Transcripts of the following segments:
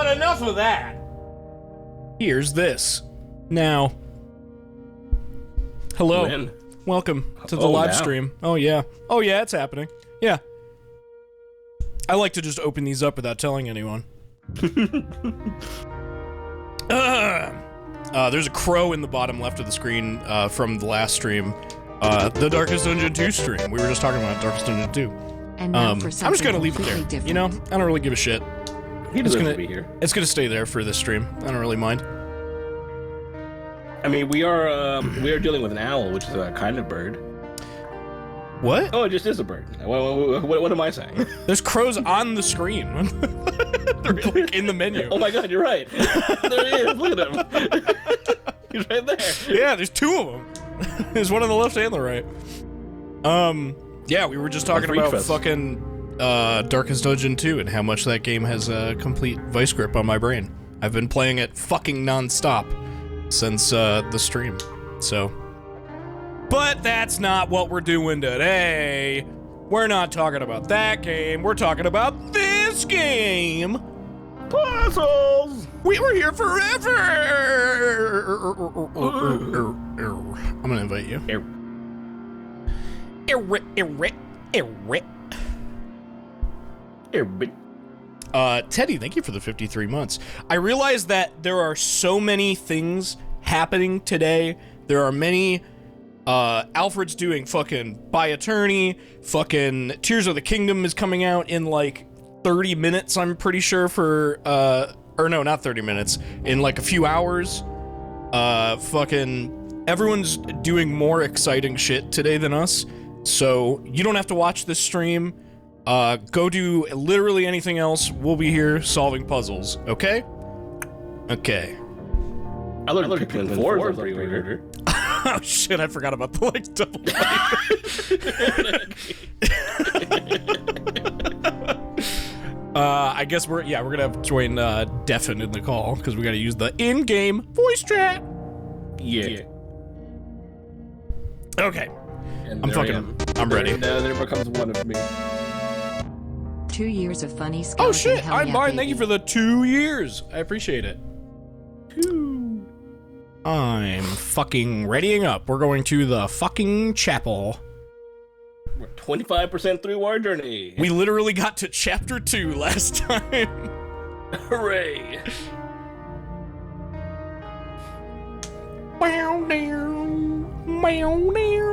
But enough of that. Here's this. Now. Hello. When? Welcome to the live stream. Oh, yeah. Oh, yeah, it's happening. Yeah. I like to just open these up without telling anyone. There's a crow in the bottom left of the screen from the last stream. The Darkest Dungeon 2 stream. We were just talking about Darkest Dungeon 2. And now for I'm something just gonna leave it there. different. You know, I don't really give a shit. He deserves to be here. It's gonna stay there for this stream. I don't really mind. I mean, we are dealing with an owl, which is a kind of bird. What? Oh, it just is a bird. What am I saying? There's crows on the screen. They're like in the menu. Oh my god, you're right. There he is. Look at him. He's right there. Yeah, there's two of them. There's one on the left and the right. Yeah, we were just talking about fucking Darkest Dungeon 2 and how much that game has a complete vice grip on my brain. I've been playing it fucking non-stop since the stream, so. But that's not what we're doing today. We're not talking about that game. We're talking about this game. Puzzles! We were here forever! I'm gonna invite you. Teddy, thank you for the 53 months. I realize that there are so many things happening today. There are many, Alfred's doing fucking By Attorney, fucking Tears of the Kingdom is coming out in like 30 minutes, I'm pretty sure, for, or no, not 30 minutes, in like a few hours. Fucking, everyone's doing more exciting shit today than us, so you don't have to watch this stream. Go do literally anything else. We'll be here solving puzzles, okay? Okay. I learned Pikmin 4 is a pre-order. Oh shit, I forgot about the like double I guess we're gonna have to join Defen in the call, because we gotta use the in-game voice chat. Yeah. Okay. I'm ready. And there becomes one of me. 2 years of funny skeleton. Oh shit, hell I'm yeah, Bart. baby. Thank you for the 2 years. I appreciate it. 2. I'm fucking readying up. We're going to the fucking chapel. We're 25% through our journey. We literally got to chapter 2 last time. Hooray. Wow, down. Wow, down.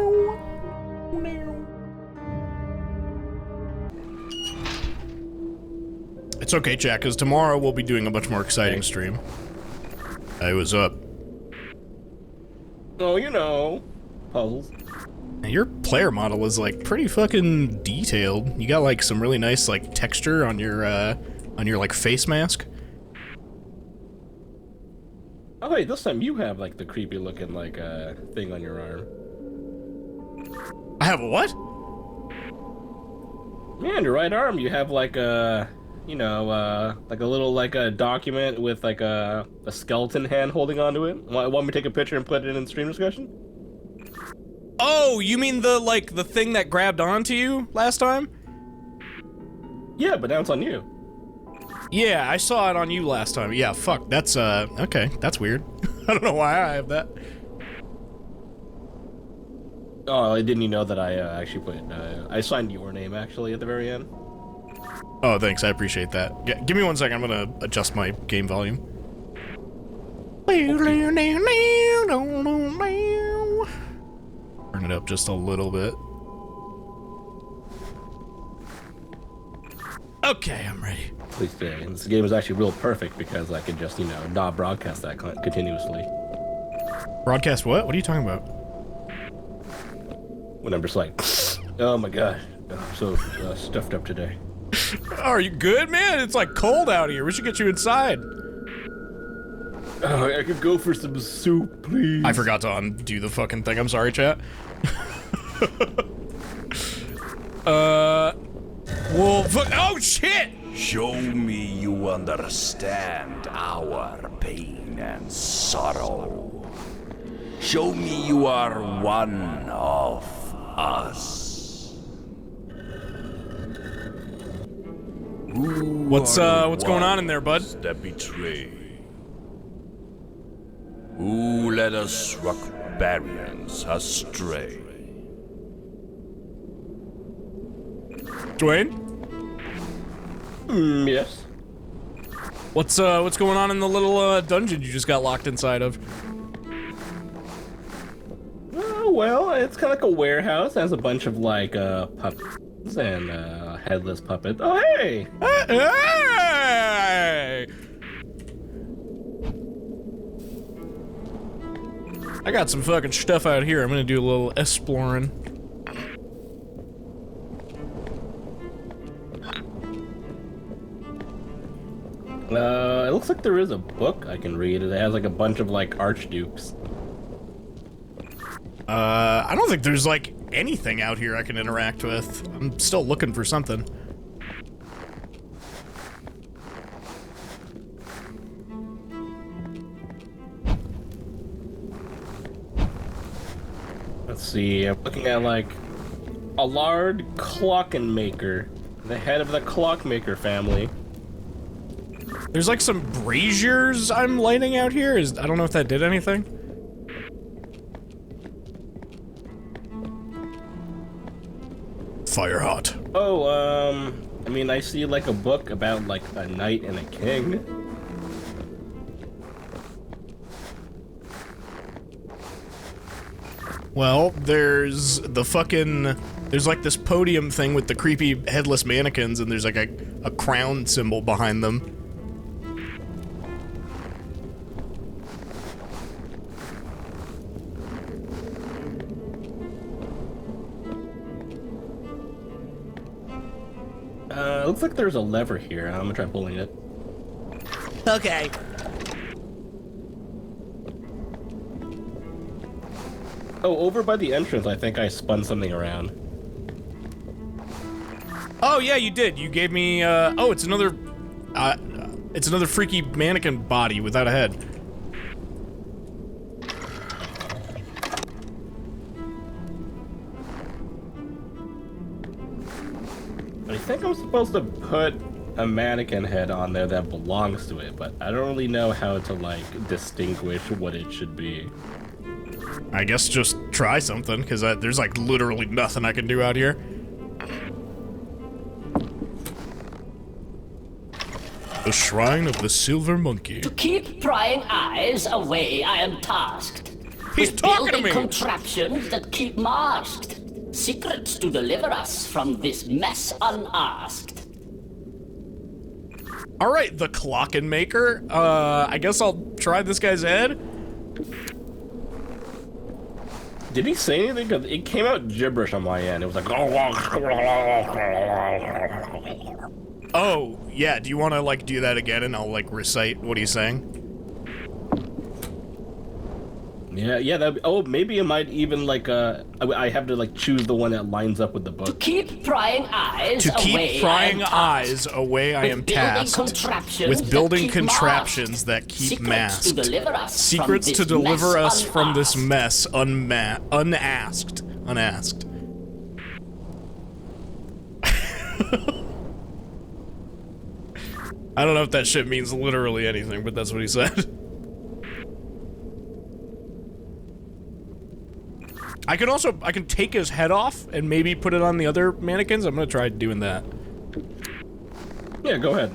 It's okay, chat, because tomorrow we'll be doing a much more exciting stream. Hey, what's up? Oh, you know, puzzles. Your player model is like pretty fucking detailed. You got like some really nice like texture on your like face mask. Oh wait, this time you have like the creepy looking like thing on your arm. I have a what? Yeah, on your right arm you have like a, you know, like a little like a document with like a skeleton hand holding onto it. Want me to take a picture and put it in stream discussion? Oh, you mean the like the thing that grabbed onto you last time? Yeah, but now it's on you. Yeah, I saw it on you last time. Yeah, fuck, that's okay, that's weird. I don't know why I have that. Oh, didn't you know that I actually put I signed your name actually at the very end? Oh, thanks, I appreciate that. Yeah, give me 1 second, I'm gonna adjust my game volume. Turn it up just a little bit. Okay, I'm ready. Please do. And this game is actually real perfect because I can just, you know, not broadcast that continuously. Broadcast what? What are you talking about? When I'm just like, oh my god, I'm so stuffed up today. Are you good, man? It's like cold out here. We should get you inside. Oh, I could go for some soup, please. I forgot to undo the fucking thing. I'm sorry, chat. Well, oh shit! Show me you understand our pain and sorrow. Show me you are one of us. What's going on in there, bud? That betray. Who led us barbarians astray? Dwayne? Yes. What's going on in the little dungeon you just got locked inside of? Well, it's kind of like a warehouse. It has a bunch of like puppets and headless puppets. Oh, hey! Hey! I got some fucking stuff out here. I'm gonna do a little exploring. It looks like there is a book I can read. It has like a bunch of like archdukes. I don't think there's like anything out here I can interact with. I'm still looking for something. Let's see, I'm looking at like a large clockenmaker, the head of the clockmaker family. There's like some braziers I'm lighting out here. I don't know if that did anything. Fire hot. Oh, I mean, I see like a book about like a knight and a king. Well, there's like this podium thing with the creepy headless mannequins, and there's like a crown symbol behind them. Looks like there's a lever here. I'm gonna try pulling it. Okay. Oh, over by the entrance, I think I spun something around. Oh yeah, you did. You gave me. Oh, it's another freaky mannequin body without a head. I think I'm supposed to put a mannequin head on there that belongs to it, but I don't really know how to like distinguish what it should be. I guess just try something, because there's like literally nothing I can do out here. The Shrine of the Silver Monkey. To keep prying eyes away, I am tasked. He's with talking to building me! Contraptions that keep masked. Secrets to deliver us from this mess unasked. Alright, the Clockenmaker. I guess I'll try this guy's head. Did he say anything? 'Cause it came out gibberish on my end. It was like, Oh, yeah, do you want to, like, do that again and I'll, like, recite what he's saying? yeah, oh, maybe it might even, like, I have to, like, choose the one that lines up with the To book. keep prying eyes To away, keep prying I am eyes tasked. away, I am With building tasked contraptions with building that keep contraptions masked. that keep Secrets masked. to deliver us Secrets from to this deliver mess us from this unasked. mess unasked. Unasked. I don't know if that shit means literally anything, but that's what he said. I can take his head off and maybe put it on the other mannequins. I'm gonna try doing that. Yeah, go ahead.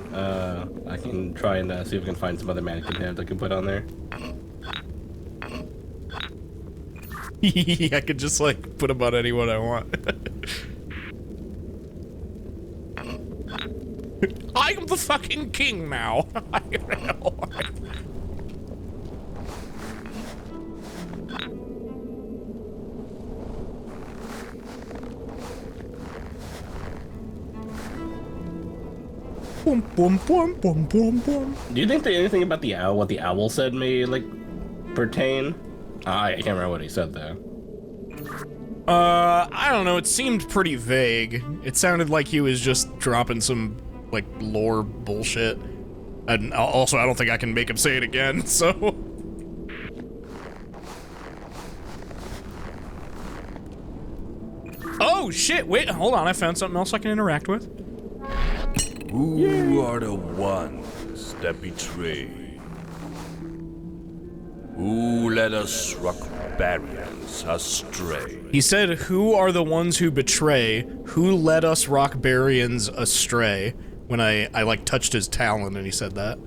I can try and see if I can find some other mannequin heads I can put on there. I could just like put them on anyone I want. I am the fucking king now. Boom, boom, boom, boom, boom, boom. Do you think that anything about the owl, what the owl said, may like pertain? I can't remember what he said though. I don't know. It seemed pretty vague. It sounded like he was just dropping some like lore bullshit. And also, I don't think I can make him say it again. So. Oh shit! Wait, hold on. I found something else I can interact with. Who are the ones that betray? Who led us Rockbarians astray? He said, who are the ones who betray? Who led us Rockbarians astray? When I like, touched his talon and he said that.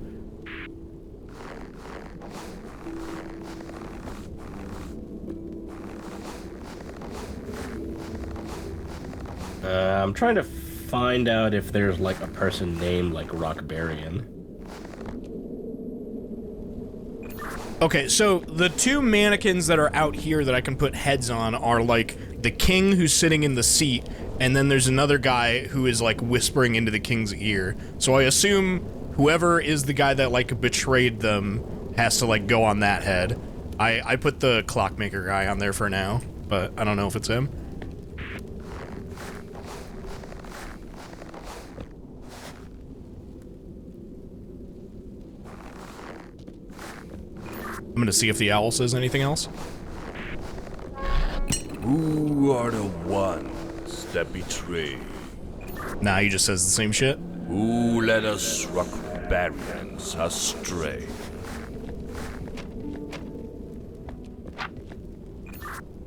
I'm trying to find out if there's, like, a person named, like, Rockbarian. Okay, so the two mannequins that are out here that I can put heads on are, like, the king who's sitting in the seat, and then there's another guy who is, like, whispering into the king's ear. So I assume whoever is the guy that, like, betrayed them has to, like, go on that head. I put the clockmaker guy on there for now, but I don't know if it's him. I'm gonna see if the owl says anything else. Who are the ones that betray? Nah, he just says the same shit. Who led us Rockbarians astray?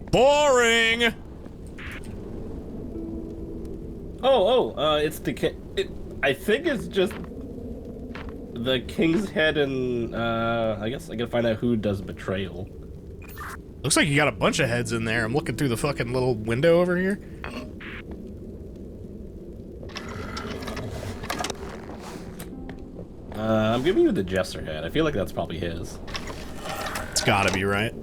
Boring! It's the king. I think it's just the king's head, and I guess I gotta find out who does betrayal. Looks like you got a bunch of heads in there. I'm looking through the fucking little window over here. I'm giving you the jester head. I feel like that's probably his. It's gotta be, right?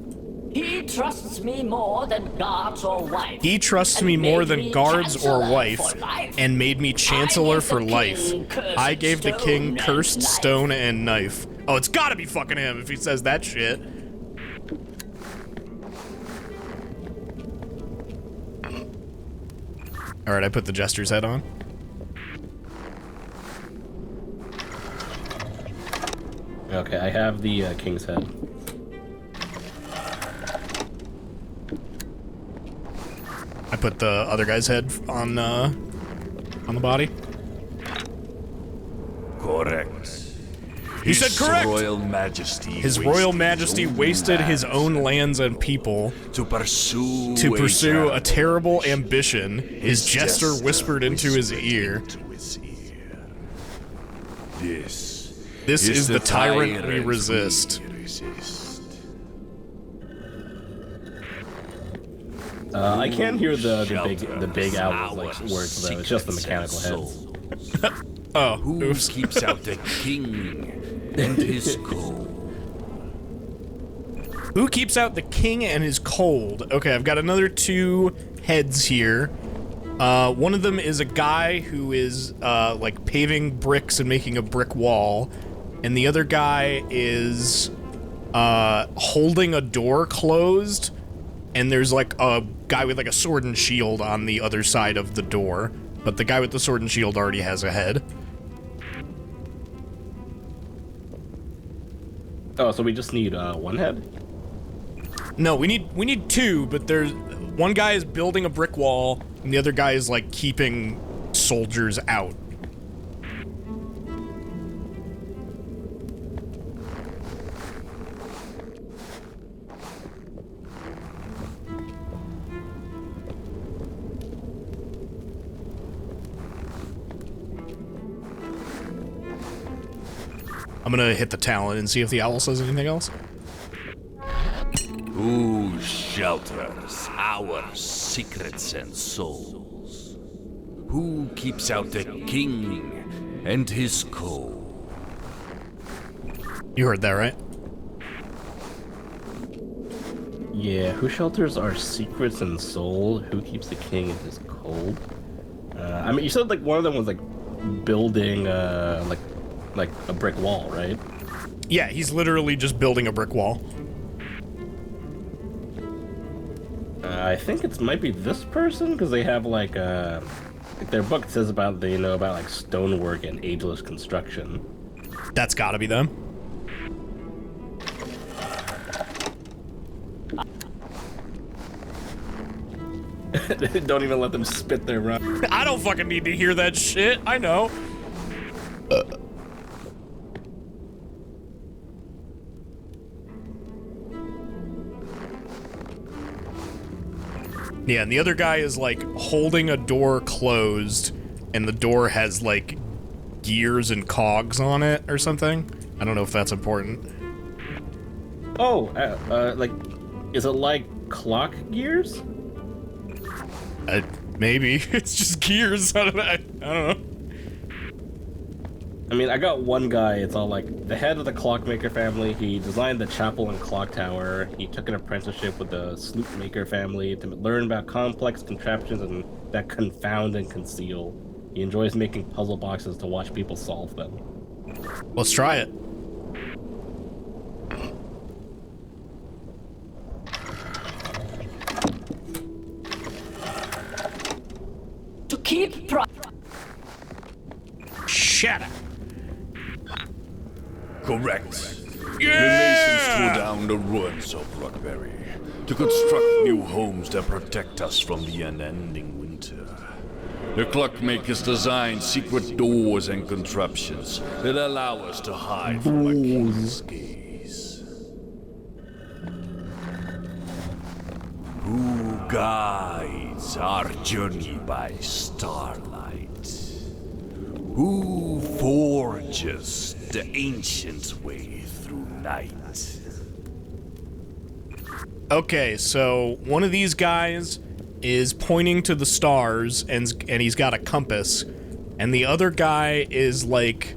He trusts me more than guards or wife. He trusts me more than guards or wife, and made me chancellor for life. I gave the king cursed stone and knife. Oh, it's gotta be fucking him if he says that shit. Alright, I put the jester's head on. Okay, I have the king's head. I put the other guy's head on the body. Correct. He said correct! His Royal Majesty wasted his own lands and people to pursue a terrible ambition. His jester whispered into his ear. This is the tyrant we resist. I can't hear the big owl's like words though. It's just the mechanical heads. Oh, who oops. keeps out the king and his cold? Who keeps out the king and his cold? Okay, I've got another two heads here. One of them is a guy who is like paving bricks and making a brick wall, and the other guy is holding a door closed, and there's like a guy with like a sword and shield on the other side of the door, but the guy with the sword and shield already has a head. Oh, so we just need one head? No, we need two, but there's one guy is building a brick wall, and the other guy is like keeping soldiers out. I'm gonna hit the talon and see if the owl says anything else. Who shelters our secrets and souls? Who keeps out the king and his co? You heard that, right? Yeah, who shelters our secrets and soul? Who keeps the king in his cold? I mean, you said like one of them was like building like a brick wall, right? Yeah, he's literally just building a brick wall. I think it might be this person because they have like their book says about they know about like stonework and ageless construction. That's gotta be them. Don't even let them spit their rhyme. I don't fucking need to hear that shit. I know. Yeah, and the other guy is, like, holding a door closed, and the door has, like, gears and cogs on it or something. I don't know if that's important. Oh, like, is it like clock gears? Maybe. It's just gears. I don't know. I mean, I got one guy, it's all like, the head of the clockmaker family, he designed the chapel and clock tower, he took an apprenticeship with the sloopmaker family to learn about complex contraptions and that confound and conceal. He enjoys making puzzle boxes to watch people solve them. Let's try it. To keep Shut up. Correct. Yeah! The nations tore down the ruins of Rockberry to construct new homes that protect us from the unending winter. The clockmakers designed secret doors and contraptions that allow us to hide from the king's gaze. Who guides our journey by starlight? Who forges the ancient way through night? Okay, so one of these guys is pointing to the stars, and he's got a compass, and the other guy is, like,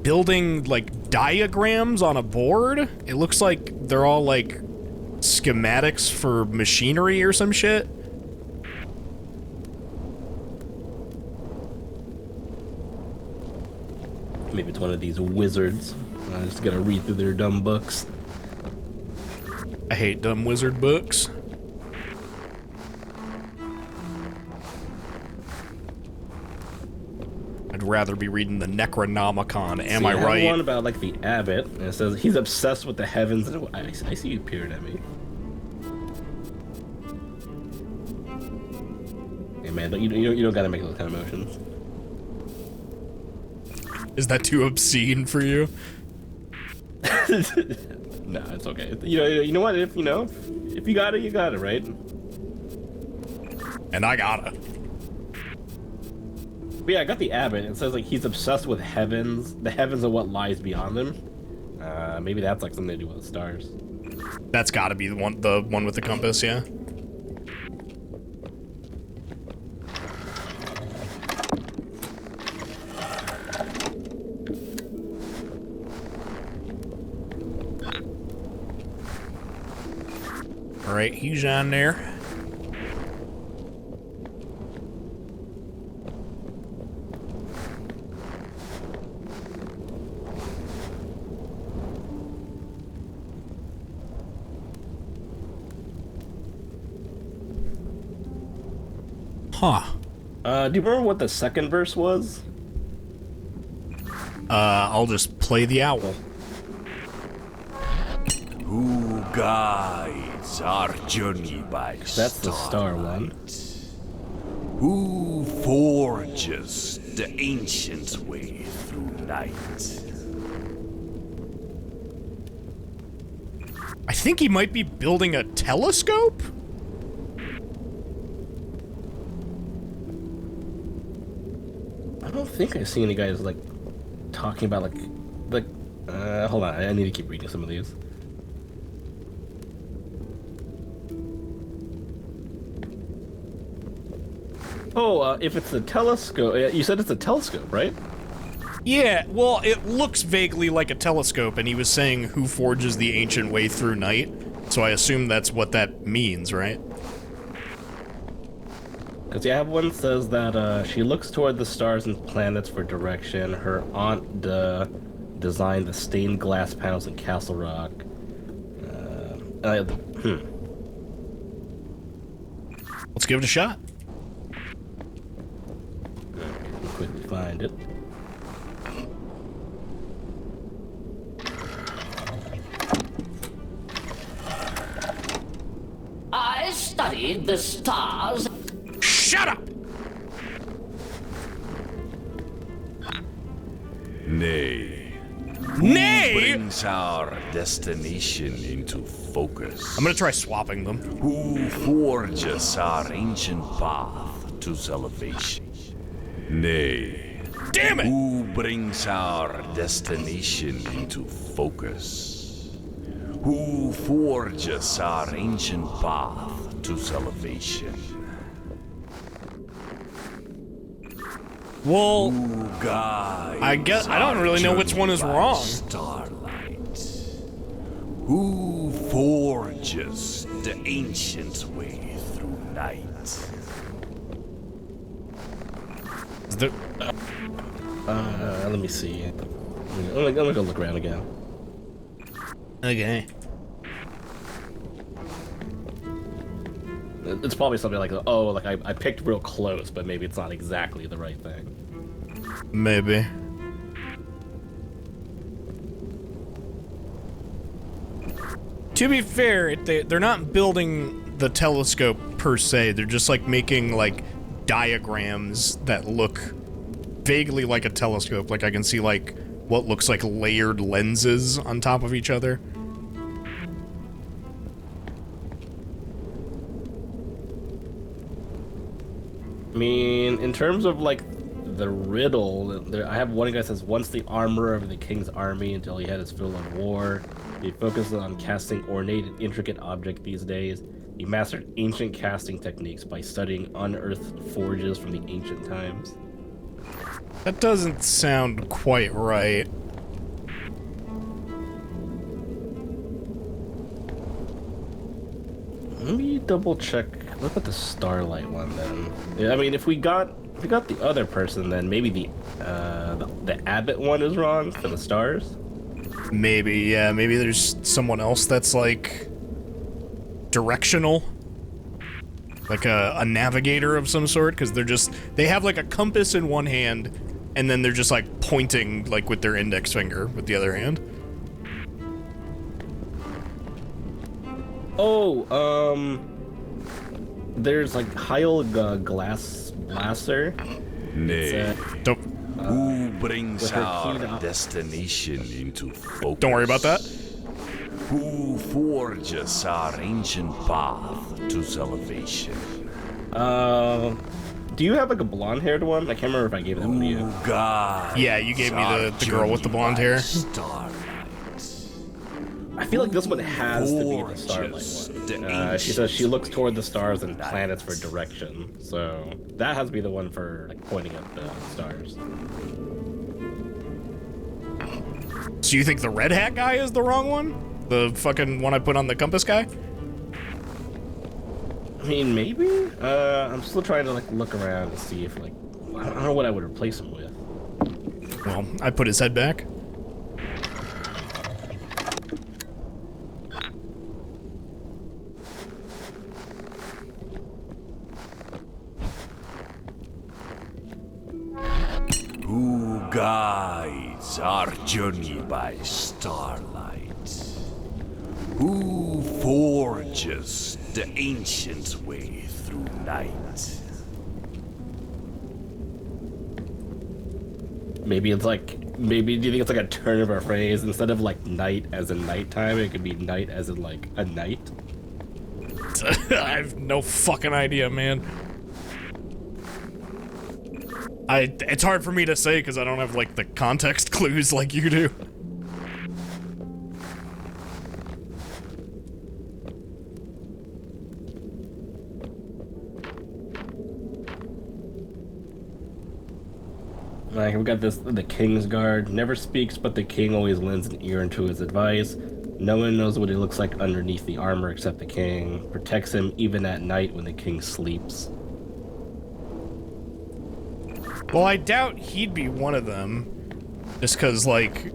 building, like, diagrams on a board? It looks like they're all, like, schematics for machinery or some shit. Maybe it's one of these wizards. I just gotta read through their dumb books. I hate dumb wizard books. I'd rather be reading the Necronomicon, am I I right? have one about, like, the abbot, and it says, he's obsessed with the heavens. And I see you peering at me. Hey, man, you don't gotta make those kind of motions. Is that too obscene for you? No, it's okay. You know what? If you got it, you got it, right? And I gotta. But yeah, I got the abbot. It says like he's obsessed with heavens, the heavens and what lies beyond them. Maybe that's like something to do with the stars. That's gotta be the one with the compass, yeah. Alright, he's on there. Huh. Do you remember what the second verse was? I'll just play the owl. Who guides our journey by That's the star one. Who forges the ancient way through night? I think he might be building a telescope? I don't think I see any guys like talking about like hold on, I need to keep reading some of these. Oh, if it's a telescope, you said it's a telescope, right? Yeah, well, it looks vaguely like a telescope, and he was saying who forges the ancient way through night, so I assume that's what that means, right? Because yeah, I have one that says that she looks toward the stars and planets for direction. Her aunt designed the stained glass panels in Castle Rock. Let's give it a shot. Let me quickly find it. I studied the stars. Shut up! Nay. Nay! Hey! brings our destination into focus? I'm gonna try swapping them. Who forges our ancient path to salvation? Nay. Damn it! Who brings our destination into focus? Who forges our ancient path to salvation? Well, Who guides I guess I don't our really know which one is journey by wrong. Starlight. Who forges the ancient way through night? Is there, Let me see. I'm gonna go look around again. okay. It's probably something like, oh, like I picked real close, but maybe it's not exactly the right thing. Maybe. To be fair, they're not building the telescope per se. They're just like making like diagrams that look vaguely like a telescope. Like I can see like what looks like layered lenses on top of each other. I mean, in terms of like the riddle, I have one guy that says once the armor of the king's army until he had his fill of war. He focused on casting ornate and intricate objects these days. He mastered ancient casting techniques by studying unearthed forges from the ancient times. That doesn't sound quite right. Let me double check. What about the Starlight one then? Yeah, I mean, if we got the other person, then maybe the Abbot one is wrong for the stars. Maybe, yeah, maybe there's someone else that's like directional. Like a navigator of some sort, because they have like a compass in one hand, and then they're just like pointing like with their index finger with the other hand. Oh, there's like Heil Glasser. Nay. Don't Who brings with her our keen eye. destination into focus? don't worry about that. Who forges our ancient path to salvation? Do you have like a blonde-haired one? I can't remember if I gave that one to you. Who guides Yeah, you gave me our the girl with the blonde journey hair. by starlight? I feel like this one has to be the Starlight one. She says she looks toward the stars and planets for direction, so that has to be the one for like pointing at the stars. So you think the red hat guy is the wrong one? The fucking one I put on the compass guy? I mean, maybe? I'm still trying to like look around and see if like I don't know what I would replace him with. Well, I put his head back. Who guides our journey by starlight? Who forges the ancient way through night? Maybe it's like, maybe do you think it's like a turn of a phrase? Instead of like night as in nighttime, it could be night as in like a night? I have no fucking idea, man. It's hard for me to say because I don't have like the context clues like you do. Like we got this, the King's Guard never speaks, but the king always lends an ear into his advice. No one knows what he looks like underneath the armor except the king. Protects him even at night when the king sleeps. Well, I doubt he'd be one of them. Just because, like,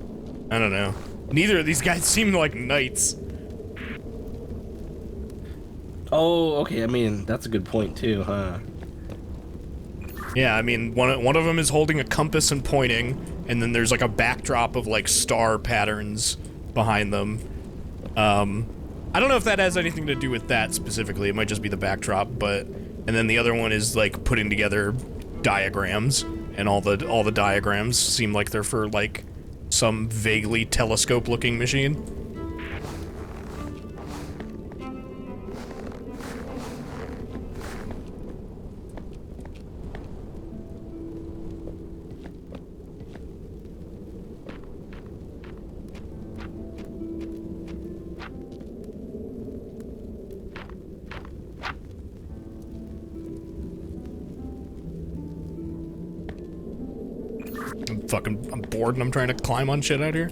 I don't know. Neither of these guys seem like knights. Oh, okay, I mean, that's a good point too, huh? Yeah, I mean, one of them is holding a compass and pointing, and then there's like a backdrop of like star patterns behind them. I don't know if that has anything to do with that specifically. It might just be the backdrop, but and then the other one is like putting together diagrams, and all the diagrams seem like they're for like some vaguely telescope-looking machine. I'm bored and I'm trying to climb on shit out here.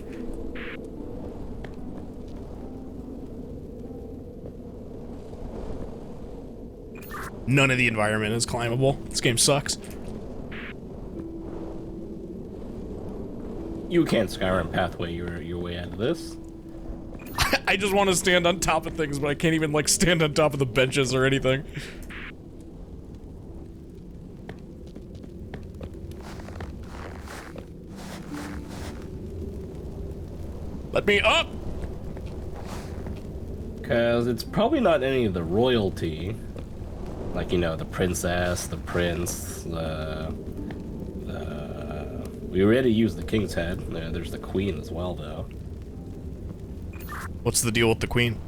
None of the environment is climbable. This game sucks. You can't Skyrim pathway your way out of this. I just want to stand on top of things, but I can't even, like, stand on top of the benches or anything. Let me up! Because it's probably not any of the royalty. Like, you know, the princess, the prince, we already used the king's head. There's the queen as well, though. What's the deal with the queen?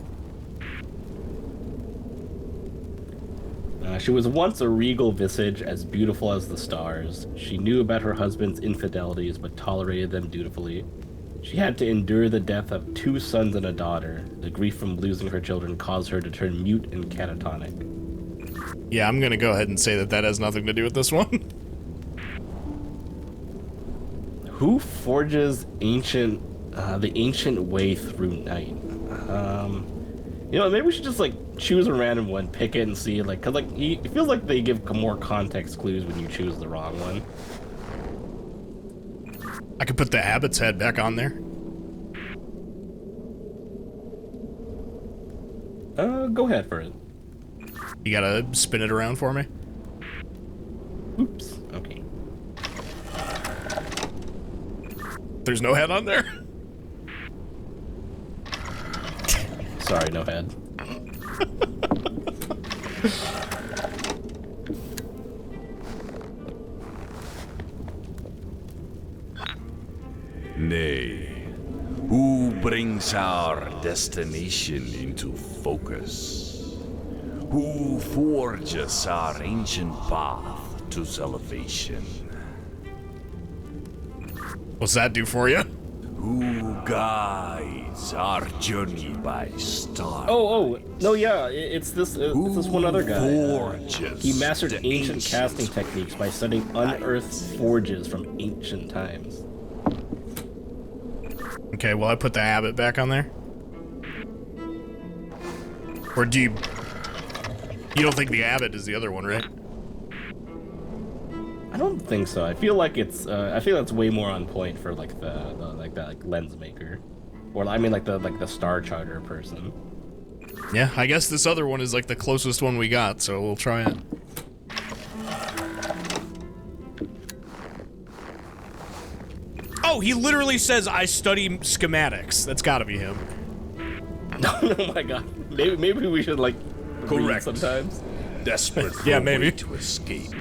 She was once a regal visage, as beautiful as the stars. She knew about her husband's infidelities, but tolerated them dutifully. She had to endure the death of 2 sons and a daughter. The grief from losing her children caused her to turn mute and catatonic. Yeah, I'm gonna go ahead and say that that has nothing to do with this one. Who forges the ancient way through night? You know, maybe we should just, like, choose a random one, pick it, and see, like, cause, like, it feels like they give more context clues when you choose the wrong one. I could put the abbot's head back on there. Go ahead for it. You gotta spin it around for me? Oops. Okay. There's no head on there? Sorry, no head. Nay, who brings our destination into focus? Who forges our ancient path to salvation? What's that do for you? Who guides our journey by stars? Oh, no, yeah, it's this one other guy. Forges He mastered the ancient casting techniques by studying unearthed forges from ancient times. Okay, well, I put the abbot back on there. Or do you... You don't think the abbot is the other one, right? I don't think so. I feel like it's I feel that's way more on point for like the lens maker, or I mean like the Star Charter person. Yeah, I guess this other one is like the closest one we got, so we'll try it. Oh, he literally says, I study schematics. That's gotta be him. Oh my god. Maybe we should, like, read sometimes. Desperate for Yeah, a maybe. way to escape,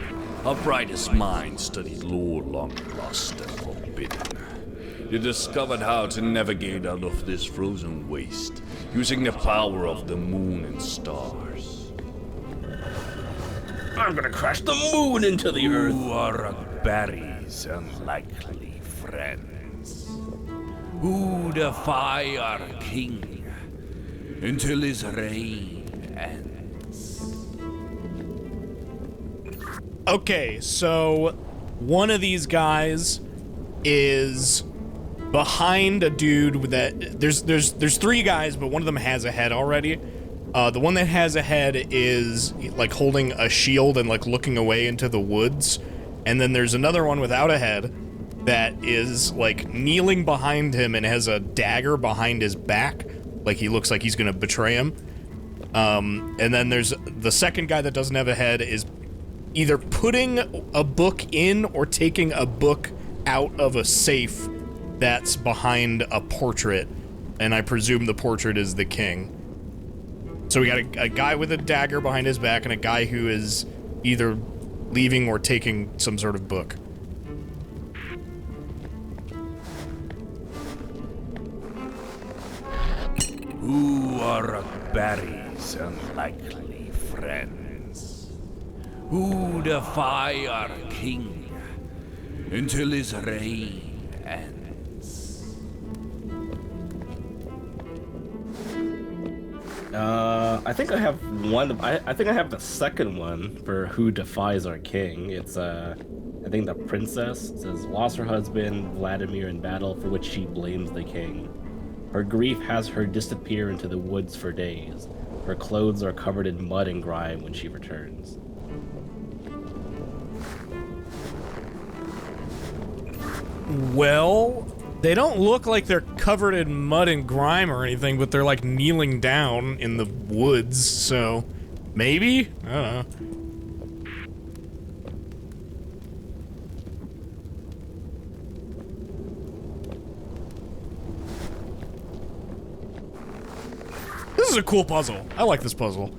our brightest minds studied lore long lost and forbidden. They discovered how to navigate out of this frozen waste, using the power of the moon and stars. I'm gonna crash the moon into the earth. Who are Barry's unlikely friends? Who defy our king until his reign ends? Okay, so one of these guys is behind a dude with that. There's 3 guys, but one of them has a head already. The one that has a head is like holding a shield and like looking away into the woods, and then there's another one without a head that is like kneeling behind him and has a dagger behind his back, like he looks like he's gonna betray him. And then there's the second guy that doesn't have a head is either putting a book in or taking a book out of a safe that's behind a portrait, and I presume the portrait is the king. So we got a guy with a dagger behind his back and a guy who is either leaving or taking some sort of book. are Barry's unlikely friends, who defy our king until his reign ends. I think I have one. I think I have the second one for who defies our king. It's I think the princess says lost her husband Vladimir in battle, for which she blames the king. Her grief has her disappear into the woods for days. Her clothes are covered in mud and grime when she returns. Well, they don't look like they're covered in mud and grime or anything, but they're like kneeling down in the woods, so maybe? I don't know. This is a cool puzzle. I like this puzzle.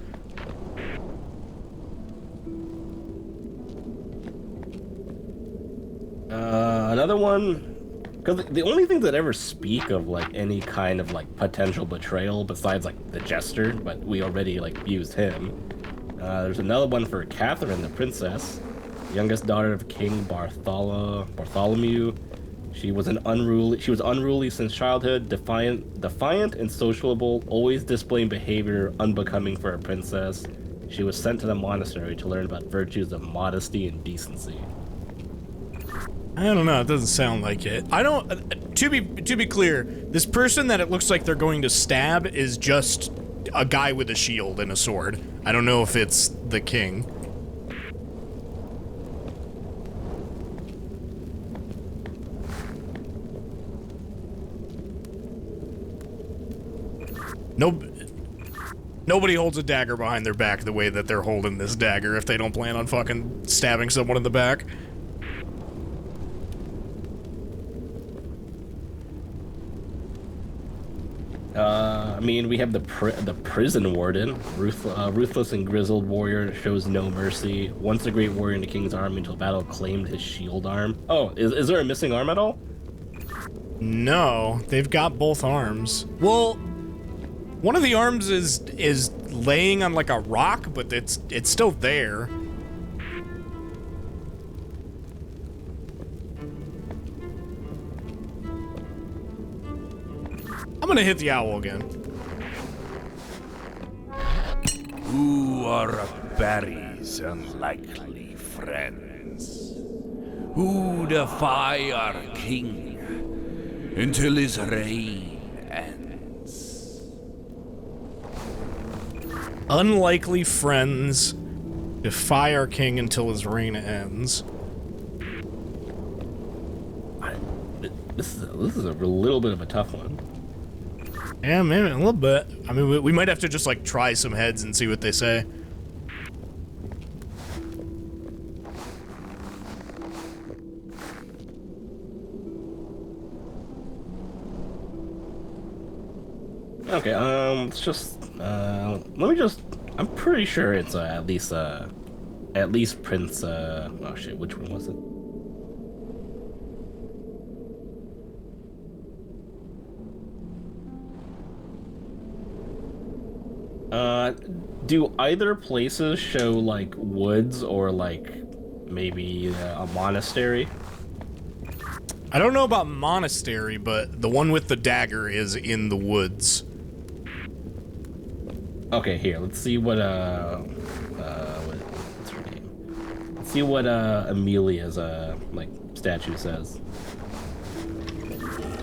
Another one, because the only things that ever speak of like any kind of like potential betrayal besides like the jester, but we already like used him. There's another one for Catherine, the princess, youngest daughter of King Bartholomew. She was unruly since childhood, defiant and sociable, always displaying behavior unbecoming for a princess. She was sent to the monastery to learn about virtues of modesty and decency. I don't know, it doesn't sound like it. I don't, to be clear, this person that it looks like they're going to stab is just a guy with a shield and a sword. I don't know if it's the king. Nobody holds a dagger behind their back the way that they're holding this dagger if they don't plan on fucking stabbing someone in the back. I mean, we have the prison warden, ruthless and grizzled warrior, shows no mercy. Once a great warrior in the king's army until battle claimed his shield arm. Oh, is there a missing arm at all? No, they've got both arms. Well, one of the arms is laying on like a rock, but it's still there. I'm gonna hit the owl again. Who are Barry's unlikely friends, who defy our king until his reign ends. Unlikely friends defy our king until his reign ends. This is a little bit of a tough one. Yeah, maybe a little bit. I mean, we might have to just like try some heads and see what they say. Okay, let's just, let me just, I'm pretty sure it's, at least Prince, oh shit, which one was it? Do either places show, like, woods or, like, maybe a monastery? I don't know about monastery, but the one with the dagger is in the woods. Okay, here, let's see what, what's her name? Let's see what, Amelia's, like, statue says.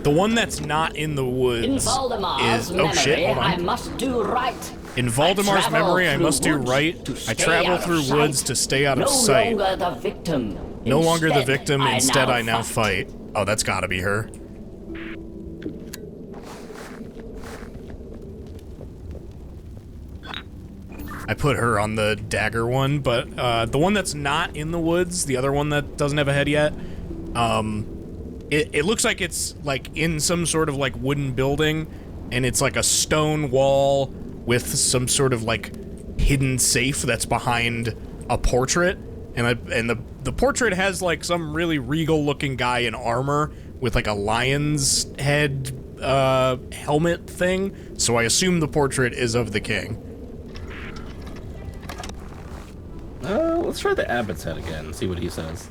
The one that's not in the woods In Valdemar's is... Oh shit, hold on. I must do right. In Valdemar's memory, I must do right. I travel through woods to stay out of sight. No longer the victim. No longer the victim, instead I now fight. fight. Oh, that's gotta be her. I put her on the dagger one, but the one that's not in the woods, the other one that doesn't have a head yet, it looks like it's like in some sort of like wooden building, and it's like a stone wall with some sort of like hidden safe that's behind a portrait, and the portrait has like some really regal looking guy in armor with like a lion's head helmet thing, so I assume the portrait is of the king. Let's try the abbot's head again and see what he says.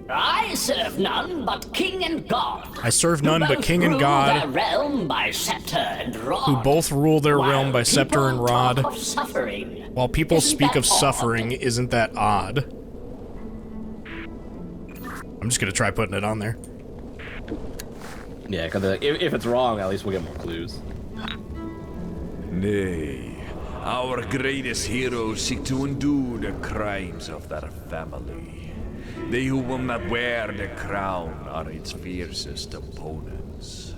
I serve none but king and god. I serve none but king and Their god, realm by scepter and rod. who both rule their realm by scepter and rod. Talk of suffering. While people Isn't speak that of suffering, odd? isn't that odd? I'm just gonna try putting it on there. Yeah, because if it's wrong, at least we'll get more clues. Nay, our greatest heroes seek to undo the crimes of their family. They who will not wear the crown are its fiercest opponents.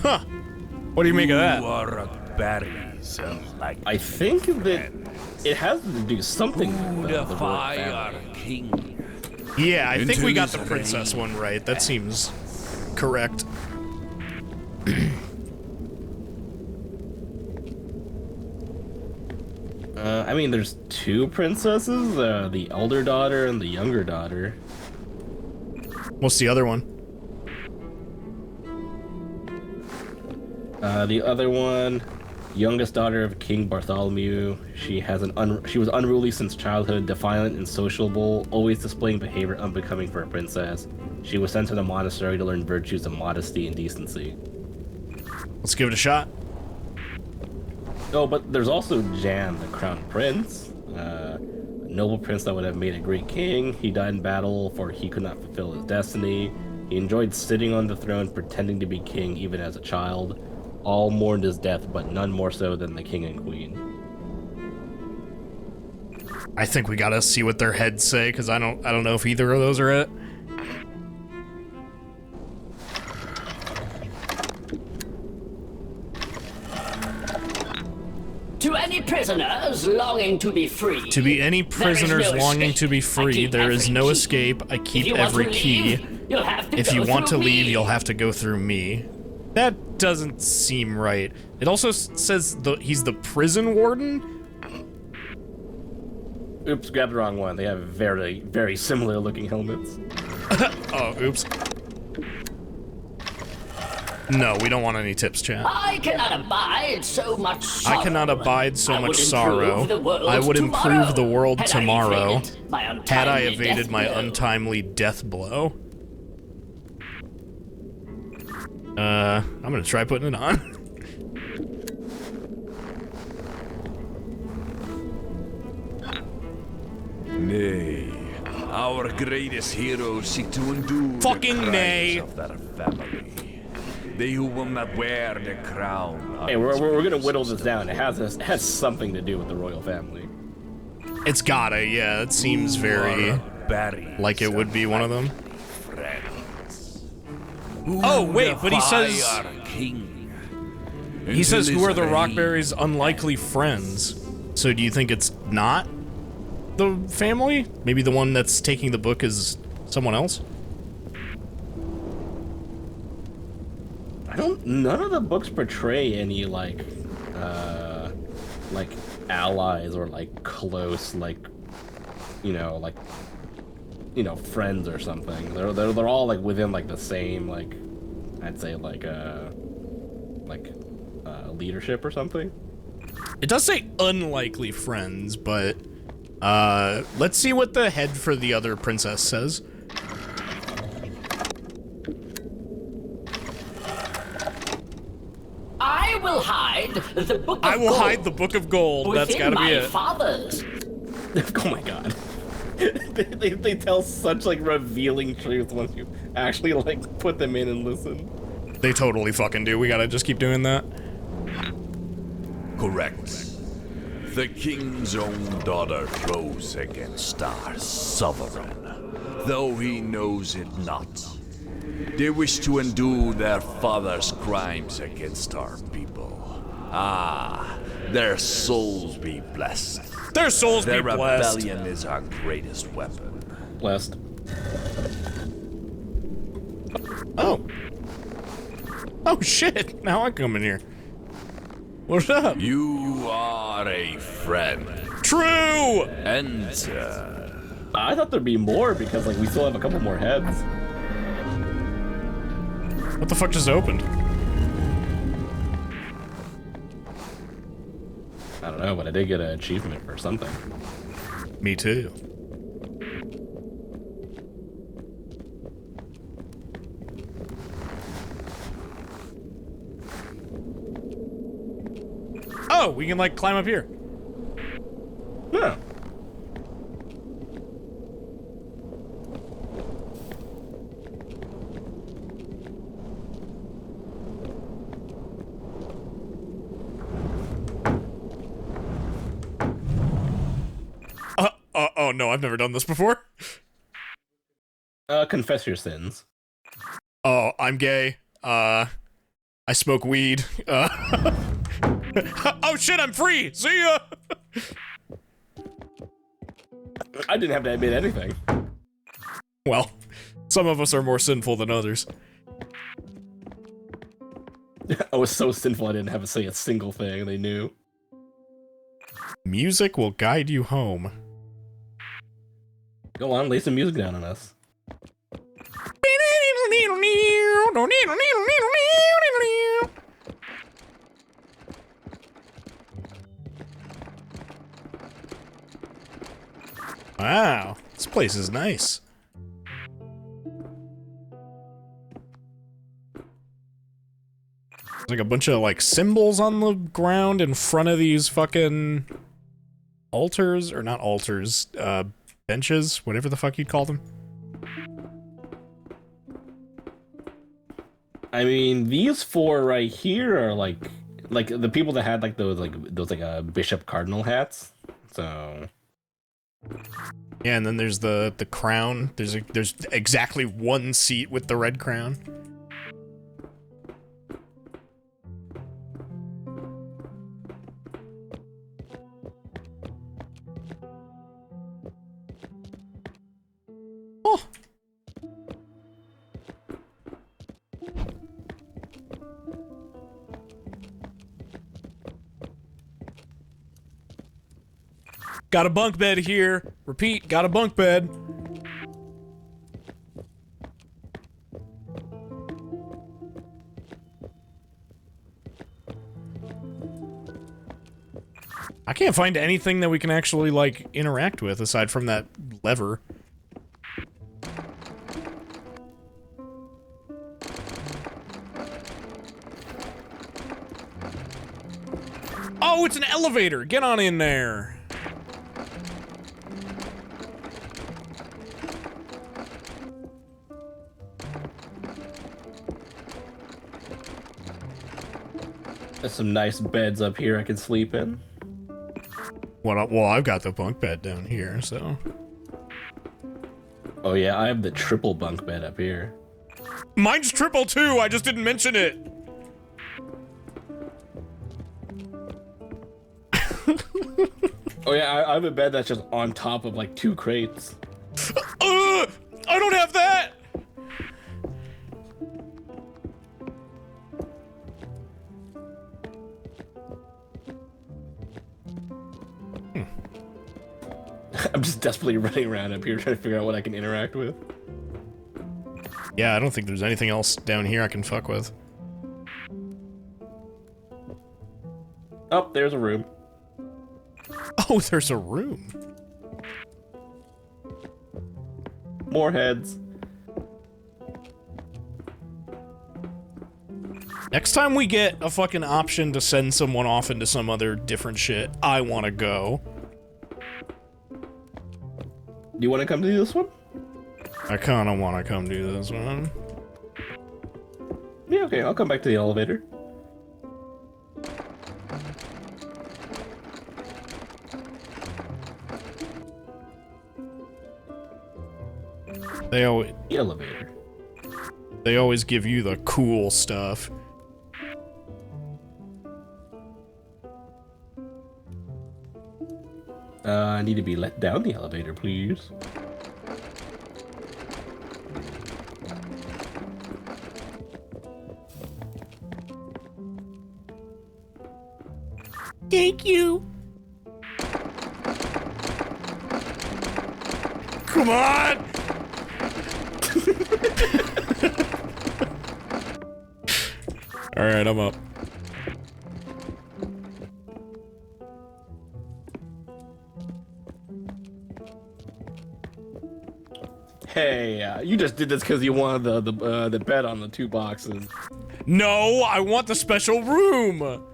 Huh. What do you make of that? Who are berries like I think that it has to do something who with the royal defy our family. king. Yeah, I think we got the Into his princess reign. one right. That seems correct. I mean, there's two princesses, the elder daughter and the younger daughter. What's the other one? The other one, youngest daughter of King Bartholomew. She was unruly since childhood, defiant and sociable, always displaying behavior unbecoming for a princess. She was sent to the monastery to learn virtues of modesty and decency. Let's give it a shot. Oh, but there's also Jan, the crown prince. A noble prince that would have made a great king. He died in battle, for he could not fulfill his destiny. He enjoyed sitting on the throne, pretending to be king even as a child. All mourned his death, but none more so than the king and queen. I think we gotta see what their heads say, because I don't know if either of those are it. To any prisoners longing to be free. To be any prisoners no longing escape. to be I free, keep there is every no key. escape. I If keep you want every to key. leave, you'll have to If go you want to through leave, me. you'll have to go through me. That doesn't seem right. It also says he's the prison warden? Oops, grabbed the wrong one. They have very, very similar looking helmets. Oh, oops. No, we don't want any tips, chat. I cannot abide so much sorrow. I cannot abide so I much would sorrow. improve the world I would improve the world had tomorrow had I untimely evaded death my blow. untimely death blow. I'm gonna try putting it on. Nay, our greatest heroes seek to undo Fucking the crimes nay. of their family. They who will not wear the crown are Hey, we're its gonna whittle fiercest this down. It has something to do with the royal family. It's gotta, yeah. It seems very berries like it would be one of them. friends. Oh, wait, but he Defy says- our king. He says, Until who are his the reign. Rockberries' unlikely friends? So do you think it's not the family? Maybe the one that's taking the book is someone else? None of the books portray any, like allies or, like, close, friends or something. They're all, like, within, like, the same, like, I'd say, leadership or something. It does say unlikely friends, but let's see what the head for the other princess says. I will hide the book of I will gold hide the book of gold. That's within gotta be my it. fathers. Oh my god. they tell such, like, revealing truth once you actually, like, put them in and listen. They totally fucking do. We gotta just keep doing that. Correct. The king's own daughter rose against our sovereign, though he knows it not. They wish to undo their father's crimes against our people. Ah, their souls be blessed. Their souls Their be blessed. rebellion is our greatest weapon. Blessed. Oh. Oh shit, now I come in here. What's up? You are a friend. True! Enter. I thought there'd be more because, like, we still have a couple more heads. What the fuck just opened? I don't know, but I did get an achievement for something. Me too. Oh, we can, like, climb up here. Yeah. Oh no, I've never done this before. Confess your sins. Oh, I'm gay. I smoke weed. Oh shit, I'm free! See ya! I didn't have to admit anything. Well, some of us are more sinful than others. I was so sinful I didn't have to say a single thing, they knew. Music will guide you home. Go on, lay some music down on us. Wow, this place is nice. There's like a bunch of like symbols on the ground in front of these fucking altars, or not altars, benches, whatever the fuck you'd call them. I mean, these four right here are like the people that had like those bishop cardinal hats. So yeah, and then there's the crown. There's exactly one seat with the red crown. Oh. Got a bunk bed here. Repeat, got a bunk bed. I can't find anything that we can actually, like, interact with aside from that lever. Oh, it's an elevator! Get on in there! there's some nice beds up here I can sleep in. Well, I've got the bunk bed down here, so... Oh yeah, I have the triple bunk bed up here. Mine's triple too, I just didn't mention it! Oh yeah, I have a bed that's just on top of like 2 crates. I don't have that! I'm just desperately running around up here trying to figure out what I can interact with. Yeah, I don't think there's anything else down here I can fuck with. Oh, there's a room. Oh, there's a room. More heads. Next time we get a fucking option to send someone off into some other different shit, I wanna go. Do you want to come do this one? I kinda wanna come do this one. Yeah, okay, I'll come back to the elevator. They always... The elevator. They always give you the cool stuff. I need to be let down the elevator, please. Thank you. Come on! Alright, I'm up. Hey, you just did this because you wanted the bet on the 2 boxes. No, I want the special room!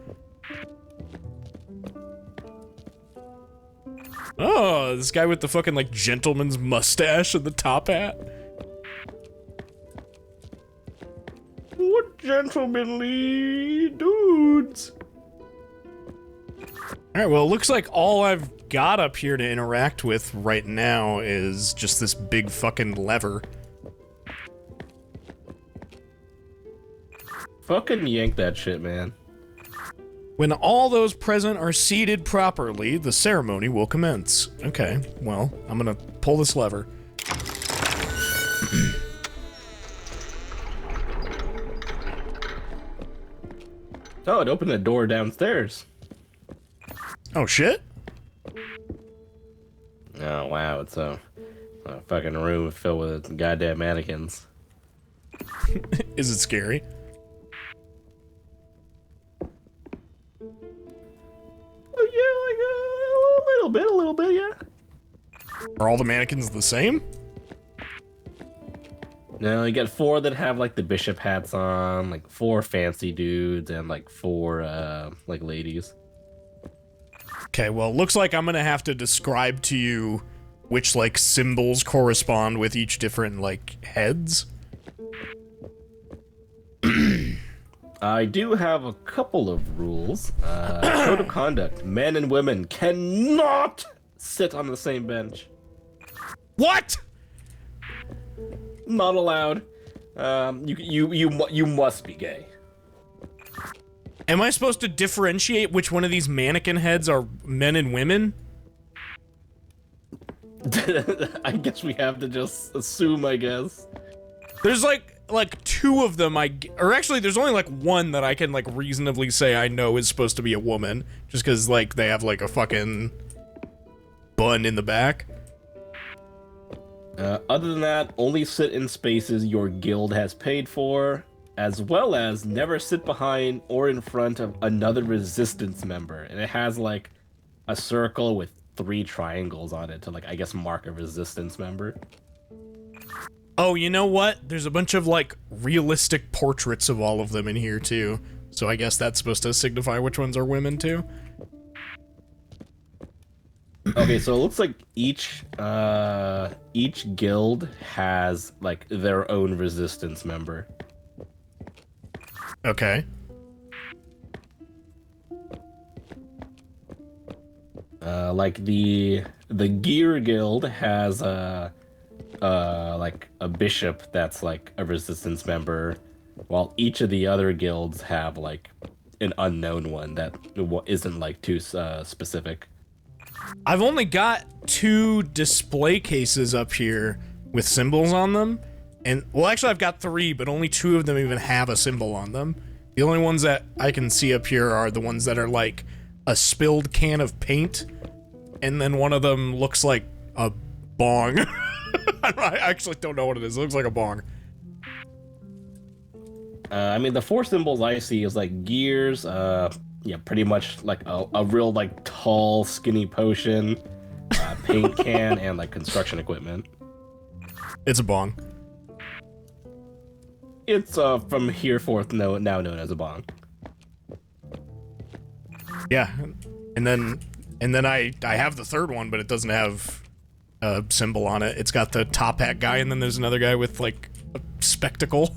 Oh, this guy with the fucking, like, gentleman's mustache and the top hat. What gentlemanly dudes! Alright, well, it looks like all I've got up here to interact with right now is just this big fucking lever. Fucking yank that shit, man. When all those present are seated properly, the ceremony will commence. Okay, well, I'm gonna pull this lever. Oh, it opened a door downstairs. Oh, shit? Oh, wow, it's a fucking room filled with goddamn mannequins. Is it scary? Oh, yeah, like a little bit, yeah. Are all the mannequins the same? No, you got 4 that have like the bishop hats on, like 4 fancy dudes, and like 4 like ladies. Okay, well, looks like I'm gonna have to describe to you which, like, symbols correspond with each different, like, heads. I do have a couple of rules. Code of conduct. Men and women cannot sit on the same bench. What? Not allowed. You must be gay. Am I supposed to differentiate which one of these mannequin heads are men and women? I guess we have to just assume, I guess. There's like 2 of them, or actually there's only like 1 that I can like reasonably say I know is supposed to be a woman, just because like they have like a fucking bun in the back. Other than that, only sit in spaces your guild has paid for, as well as never sit behind or in front of another resistance member. And it has like a circle with 3 triangles on it to, like, I guess mark a resistance member. Oh, you know what? There's a bunch of like realistic portraits of all of them in here too. So I guess that's supposed to signify which ones are women too. Okay, so it looks like each guild has like their own resistance member. Okay. Like the Gear Guild has like a bishop that's like a resistance member, while each of the other guilds have like an unknown one that isn't like too specific. I've only got 2 display cases up here with symbols on them, and well, actually I've got 3, but only 2 of them even have a symbol on them. The only ones that I can see up here are the ones that are like a spilled can of paint, and then one of them looks like a bong. I actually don't know what it is. It looks like a bong. I mean, the 4 symbols I see is like gears, yeah, pretty much like a real like tall, skinny potion, paint can, and like construction equipment. It's a bong. It's from here forth now known as a bong. Yeah, and then I have the 3rd one, but it doesn't have a symbol on it. It's got the top hat guy, and then there's another guy with like a spectacle.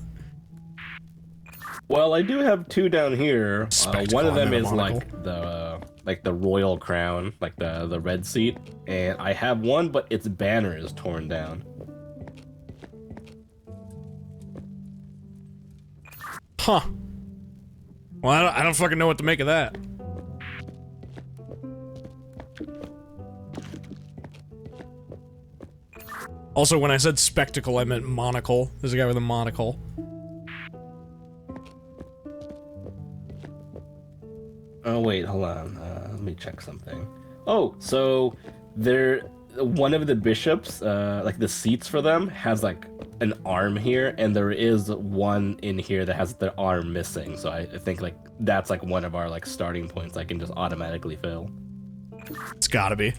Well, I do have 2 down here. One of them is monocle. like the royal crown, like the red seat, and I have one, but its banner is torn down. Huh. Well, I don't fucking know what to make of that. Also, when I said spectacle, I meant monocle. There's a guy with a monocle. Oh wait, hold on. Let me check something. Oh, so there one of the bishops, like the seats for them, has like an arm here, and there is one in here that has the arm missing. So I think like that's like one of our like starting points I can just automatically fill. It's gotta be.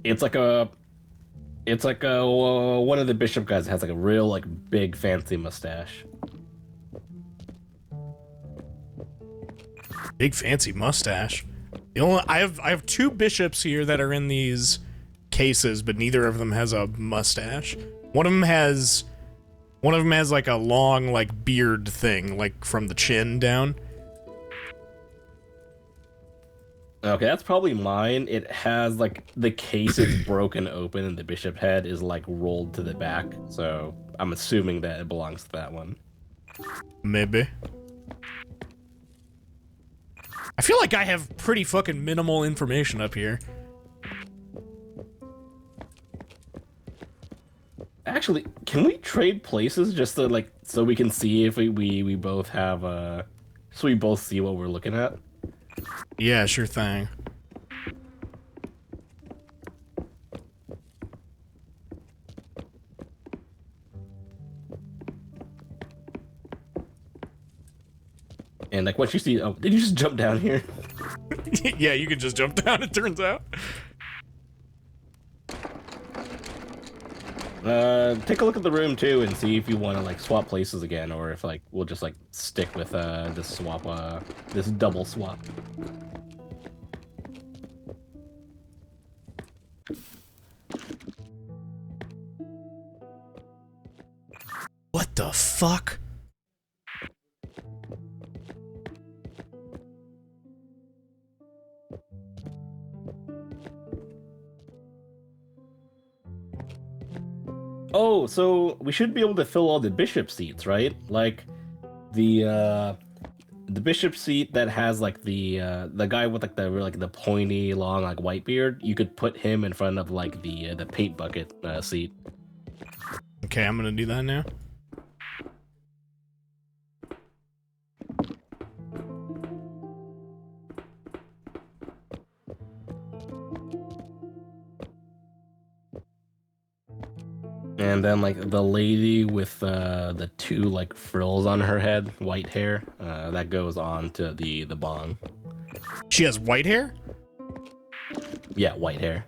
It's like a one of the bishop guys has like a real like big fancy mustache. Big fancy mustache. I have two bishops here that are in these cases, but neither of them has a mustache. One of them has like a long like beard thing, like from the chin down. Okay, that's probably mine. It has like the case is broken open and the bishop head is like rolled to the back. So I'm assuming that it belongs to that one. Maybe. I feel like I have pretty fucking minimal information up here. Actually, can we trade places just to like so we can see if we both have so we both see what we're looking at? Yeah, sure thing. And like once you see, oh, did you just jump down here? Yeah, you can just jump down, it turns out. Take a look at the room too and see if you want to like swap places again, or if like we'll just like stick with this swap, this double swap. What the fuck? Oh, so we should be able to fill all the bishop seats, right? Like the bishop seat that has like the guy with like the pointy long like white beard. You could put him in front of like the paint bucket seat. Okay, I'm gonna do that now. And then like the lady with the two like frills on her head, white hair, that goes on to the bong. She has white hair? Yeah, white hair.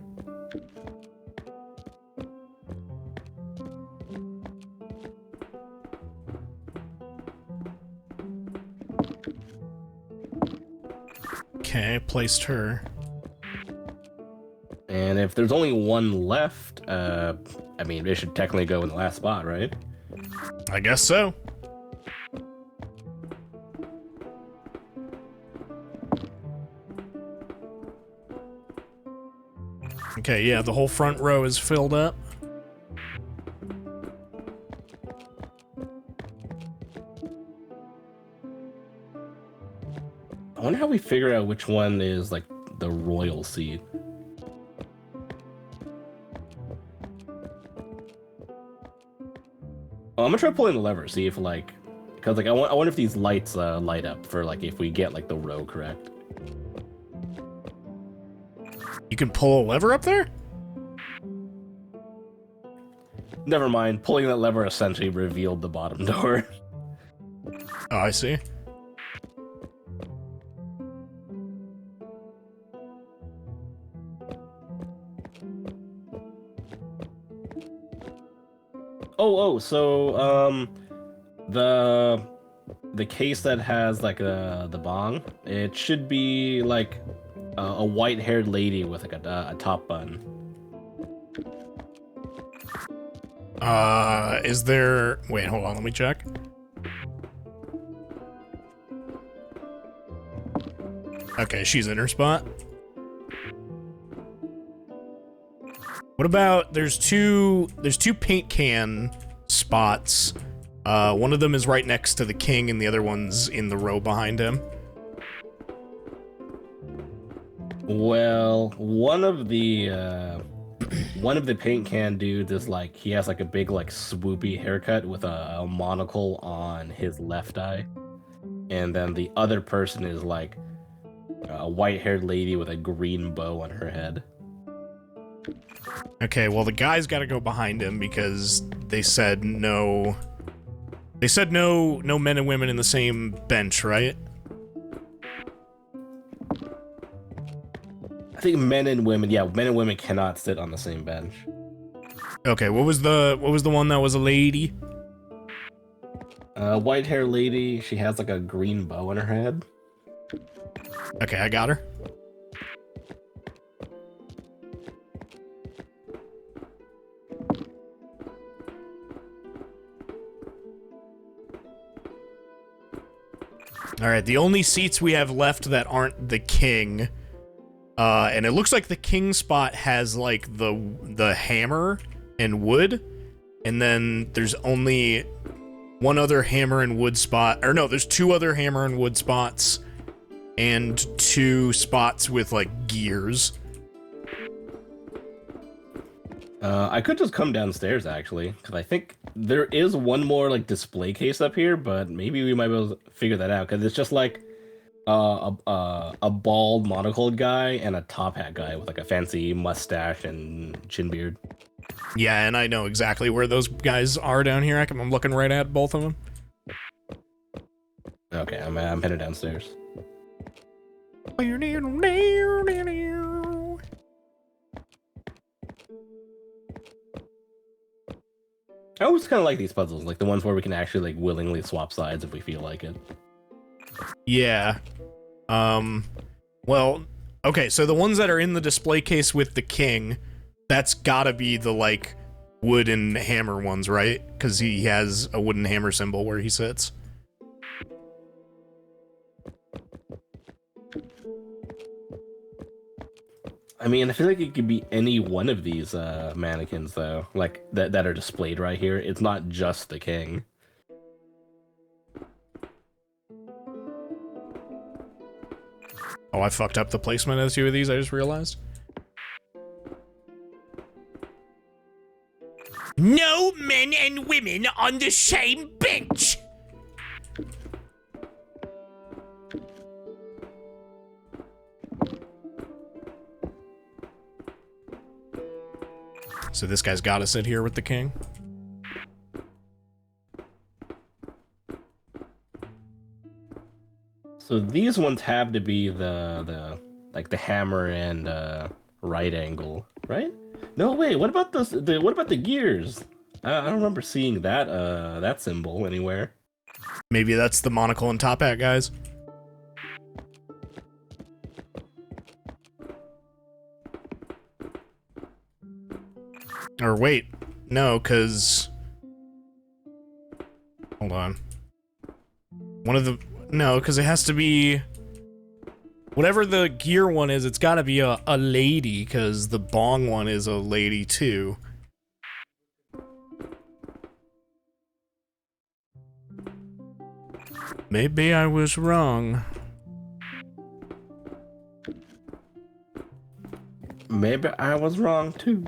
Okay, placed her. And if there's only one left, I mean, it should technically go in the last spot, right? I guess so. Okay, yeah, the whole front row is filled up. I wonder how we figure out which one is like the royal seat. I'm gonna try pulling the lever, see if like, cause like I wonder if these lights light up for like if we get like the row correct. You can pull a lever up there? Never mind, pulling that lever essentially revealed the bottom door. Oh, I see. So the case that has like the bong, it should be like a white-haired lady with like a top bun. Is there... Wait, hold on, let me check. Okay, she's in her spot. What about... There's two paint can spots. One of them is right next to the king, and the other one's in the row behind him. Well, one of the paint can dudes is like, he has like a big like swoopy haircut with a monocle on his left eye. And then the other person is like a white-haired lady with a green bow on her head. Okay, well the guy's got to go behind him because they said no. They said no men and women in the same bench, right? I think men and women cannot sit on the same bench. Okay, what was the one that was a lady? White hair lady, she has like a green bow on her head. Okay, I got her. Alright, the only seats we have left that aren't the king, and it looks like the king spot has, like, the hammer and wood, and then there's only one other hammer and wood spot, or no, there's two other hammer and wood spots, and two spots with, like, gears. I could just come downstairs, actually, because I think there is one more, like, display case up here, but maybe we might be able to figure that out, because it's just, like, a bald monocled guy and a top hat guy with, like, a fancy mustache and chin beard. Yeah, and I know exactly where those guys are down here. I'm looking right at both of them. Okay, I'm headed downstairs. I always kind of like these puzzles, like the ones where we can actually, like, willingly swap sides if we feel like it. Yeah. Well, okay, so the ones that are in the display case with the king, that's gotta be the, like, wood and hammer ones, right? Because he has a wooden hammer symbol where he sits. I mean, I feel like it could be any one of these mannequins, though, like that are displayed right here. It's not just the king. Oh, I fucked up the placement of two of these, I just realized. No men and women on the same bench! So this guy's gotta sit here with the king? So these ones have to be like the hammer and right angle, right? No, wait. What about what about the gears? I don't remember seeing that that symbol anywhere. Maybe that's the monocle and top hat guys. Or wait, no, because... Hold on. One of the... No, because it has to be... Whatever the gear one is, it's gotta be a lady, because the bong one is a lady, too. Maybe I was wrong. Maybe I was wrong, too.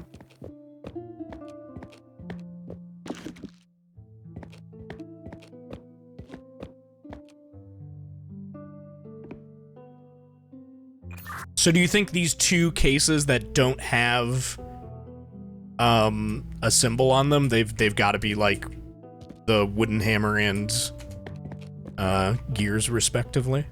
So do you think these two cases that don't have a symbol on them, they've got to be like the wooden hammer and gears respectively?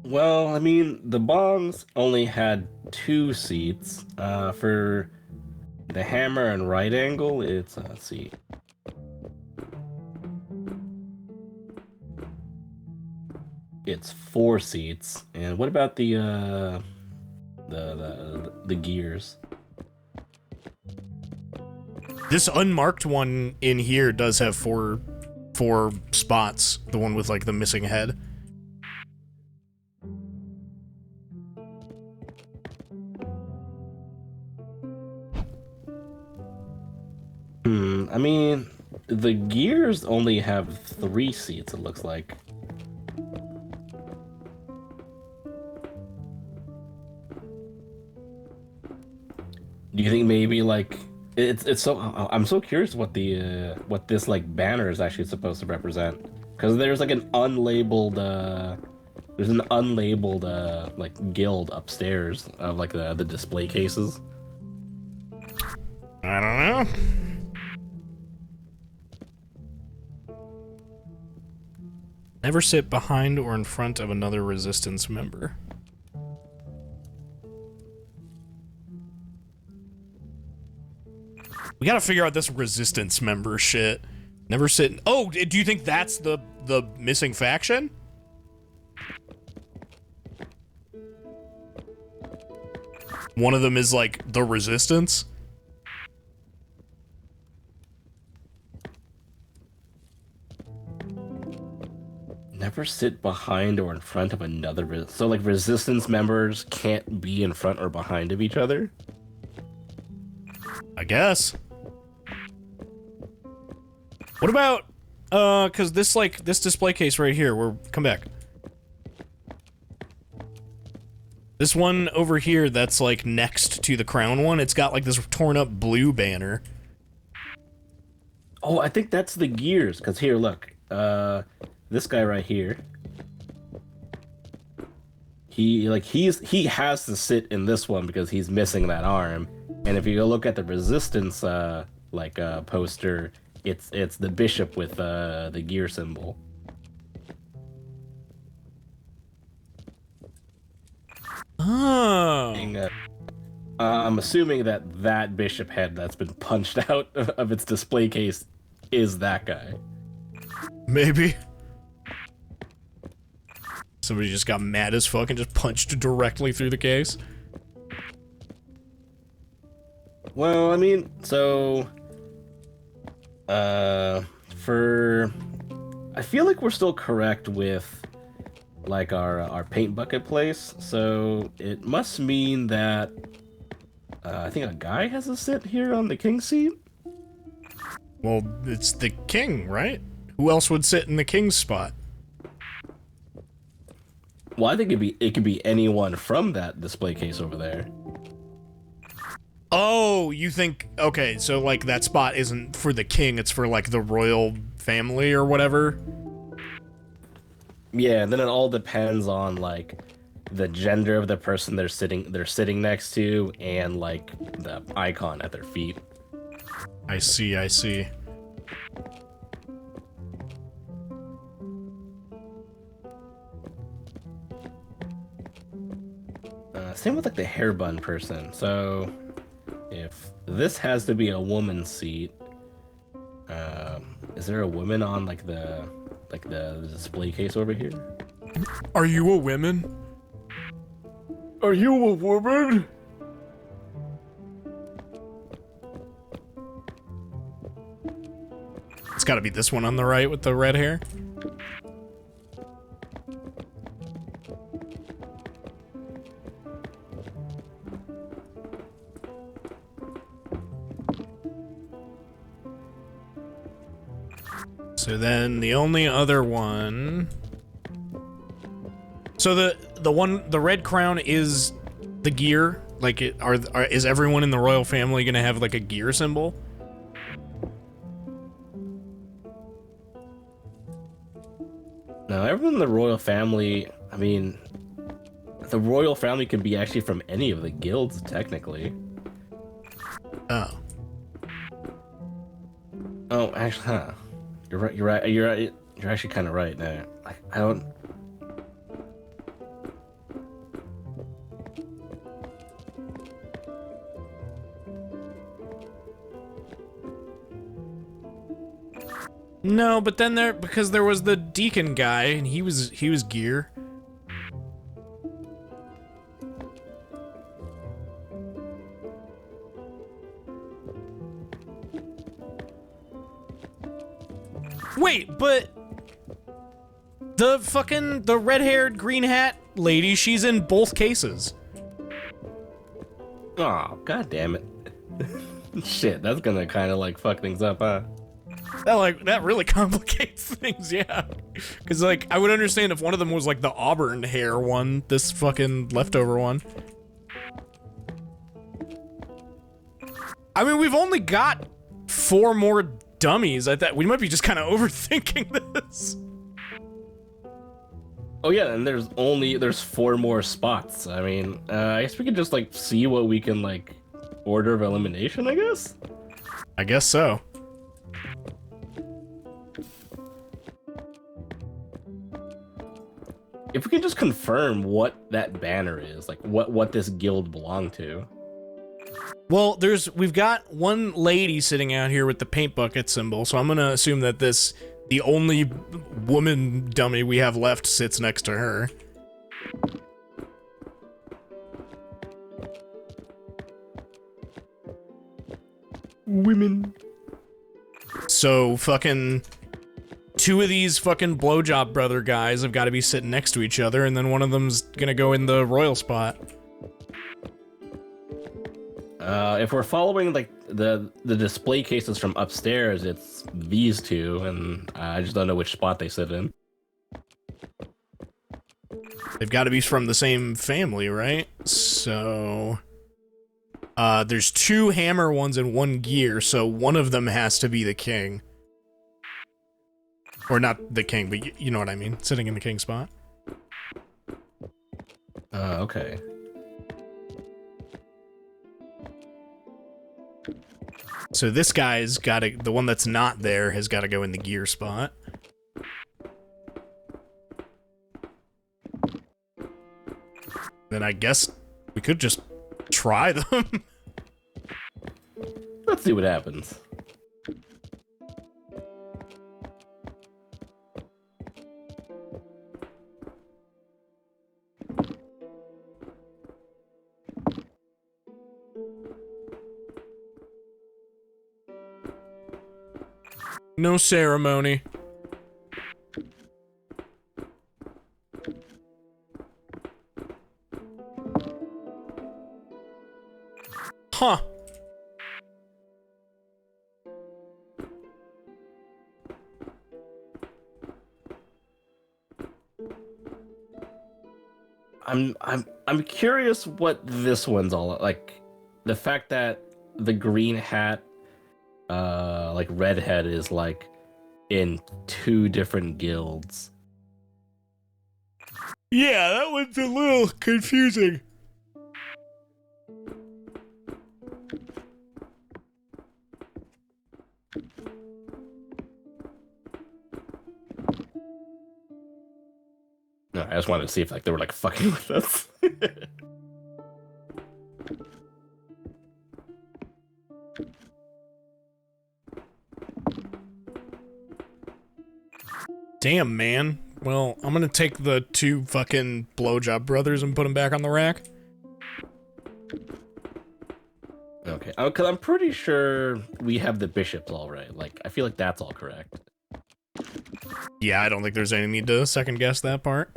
Well, I mean, the bongs only had 2 seats. For the hammer and right angle, it's let's see. It's 4 seats. And what about the gears? This unmarked one in here does have four spots. The one with like the missing head. I mean, the gears only have 3 seats, it looks like. Do you think maybe like it's so I'm so curious what the what this like banner is actually supposed to represent, because there's like an unlabeled There's an unlabeled like guild upstairs of like the display cases. I don't know. Never sit behind or in front of another resistance member. We gotta figure out this resistance member shit. Never sit. Oh, do you think that's the missing faction? One of them is like the resistance. Never sit behind or in front of another. So like resistance members can't be in front or behind of each other. I guess. What about, cause this display case right here, come back. This one over here that's like next to the crown one, it's got like this torn up blue banner. Oh, I think that's the gears, cause here, look, this guy right here, he has to sit in this one because he's missing that arm. And if you go look at the resistance, poster, it's the bishop with the gear symbol. Oh. I'm assuming that bishop head that's been punched out of its display case is that guy. Maybe. Somebody just got mad as fuck and just punched directly through the case. Well, I mean, so I feel like we're still correct with like our paint bucket place, so it must mean that I think a guy has a sit here on the king seat. Well, it's the king, right? Who else would sit in the king's spot? Well, I think it could be anyone from that display case over there. Oh, you think, okay, so like that spot isn't for the king, it's for like the royal family or whatever? Yeah, and then it all depends on like the gender of the person they're sitting next to and like the icon at their feet. I see, I see. Same with like the hair bun person. So if this has to be a woman's seat, is there a woman on like the display case over here? Are you a woman? Are you a woman? It's gotta be this one on the right with the red hair. So then the only other one. So the red crown is the gear. Like is everyone in the royal family gonna have like a gear symbol? No, everyone in the royal family. I mean, the royal family could be actually from any of the guilds technically. Oh. Oh, actually, huh. You're right. You're actually kind of right there. I don't. No, but then because there was the deacon guy and he was gear. Wait, but the red-haired, green hat lady, she's in both cases. Oh, god damn it. Shit, that's gonna kind of like fuck things up, huh? That really complicates things, yeah. Because like I would understand if one of them was like the auburn hair one, this fucking leftover one. I mean, we've only got 4 more dummies. I thought we might be just kind of overthinking this. Oh yeah, and there's 4 more spots. I mean, I guess we could just like see what we can like order of elimination, I guess? I guess so. If we could just confirm what that banner is, like what this guild belonged to. Well, we've got one lady sitting out here with the paint bucket symbol, so I'm gonna assume that the only woman dummy we have left sits next to her. Women. So fucking 2 of these fucking blowjob brother guys have got to be sitting next to each other, and then one of them's gonna go in the royal spot. If we're following like the display cases from upstairs, it's these 2, and I just don't know which spot they sit in. They've got to be from the same family, right? So there's 2 hammer ones and 1 gear, so one of them has to be the king. Or not the king, but you know what I mean, sitting in the king spot. Okay. So this guy's got to, the one that's not there has got to go in the gear spot. Then I guess we could just try them. Let's see what happens. No ceremony. Huh. I'm curious what this one's all like. The fact that the green hat, like redhead, is like in 2 different guilds. Yeah, that one's a little confusing. No, I just wanted to see if like they were like fucking with us. Damn, man. Well, I'm gonna take the 2 fucking blowjob brothers and put them back on the rack. Okay, because I'm pretty sure we have the bishops all right. Like, I feel like that's all correct. Yeah, I don't think there's any need to second guess that part.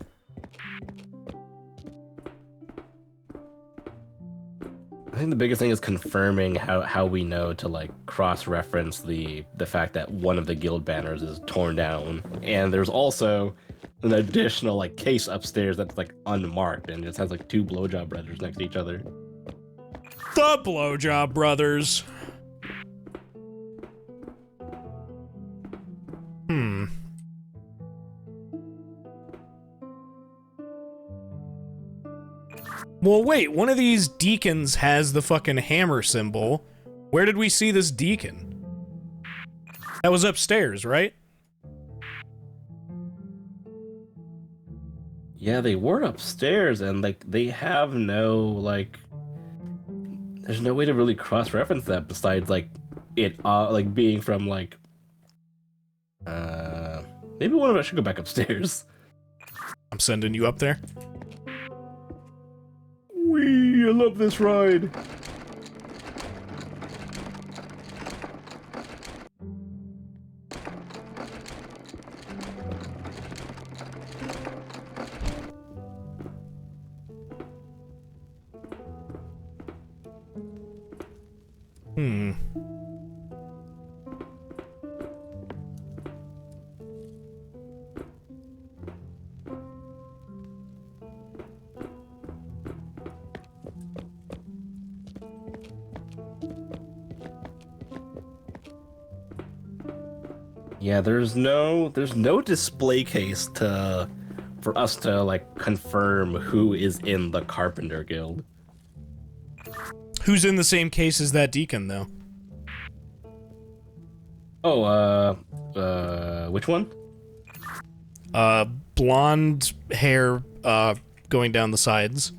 I think the biggest thing is confirming how we know to like cross-reference the fact that one of the guild banners is torn down, and there's also an additional like case upstairs that's like unmarked and just has like 2 blowjob brothers next to each other. The blowjob brothers. Well, wait, one of these deacons has the fucking hammer symbol. Where did we see this deacon? That was upstairs, right? Yeah, they were upstairs, and like they have no like. There's no way to really cross-reference that besides like it like being from like. Maybe one of us should go back upstairs. I'm sending you up there. I love this ride. Yeah, there's no display case to for us to like confirm who is in the Carpenter Guild. Who's in the same case as that deacon, though? Oh, which one? Blonde hair, going down the sides.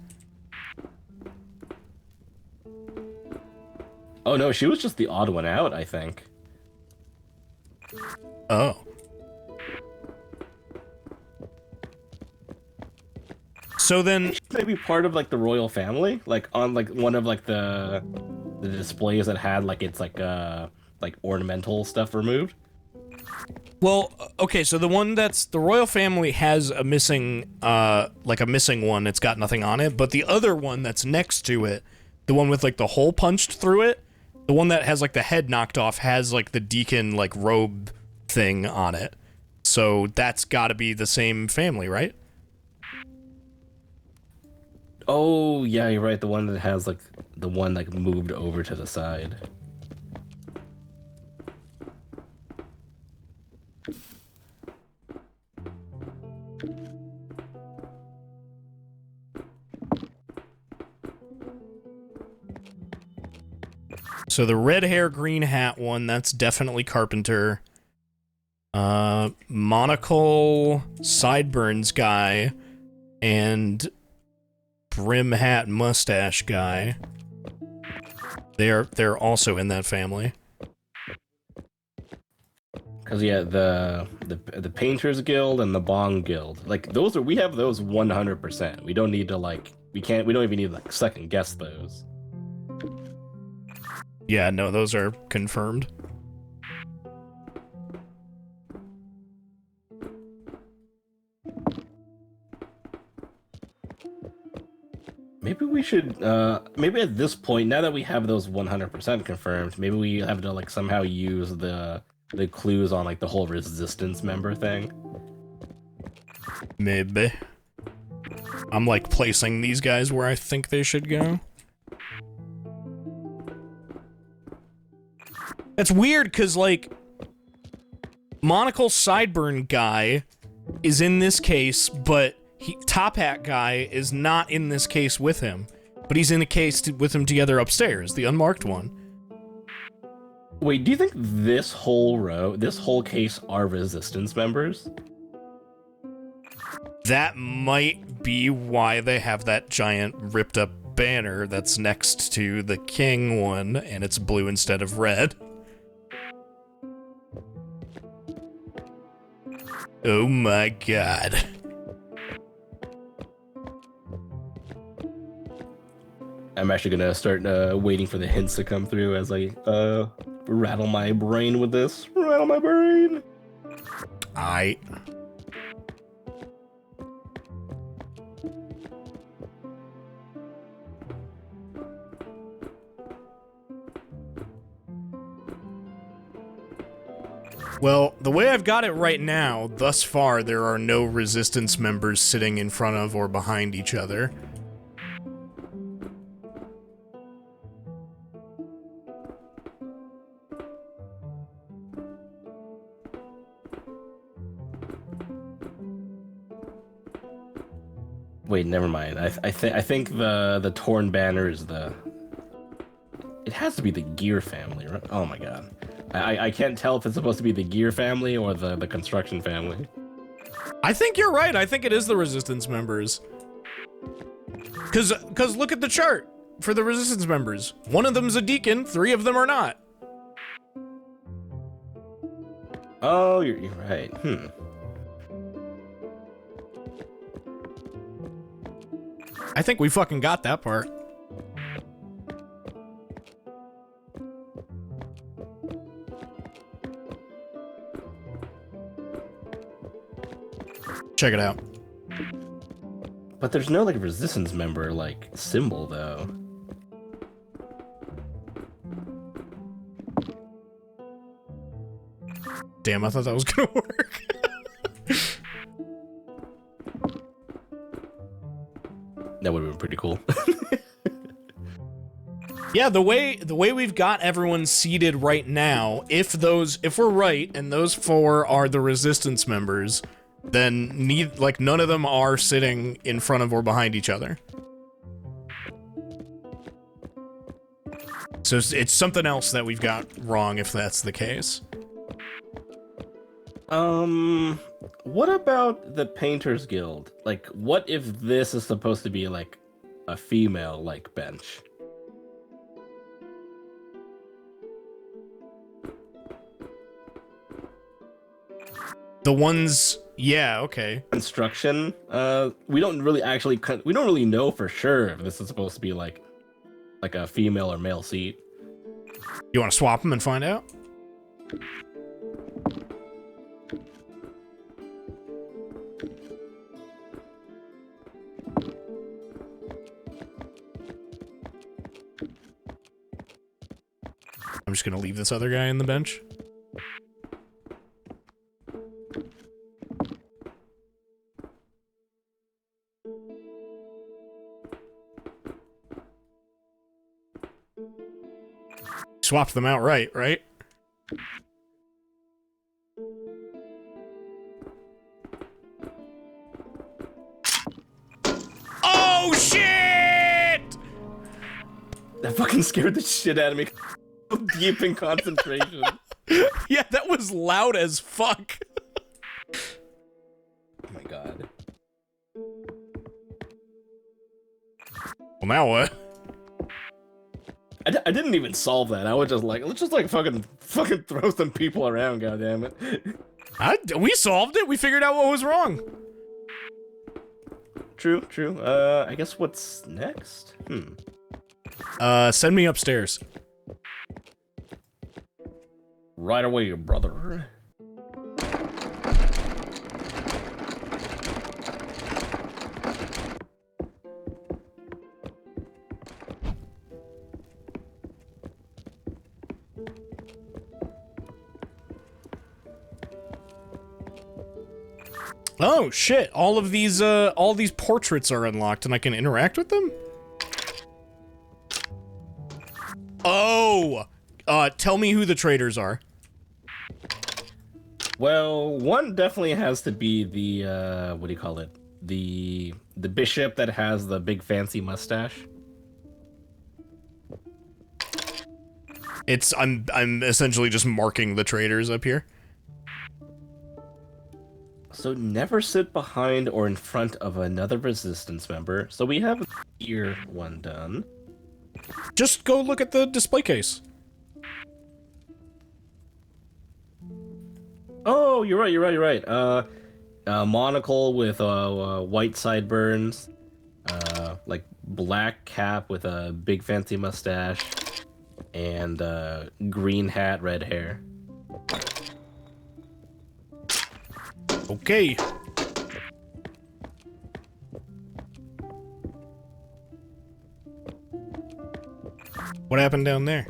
Oh no, she was just the odd one out, I think. Oh. So then, Maybe part of like the royal family, like on like one of like the displays that had like its like ornamental stuff removed. well, okay, so the one that's the royal family has a missing, like a missing one. It's got nothing on it, but the other one that's next to it, the one with like the hole punched through it, the one that has like the head knocked off has like the deacon like robe thing on it. So that's got to be the same family, right? Oh yeah, you're right. The one that has like the one like moved over to the side. So the red hair, green hat one, that's definitely Carpenter. Monocle, sideburns guy, and brim hat, mustache guy. They're also in that family. Cause yeah, the Painters Guild and the Bong Guild, like those are we have those 100%. We don't need to like we don't even need to like second guess those. Yeah, no, those are confirmed. Maybe we should, maybe at this point, now that we have those 100% confirmed, maybe we have to like somehow use the clues on like the whole resistance member thing. Maybe. I'm like placing these guys where I think they should go. That's weird, because, like, Monocle Sideburn guy is in this case, but Top Hat guy is not in this case with him. But he's in a case with him together upstairs, the unmarked one. Wait, do you think this whole row, this whole case are resistance members? That might be why they have that giant ripped up banner that's next to the king one, and it's blue instead of red. Oh my god. I'm actually gonna start waiting for the hints to come through as I rattle my brain with this. Rattle my brain! Aight. Well, the way I've got it right now, thus far, there are no resistance members sitting in front of or behind each other. Wait, never mind. I think the torn banner is the... It has to be the Gear family, right? Oh my god. I can't tell if it's supposed to be the Gear family or the Construction family. I think you're right. I think it is the resistance members. Cause look at the chart for the resistance members. One of them's a deacon, 3 of them are not. Oh, you're right. I think we fucking got that part. Check it out. But there's no, like, resistance member, like, symbol, though. Damn, I thought that was gonna work. That would have been pretty cool. Yeah, the way we've got everyone seated right now, if we're right and those 4 are the resistance members, then none of them are sitting in front of or behind each other. So it's something else that we've got wrong if that's the case. What about the Painters Guild? Like, what if this is supposed to be like a female like bench? The ones, yeah, okay. Construction. We don't really know for sure if this is supposed to be like a female or male seat. You want to swap them and find out? I'm just gonna leave this other guy in the bench. Swapped them outright, right? Oh shit! That fucking scared the shit out of me. Deep in concentration. Yeah, that was loud as fuck. Oh my god. Well, now what? I didn't even solve that. I was just like, let's just like fucking throw some people around, goddammit. We solved it. We figured out what was wrong. True. I guess what's next? Send me upstairs. Right away, brother. Oh shit! All these portraits are unlocked, and I can interact with them. Oh, tell me who the traders are. Well, one definitely has to be the what do you call it? The bishop that has the big fancy mustache. I'm essentially just marking the traders up here. So never sit behind or in front of another resistance member. So we have here one done. Just go look at the display case. Oh, you're right. Monocle with white sideburns, like black cap with a big fancy mustache, and green hat, red hair. Okay. What happened down there?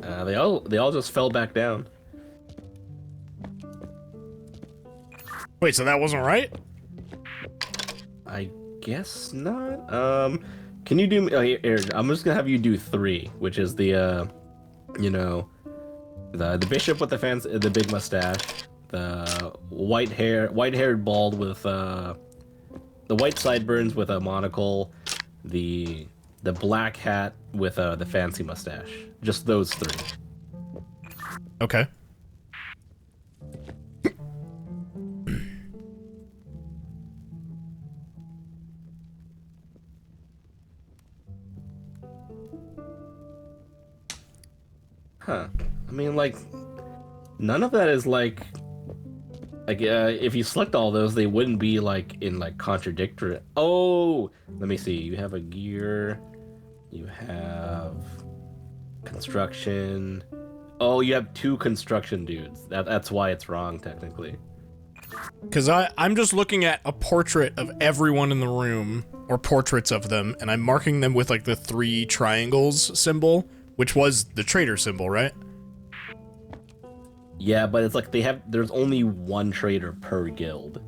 They all just fell back down. Wait, so that wasn't right? I guess not. Can you do? Here, I'm just gonna have you do 3, which is the the bishop with the big mustache, the white-haired bald with the white sideburns with a monocle, the black hat with the fancy mustache. Just those 3. Okay. Huh. I mean, like, none of that is like if you select all those, they wouldn't be like in like contradictory. Oh, let me see. You have a gear. You have construction. Oh, you have 2 construction dudes. That's why it's wrong technically. Because I'm just looking at a portrait of everyone in the room, or portraits of them, and I'm marking them with like the 3 triangles symbol, which was the trader symbol, right? Yeah, but it's like there's only 1 trader per guild.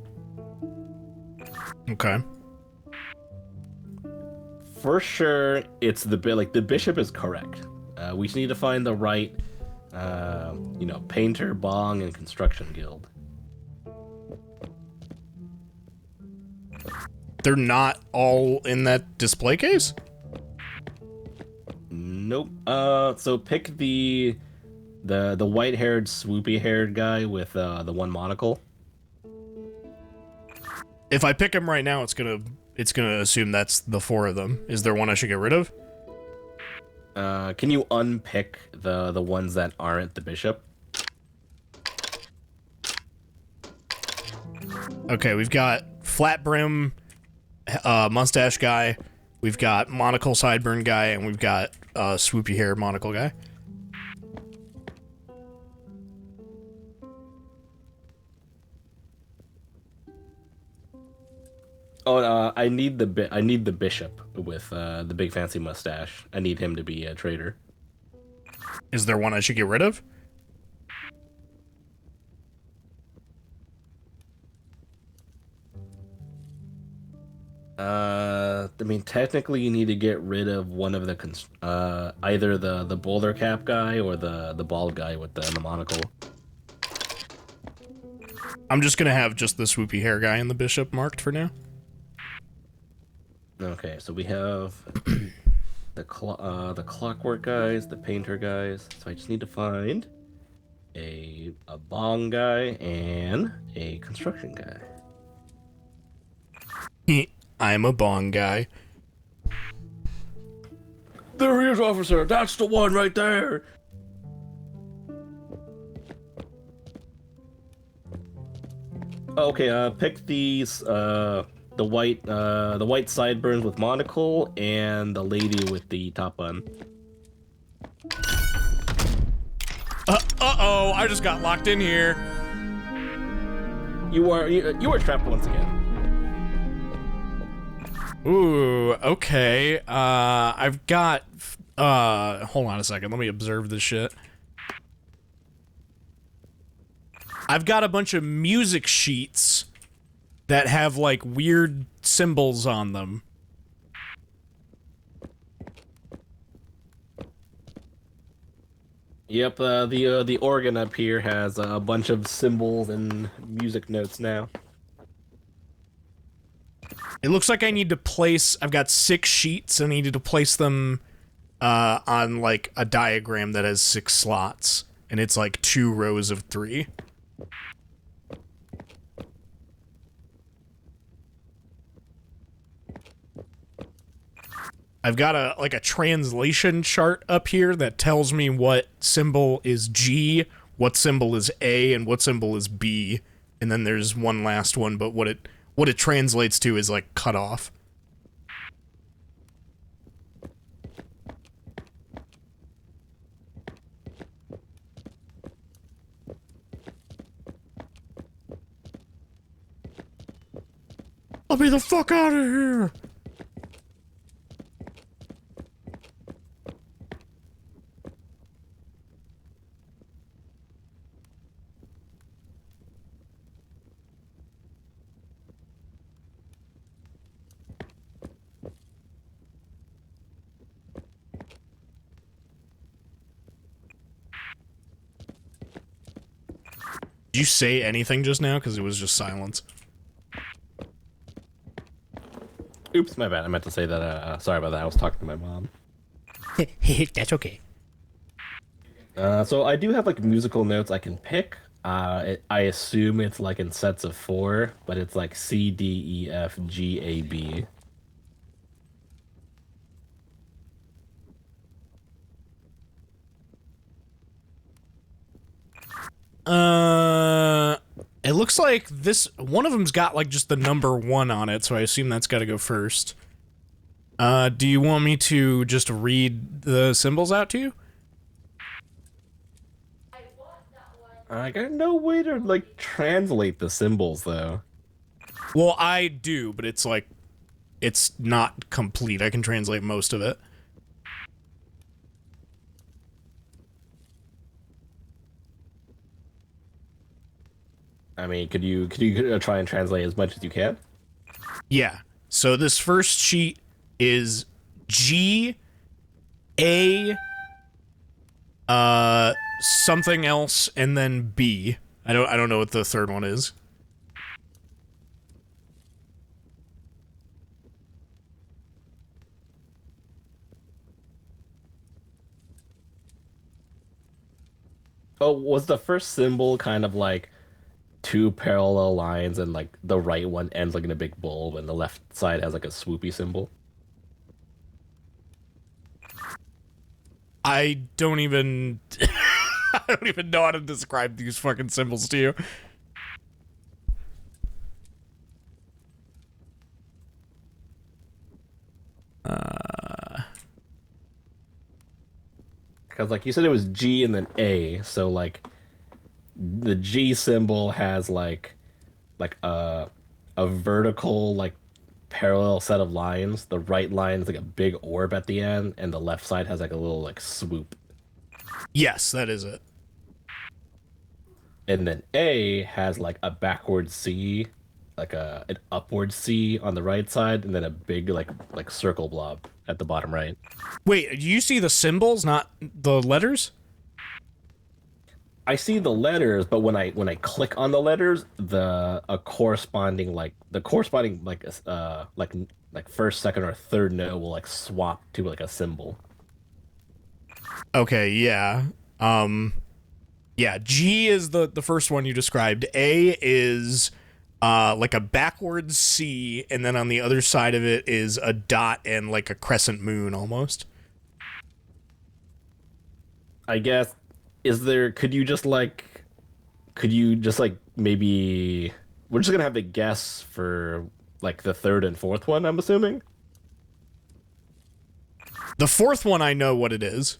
Okay. For sure, it's the bishop is correct. We just need to find the right, painter, bong, and construction guild. They're not all in that display case? Nope. So pick the white-haired, swoopy-haired guy with the one monocle. If I pick him right now, it's gonna assume that's the 4 of them. Is there one I should get rid of? Can you unpick the ones that aren't the bishop? Okay, we've got flat brim, mustache guy, we've got monocle sideburn guy, and we've got swoopy hair monocle guy. Oh, I need the bishop with the big fancy mustache. I need him to be a traitor. Is there one I should get rid of? I mean, technically, you need to get rid of one of the either the bowler cap guy or the bald guy with the monocle. I'm just gonna have just the swoopy hair guy and the bishop marked for now. Okay, so we have the clockwork guys, the painter guys. So I just need to find a bong guy and a construction guy. I'm a bong guy. There he is, officer. That's the one right there. Okay, pick these the white sideburns with monocle and the lady with the top bun. Uh-oh, I just got locked in here. You were trapped once again. Ooh, okay. I've got hold on a second. Let me observe this shit. I've got a bunch of music sheets that have like weird symbols on them. Yep, the organ up here has a bunch of symbols and music notes now. It looks like I need to place, I've got 6 sheets, and I needed to place them on like a diagram that has 6 slots, and it's like 2 rows of 3. I've got a translation chart up here that tells me what symbol is G, what symbol is A, and what symbol is B. And then there's one last one, but what it translates to is like cut off. Let me the fuck out of here! Did you say anything just now? Because it was just silence. Oops, my bad. I meant to say that. Sorry about that. I was talking to my mom. That's okay. So I do have like musical notes I can pick. I assume it's like in sets of 4, but it's like C, D, E, F, G, A, B. It looks like this, one of them's got like just the number 1 on it, so I assume that's gotta go first. Do you want me to just read the symbols out to you? I got no way to like translate the symbols though. Well, I do, but it's like, it's not complete. I can translate most of it. I mean, could you try and translate as much as you can? Yeah. So this first sheet is G A something else and then B. I don't know what the third one is. Oh, was the first symbol kind of like two parallel lines and like the right one ends like in a big bulb and the left side has like a swoopy symbol? I don't even I don't even know how to describe these fucking symbols to you. Because like you said it was G and then A, so like the G symbol has like a vertical like parallel set of lines. The right line is like a big orb at the end, and the left side has like a little like swoop. Yes, that is it. And then A has like a backward C, like an upward C on the right side, and then a big like circle blob at the bottom right. Wait, do you see the symbols, not the letters? I see the letters, but when I click on the letters, the corresponding like first, second, or third note will like swap to like a symbol. Okay, yeah. Yeah, G is the first one you described. A is like a backwards C, and then on the other side of it is a dot and like a crescent moon almost. I guess could you just like maybe we're just gonna have to guess for like the third and fourth one, I'm assuming? The fourth one I know what it is.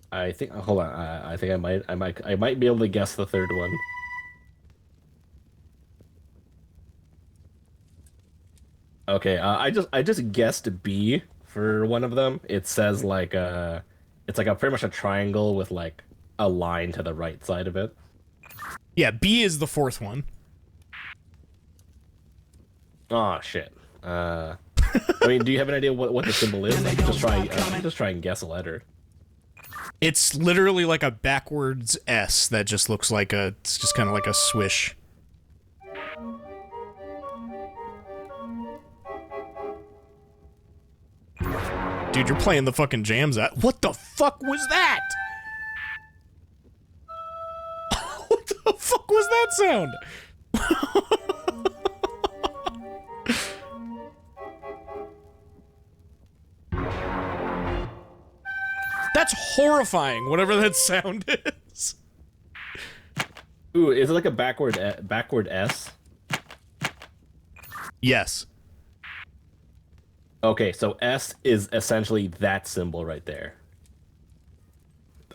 I think hold on, I think I might be able to guess the third one. Okay, I just guessed B for one of them. It says like it's like a pretty much a triangle with like a line to the right side of it. Yeah, B is the fourth one. Oh shit. I mean, do you have an idea what the symbol is? Like, just try and guess a letter. It's literally like a backwards S that just looks like it's just kind of like a swish. Dude, you're playing the fucking jams at. What the fuck was that? What the fuck was that sound? That's horrifying, whatever that sound is. Ooh, is it like a backward S? Yes. Okay, so S is essentially that symbol right there.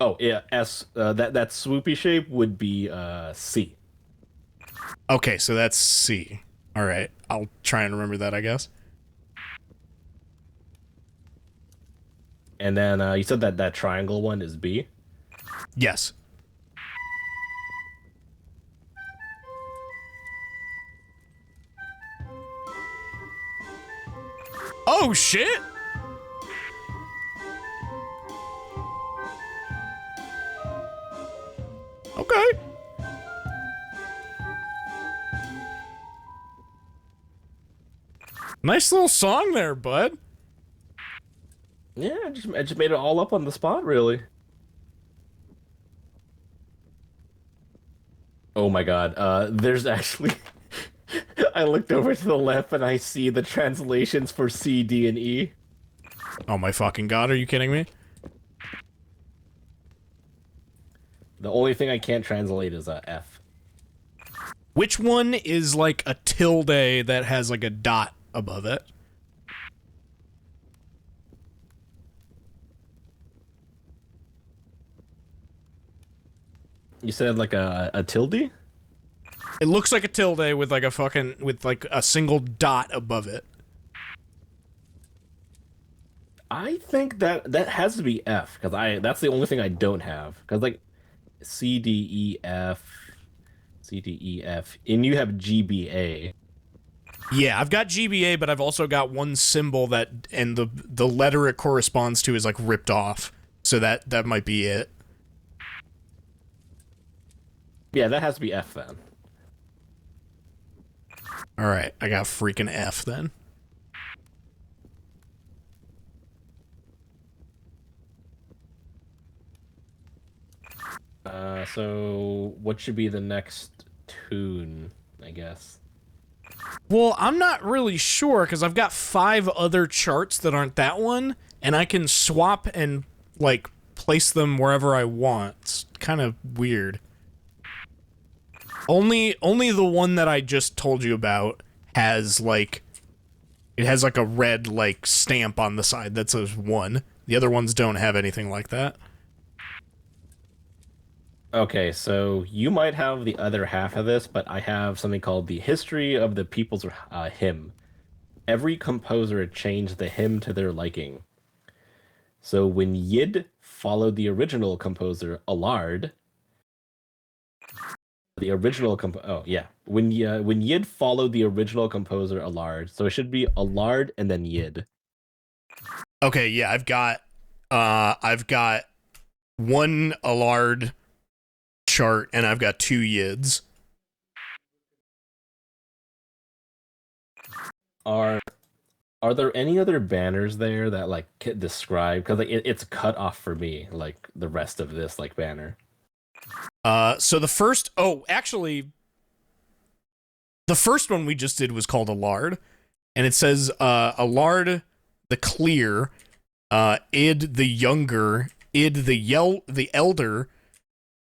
Oh, yeah, S, that swoopy shape would be C. Okay, so that's C. All right, I'll try and remember that, I guess. And then you said that triangle one is B? Yes. Oh, shit! Okay. Nice little song there, bud. Yeah, I just made it all up on the spot, really. Oh my god, there's actually... I looked over to the left and I see the translations for C, D, and E. Oh my fucking god, are you kidding me? The only thing I can't translate is F. Which one is like a tilde that has like a dot above it? You said like a tilde? It looks like a tilde with like a fucking, with like a single dot above it. I think that has to be F, because that's the only thing I don't have. Because like C, D, E, F, C, D, E, F, and you have GBA. Yeah, I've got GBA, but I've also got one symbol that, and the letter it corresponds to is like ripped off. so that might be it. Yeah, that has to be F then. All right, I got freaking F then. So what should be the next tune, I guess? Well, I'm not really sure because I've got 5 other charts that aren't that one, and I can swap and like place them wherever I want. It's kind of weird. Only the one that I just told you about has like it has like a red like stamp on the side that says 1. The other ones don't have anything like that. Okay, so you might have the other half of this, but I have something called the History of the People's Hymn. Every composer changed the hymn to their liking. So when Yid followed the original composer, Allard, when Yid followed the original composer, Allard, so it should be Allard and then Yid. Okay, yeah, I've got 1 Allard chart and I've got 2 Yids. Are there any other banners there that like describe, because like it's cut off for me, like the rest of this like banner? So the first one we just did was called Allard, and it says Allard the Clear, Id the Younger, Id the Elder,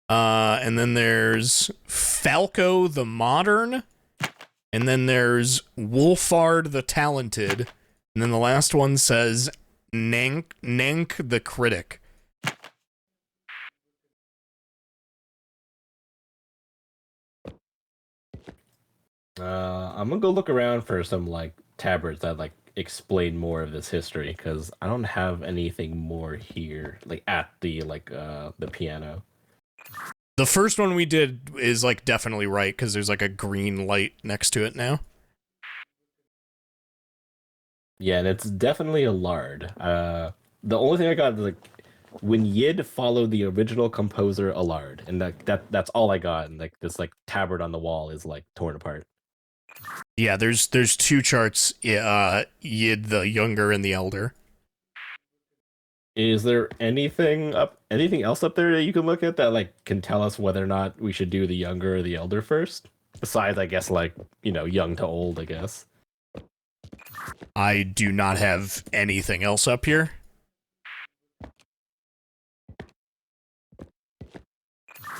and then there's Falco the Modern, and then there's Wolfard the Talented, and then the last one says Nank the Critic. I'm gonna go look around for some like tabards that like explain more of this history, because I don't have anything more here, like at the the piano. The first one we did is like definitely right because there's like a green light next to it now. Yeah, and it's definitely a lard. The only thing I got is like when Yid followed the original composer Allard, and that's all I got. And like this like tabard on the wall is like torn apart. Yeah, there's 2 charts, Yid the Younger and the Elder. Is there anything else up there that you can look at that like can tell us whether or not we should do the younger or the elder first? Besides, I guess, like, you know, young to old, I guess. I do not have anything else up here.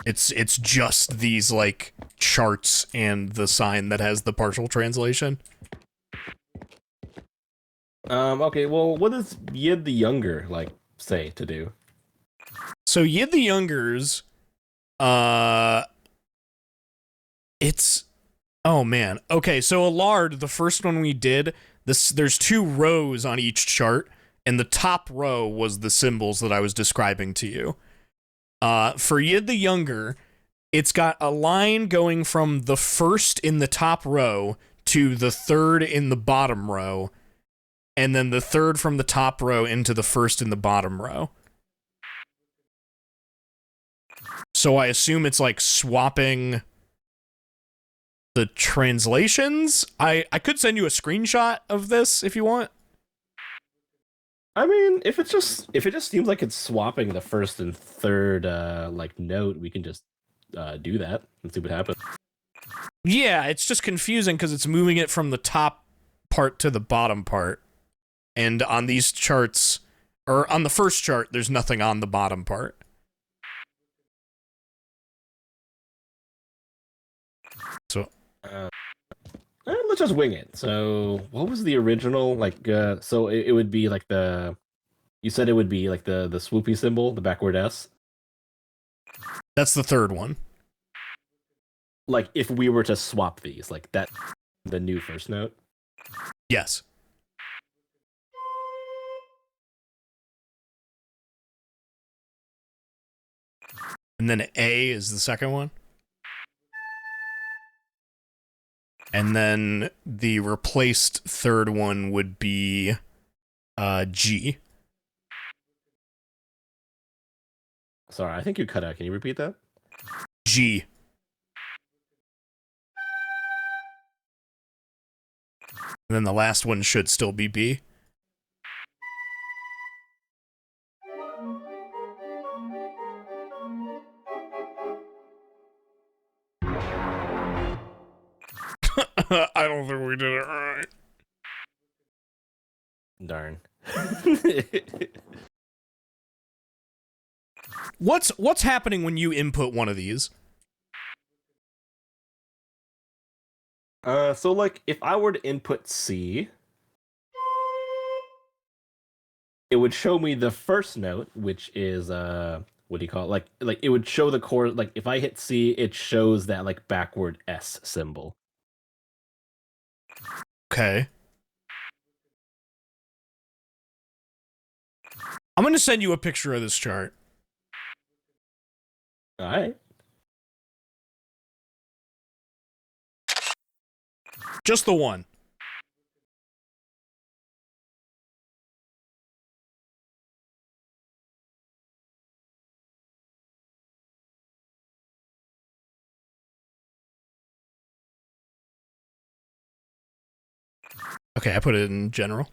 It's just these like charts and the sign that has the partial translation. Okay, well, what does Yid the Younger like say to do? So Yid the Younger's it's oh man. Okay, so Allard, the first one we did, there's 2 rows on each chart, and the top row was the symbols that I was describing to you. For Yid the Younger, it's got a line going from the first in the top row to the third in the bottom row, and then the third from the top row into the first in the bottom row. So I assume it's like swapping the translations. I could send you a screenshot of this if you want. I mean, if it just seems like it's swapping the first and third like note, we can just do that and see what happens. Yeah, it's just confusing because it's moving it from the top part to the bottom part. And on these charts, or on the first chart, there's nothing on the bottom part. So let's just wing it. So what was the original, like, so it would be like you said it would be like the swoopy symbol, the backward S? That's the third one. Like, if we were to swap these, like that, the new first note? Yes. And then A is the second one. And then the replaced third one would be G. Sorry, I think you cut out. Can you repeat that? G. And then the last one should still be B. I don't think we did it right. Darn. What's happening when you input one of these? So like if I were to input C, it would show me the first note, which is what do you call it? Like it would show the chord. Like if I hit C, it shows that like backward S symbol. Okay. I'm gonna send you a picture of this chart. All right. Just the one. Okay, I put it in general.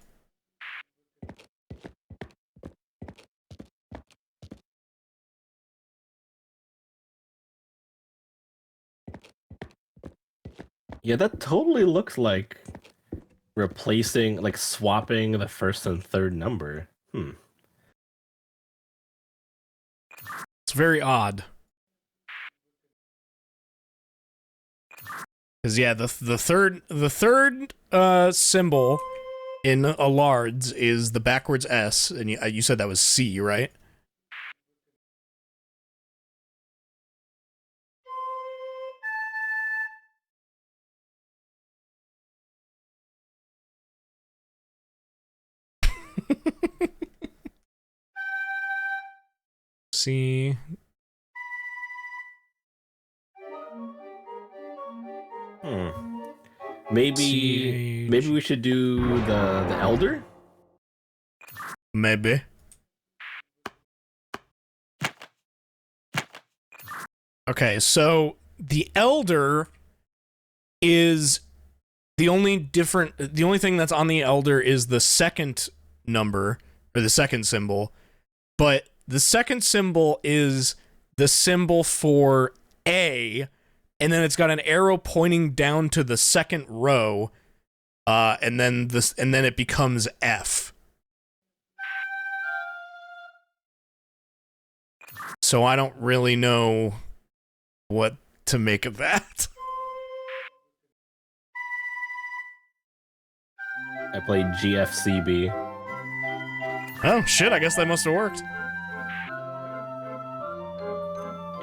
Yeah, that totally looks like replacing, like swapping the first and third number. It's very odd. Because yeah, the third symbol in Allard's is the backwards S, and you said that was C, right? C. Maybe we should do the elder. Maybe. Okay, so the elder is the only thing that's on the elder is the second number, or the second symbol, but the second symbol is the symbol for A, and then it's got an arrow pointing down to the second row, and then it becomes F. So I don't really know what to make of that. I played GFCB. Oh shit, I guess that must have worked.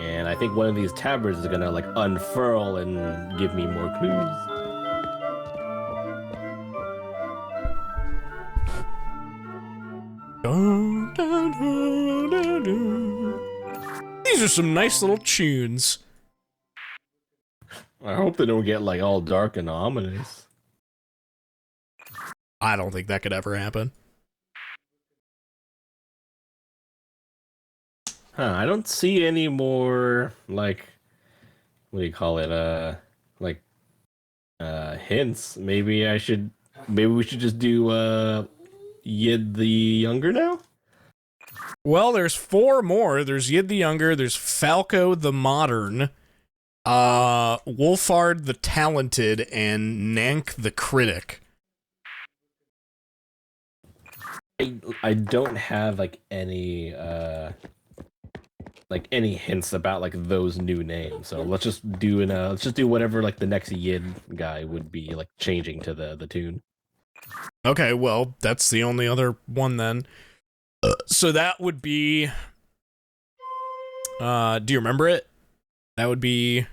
And I think one of these tabards is gonna like unfurl and give me more clues. These are some nice little tunes. I hope they don't get like all dark and ominous. I don't think that could ever happen. I don't see any more like, what do you call it? Hints. Maybe we should just do Yid the Younger now? Well, there's 4 more. There's Yid the Younger, there's Falco the Modern, Wolfard the Talented, and Nank the Critic. I don't have like any hints about like those new names. So let's just do whatever like the next Yid guy would be like changing to the tune. Okay, well, that's the only other one then. So that would be do you remember it? That would be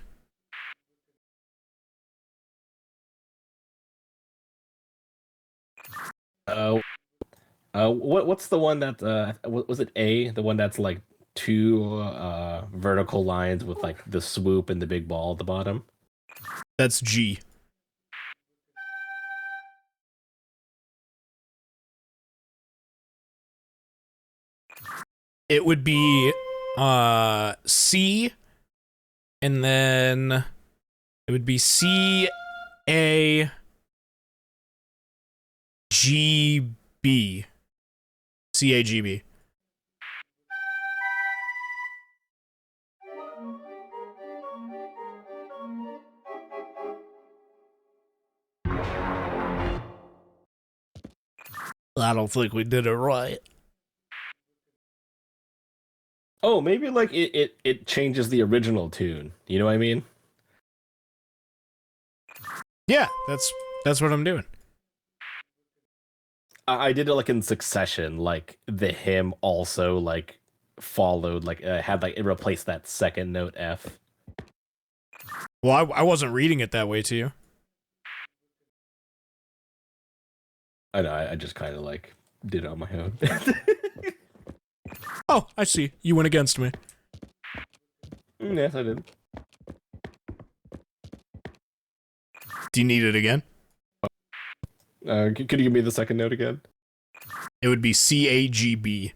what's the one that was it A? The one that's like 2 vertical lines with like the swoop and the big ball at the bottom? That's G. It would be C, and then it would be C A G B. C A G B. I don't think we did it right. Oh, maybe like it changes the original tune. You know what I mean? Yeah, that's what I'm doing. I did it like in succession. Like the hymn also like followed, like had like it replaced that second note F. Well, I wasn't reading it that way to you. I know. I just kind of like did it on my own. Oh, I see. You went against me. Yes, I did. Do you need it again? Could you give me the second note again? It would be C A G B.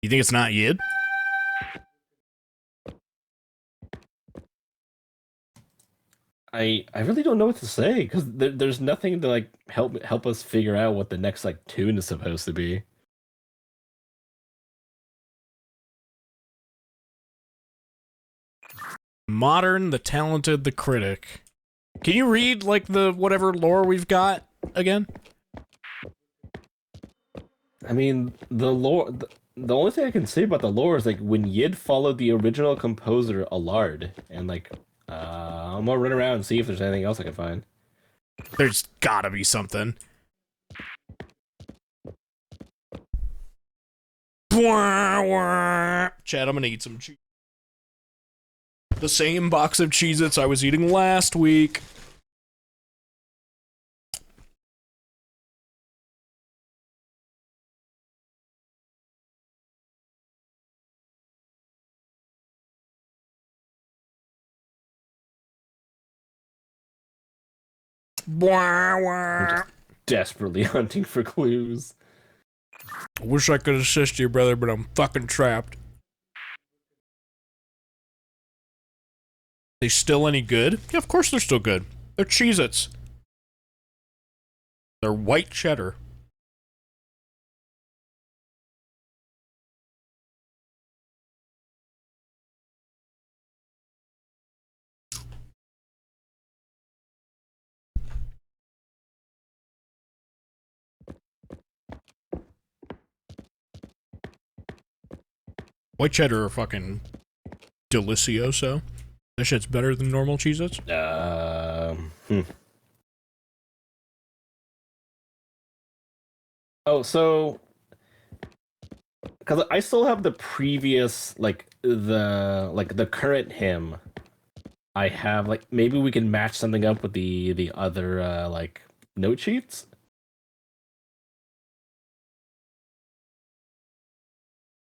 You think it's not Yid? I really don't know what to say because there's nothing to like help us figure out what the next like tune is supposed to be. Modern, the talented, the critic. Can you read like the whatever lore we've got again? I mean, the lore. The only thing I can say about the lore is like when Yid followed the original composer Allard, and like I'm gonna run around and see if there's anything else I can find. There's gotta be something. Chad, I'm gonna eat some cheese. The same box of Cheez-Its I was eating last week. I'm just desperately hunting for clues. I wish I could assist you, brother, but I'm fucking trapped. They still any good? Yeah, of course they're still good. They're Cheez-Its. They're white cheddar. White cheddar are fucking delicioso. This shit's better than normal Cheez-Its. Oh, so because I still have the previous the current hymn. I have like maybe we can match something up with the other like note sheets.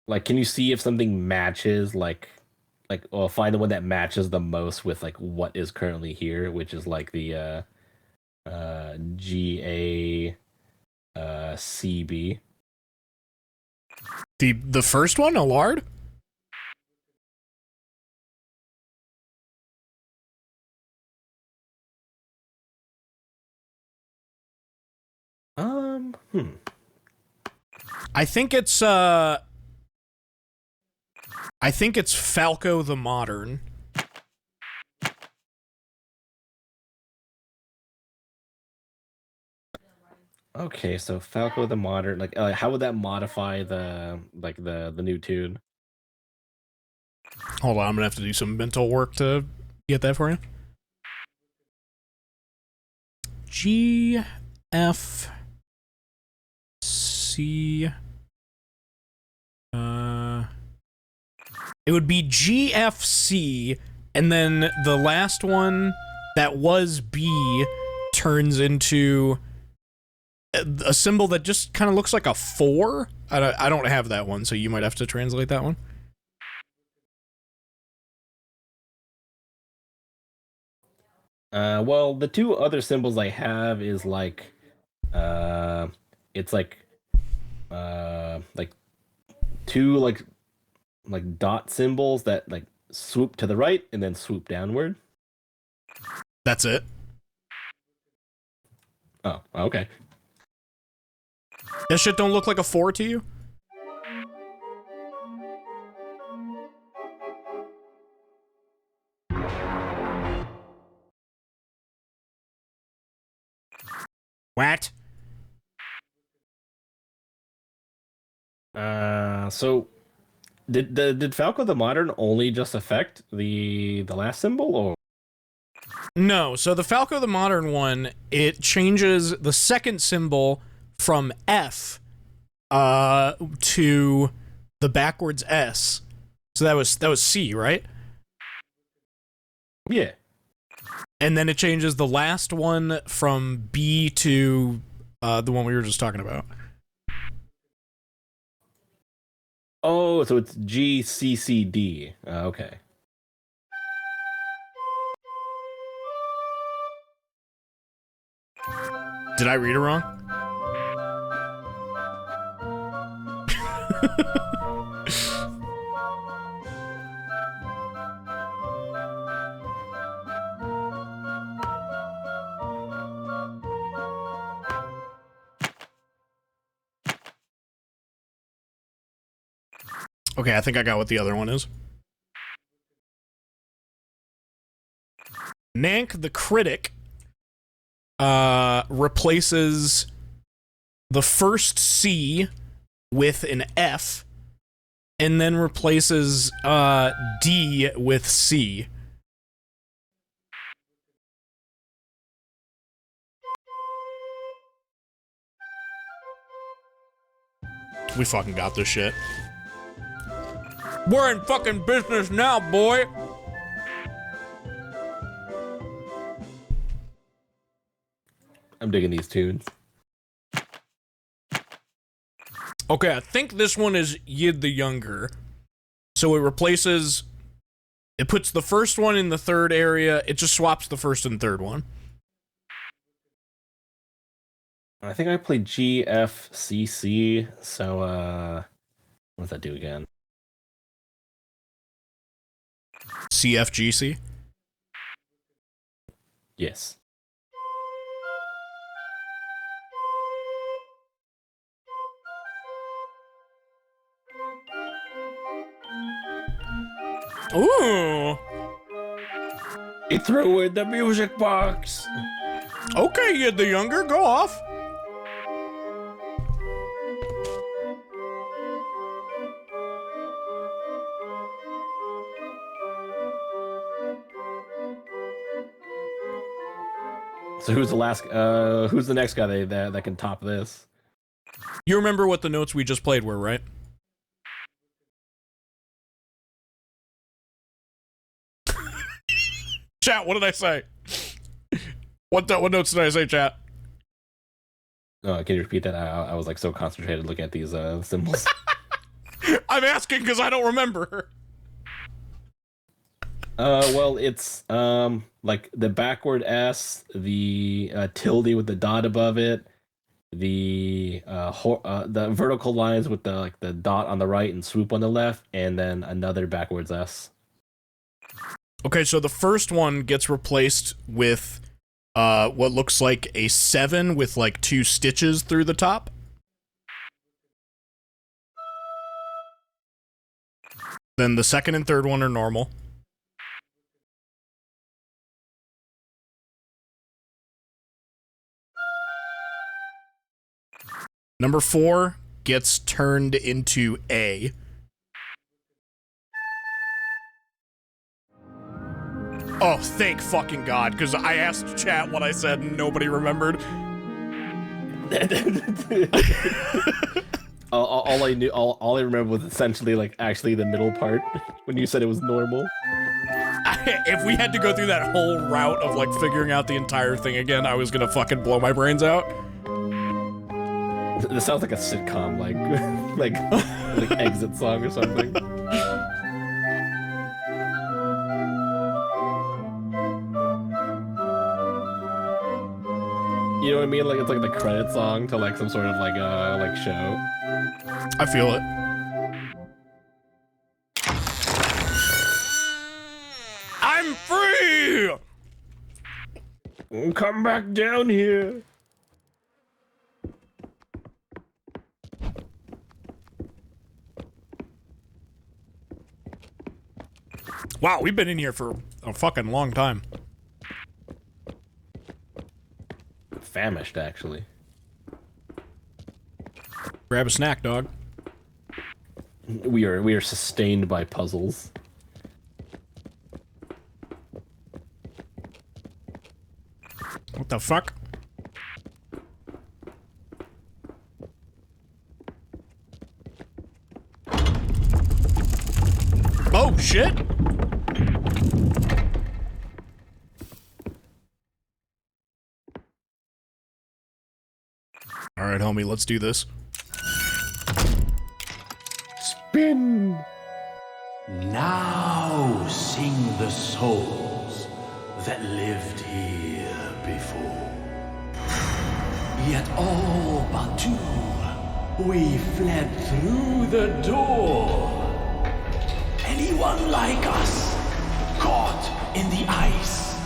Like, can you see if something matches or find the one that matches the most with like what is currently here, which is like the GA CB. The first one, Allard? I think it's Falco the Modern. Okay, so Falco the Modern, like how would that modify the new tune? Hold on, I'm gonna have to do some mental work to get that for you. G F C it would be GFC, and then the last one that was B turns into a symbol that just kind of looks like a 4. I don't have that one, so you might have to translate that one. Well, the two other symbols I have is like, it's like two like dot symbols that like swoop to the right and then swoop downward. That's it. Oh, okay. That shit don't look like a 4 to you? What? So did Falco the Modern only just affect the last symbol, or? No, so the Falco the Modern one, it changes the second symbol from F to the backwards S. So that was C, right? Yeah. And then it changes the last one from B to the one we were just talking about. Oh, so it's GCCD. Okay. Did I read it wrong? Okay, I think I got what the other one is. Nank the Critic replaces the first C with an F and then replaces D with C. We fucking got this shit. We're in fucking business now, boy. I'm digging these tunes. Okay, I think this one is Yid the Younger. So it replaces... It puts the first one in the third area. It just swaps the first and third one. I think I played GFCC, so, what does that do again? CFGC? Yes. Ooh! He threw in the music box! Okay, Yid the Younger, go off. So who's the next guy that can top this? You remember what the notes we just played were, right? Chat, what did I say? What notes did I say, chat? Can you repeat that? I was like so concentrated looking at these symbols. I'm asking because I don't remember. Well, it's like the backward S, the tilde with the dot above it, the vertical lines with the dot on the right and swoop on the left, and then another backwards S. Okay, so the first one gets replaced with what looks like a 7 with like 2 stitches through the top. Then the second and third one are normal. Number 4 gets turned into A. Oh, thank fucking God, because I asked chat what I said and nobody remembered. All I remember was essentially like actually the middle part when you said it was normal. If we had to go through that whole route of like figuring out the entire thing again, I was gonna fucking blow my brains out. This sounds like a sitcom, like exit song or something. You know what I mean? Like it's like the credit song to like some sort of like show. I feel it. I'm free! Come back down here. Wow, we've been in here for a fucking long time. Famished, actually. Grab a snack, dog. We are sustained by puzzles. What the fuck? Oh, shit! Alright, homie, let's do this. Spin! Now sing the souls that lived here before. Yet all but two, we fled through the door. Anyone like us, caught in the ice,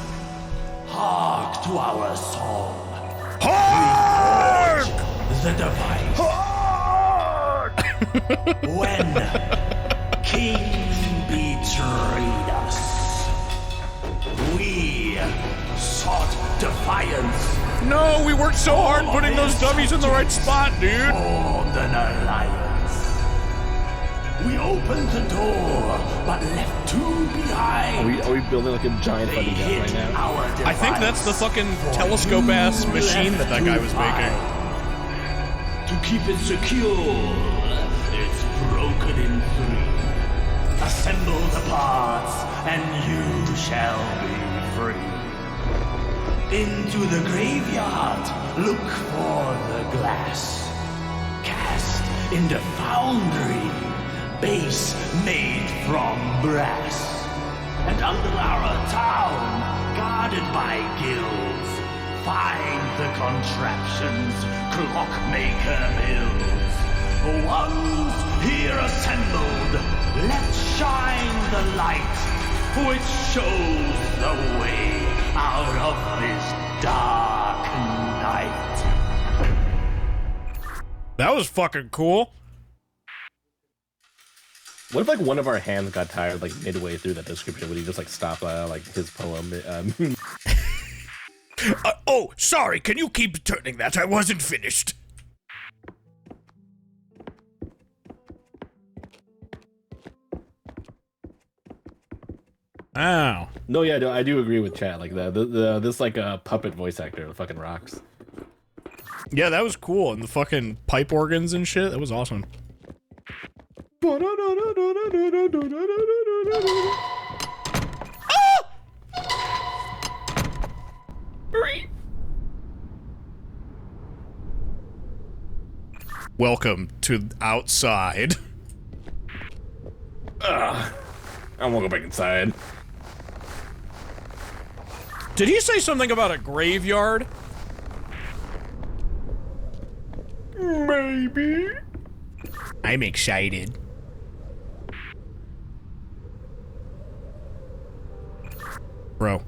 hark to our song. Hark! The device. Hark! When King betrayed us, we sought defiance. No, we worked so hard putting those dummies in the right spot, dude. Formed an alliance. We opened the door, but left two behind. Are we building like a giant They funny gun hid right now? our device. I think that's the fucking telescope-ass machine that guy was making. To keep it secure, it's broken in three. Assemble the parts, and you shall be free. Into the graveyard, look for the glass. Cast in the foundry, base made from brass. And under our town, guarded by guilds, find the contraptions clockmaker builds. Once here assembled, let's shine the light, which shows the way out of this dark night. That was fucking cool. What if like one of our hands got tired like midway through that description? Would he just like stop like his poem? Oh, sorry, can you keep turning that? I wasn't finished. Ow. No, yeah, no, I do agree with chat. Like this like a puppet voice actor fucking rocks. Yeah, that was cool. And the fucking pipe organs and shit, that was awesome. Welcome to outside. I won't go back inside. Did he say something about a graveyard? Maybe. I'm excited. Bro.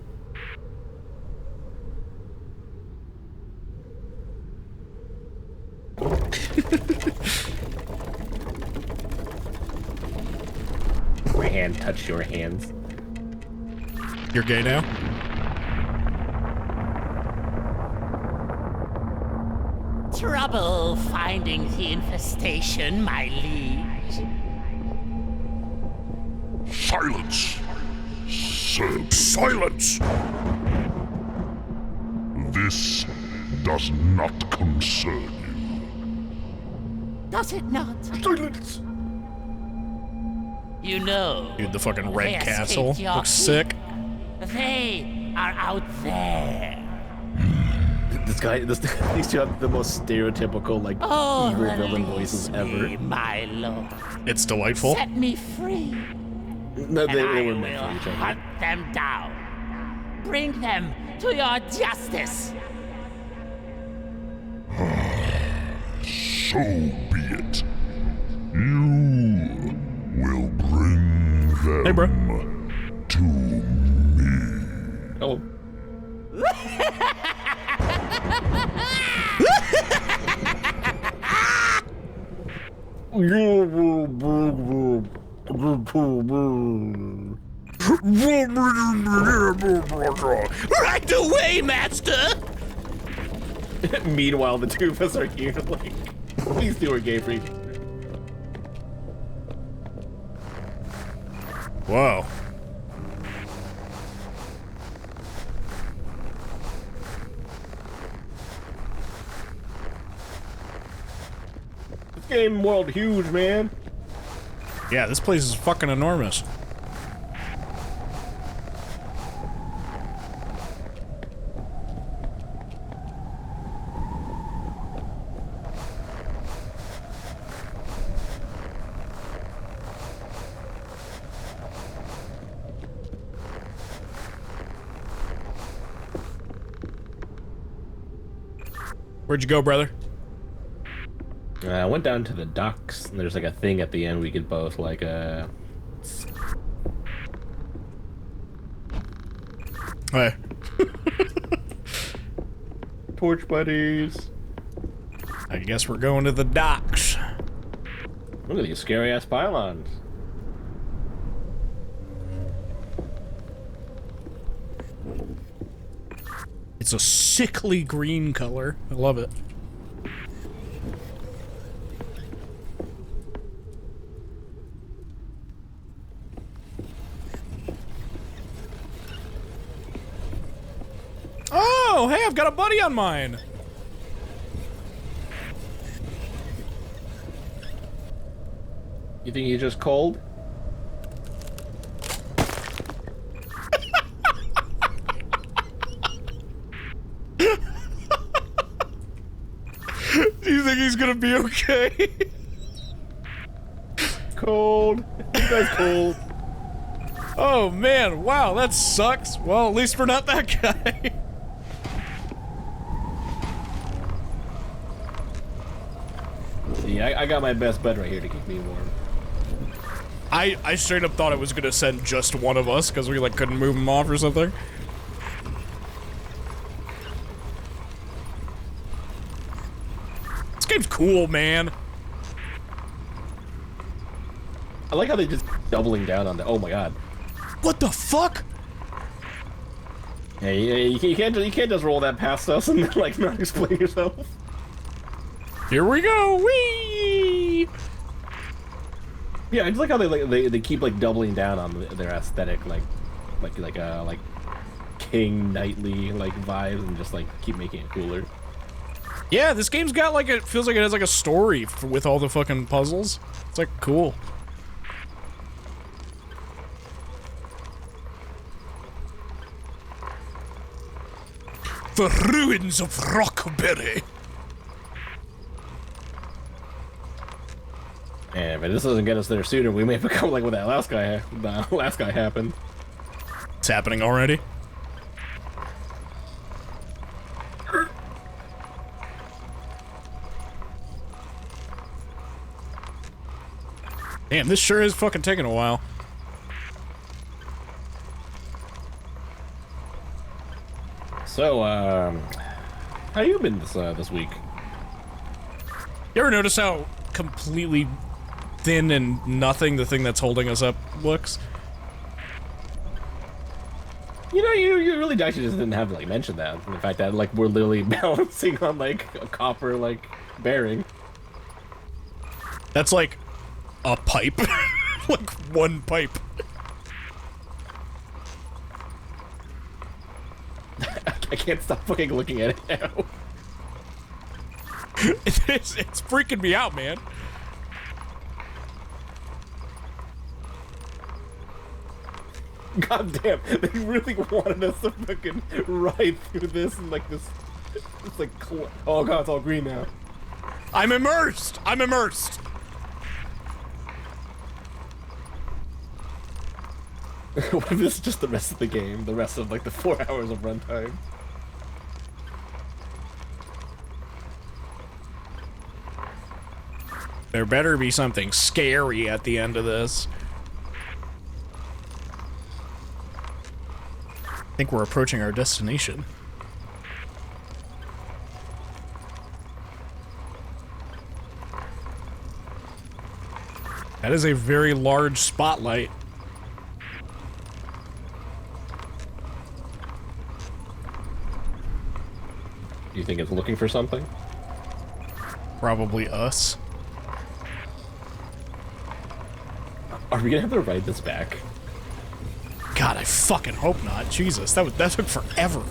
My hand touched your hands. You're gay now? Trouble finding the infestation, my liege. Silence! Sir, silence! This does not concern you. Does it not? Silence! You know. Dude, the fucking they red castle escaped your looks sick. They are out there. these two have the most stereotypical, like, evil villain voices ever. My lord, It's delightful. set me free. No, they I were will meant for each other. hunt them down. Bring them to your justice. So be it. You will bring them Hey, bro. to me. Oh. Right away, master! Meanwhile, the two of us are here, like, these two are gay free. Whoa. This game world huge, man. Yeah, this place is fucking enormous. Where'd you go, brother? I went down to the docks, and there's like a thing at the end we could both like Hey. torch buddies. I guess we're going to the docks. Look at these scary ass pylons. It's a sickly green color. I love it. Oh, hey, I've got a buddy on mine. You think you're just cold? Do you think he's gonna be okay? Cold. You guys cold. Oh man, wow, that sucks. Well, at least we're not that guy. See, I got my best bud right here to keep me warm. I straight up thought it was gonna send just one of us because we like couldn't move him off or something. This game's cool, man. I like how they just doubling down on the. Oh my god. What the fuck? Yeah, you can't just roll that past us and like not explain yourself. Here we go. Whee! Yeah, I just like how they keep like doubling down on their aesthetic, like king knightly like vibes, and just like keep making it cooler. Yeah, this game's got like it feels like it has like a story with all the fucking puzzles. It's like cool. The ruins of Rockberry. And if this doesn't get us there sooner, we may become like what that last guy happened. It's happening already. Damn, this sure is fucking taking a while. So, how you been this week? You ever notice how completely thin and nothing the thing that's holding us up looks? You know, you really actually just didn't have to like mention that. The fact that like we're literally balancing on like a copper like bearing. That's like a pipe. Like one pipe. I can't stop fucking looking at it now. It's freaking me out, man. God damn, they really wanted us to fucking ride through this in like this It's like, oh god, it's all green now. I'm immersed! I'm immersed! What if this is just the rest of the game? The rest of, like, the 4 hours of runtime? There better be something scary at the end of this. I think we're approaching our destination. That is a very large spotlight. Do you think it's looking for something? Probably us. Are we gonna have to ride this back? God, I fucking hope not. Jesus, that took forever.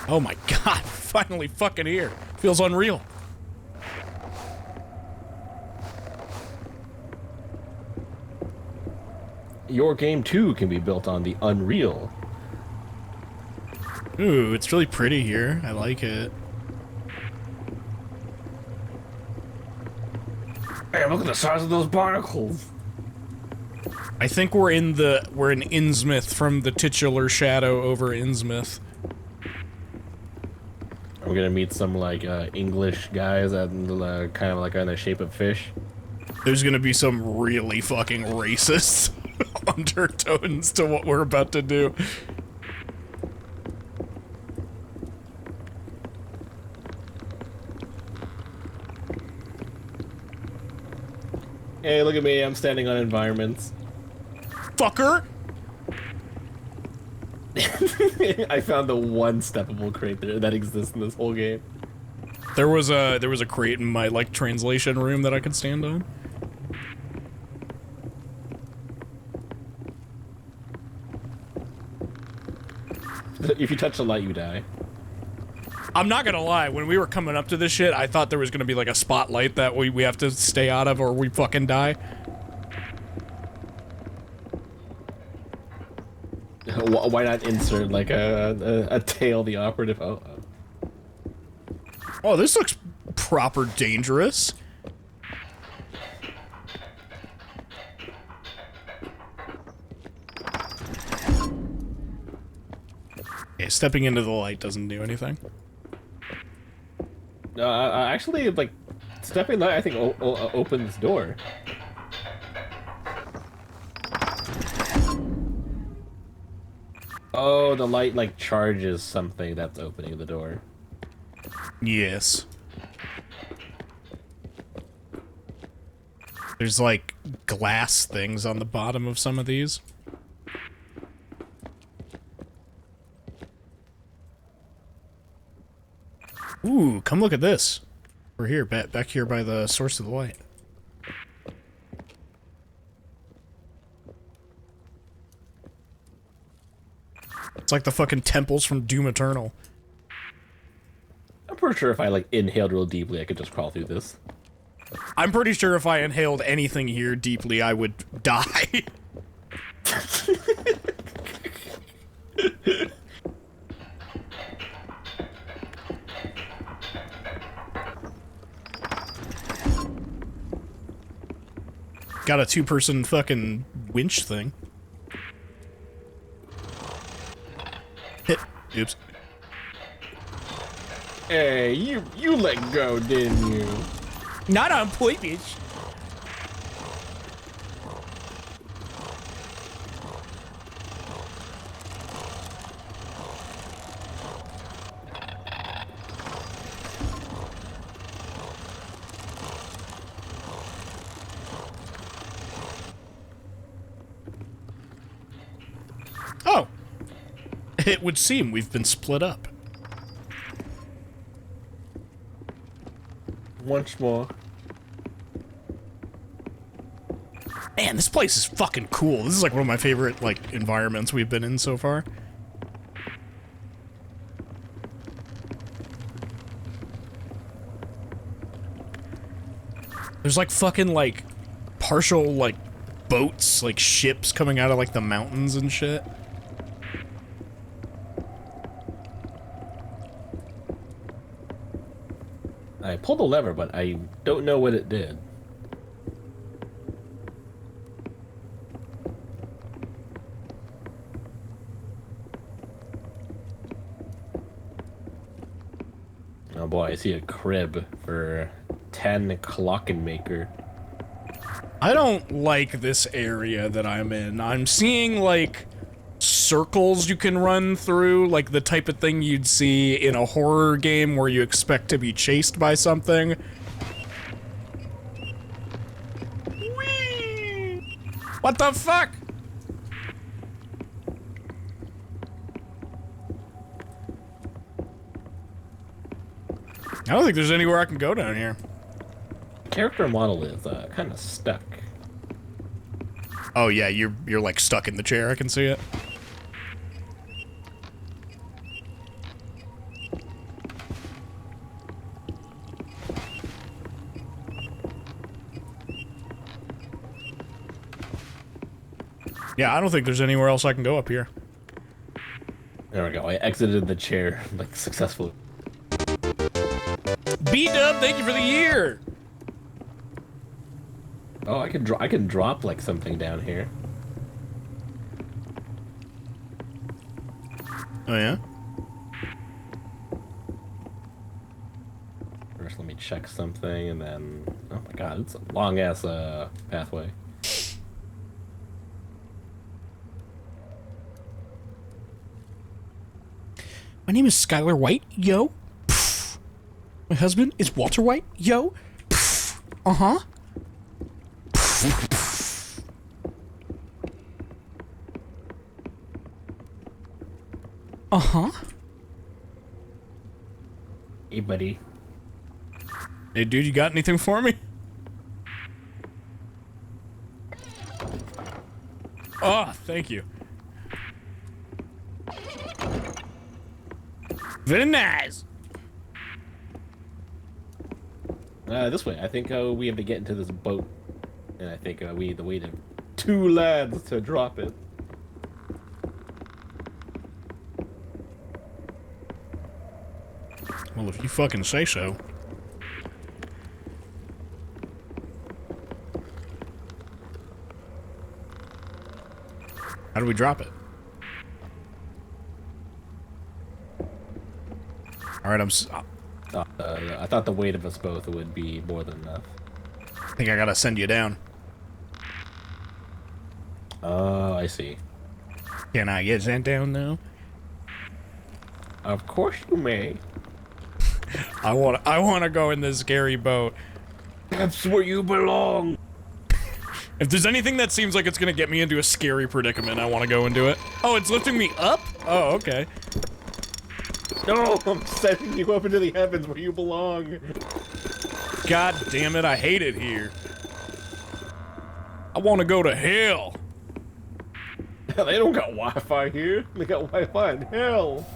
Oh my god, finally fucking here. Feels unreal. Your game too can be built on the Unreal. Ooh, it's really pretty here. I like it. Hey, look at the size of those barnacles. I think we're in Innsmouth from the titular shadow over Innsmouth. We're gonna meet some like English guys that kind of like in the shape of fish. There's gonna be some really fucking racist undertones to what we're about to do. Hey, look at me, I'm standing on environments. Fucker! I found the one steppable crate that exists in this whole game. There was a crate in my like translation room that I could stand on. If you touch the light, you die. I'm not gonna lie, when we were coming up to this shit, I thought there was gonna be like a spotlight that we have to stay out of or we fucking die. Why not insert like a tail the operative? Oh, this looks proper dangerous. Yeah, stepping into the light doesn't do anything. Actually, like, stepping light, I think, opens the door. Oh, the light, like, charges something that's opening the door. Yes. There's, like, glass things on the bottom of some of these. Ooh, come look at this. We're here, back here by the source of the light. It's like the fucking temples from Doom Eternal. I'm pretty sure if I, like, inhaled real deeply, I could just crawl through this. I'm pretty sure if I inhaled anything here deeply, I would die. Got a two-person fucking winch thing. Hit. Oops. Hey, you let go, didn't you? Not on point, bitch. Oh. It would seem we've been split up. Once more. Man, this place is fucking cool. This is like one of my favorite, like, environments we've been in so far. There's like fucking, like, partial, like, boats, like ships coming out of like the mountains and shit. I pulled a lever, but I don't know what it did. Oh boy, I see a crib for 10 Clockenmaker. I don't like this area that I'm in. I'm seeing, like, circles you can run through, like the type of thing you'd see in a horror game where you expect to be chased by something. Whee! What the fuck? I don't think there's anywhere I can go down here. Character model is kind of stuck. Oh yeah, you're like stuck in the chair. I can see it. Yeah, I don't think there's anywhere else I can go up here. There we go. I exited the chair like successfully. B-Dub, thank you for the year. Oh, I can drop like something down here. Oh yeah. First, let me check something, and then oh my god, it's a long ass pathway. My name is Skylar White, yo. Pff. My husband is Walter White, yo. Pff. Uh-huh. Uh-huh. Hey, buddy. Hey, dude, you got anything for me? Oh, thank you. Very nice. This way. I think we have to get into this boat. And I think we need to wait 2 lads to drop it. Well, if you fucking say so. How do we drop it? Alright, I thought the weight of us both would be more than enough. I think I gotta send you down. Oh, I see. Can I get sent down though? Of course you may. I wanna go in this scary boat. That's where you belong. If there's anything that seems like it's gonna get me into a scary predicament, I wanna go into it. Oh, it's lifting me up? Oh, okay. No, I'm sending you up into the heavens where you belong. God damn it, I hate it here. I wanna go to hell. They don't got Wi-Fi here. They got Wi-Fi in hell.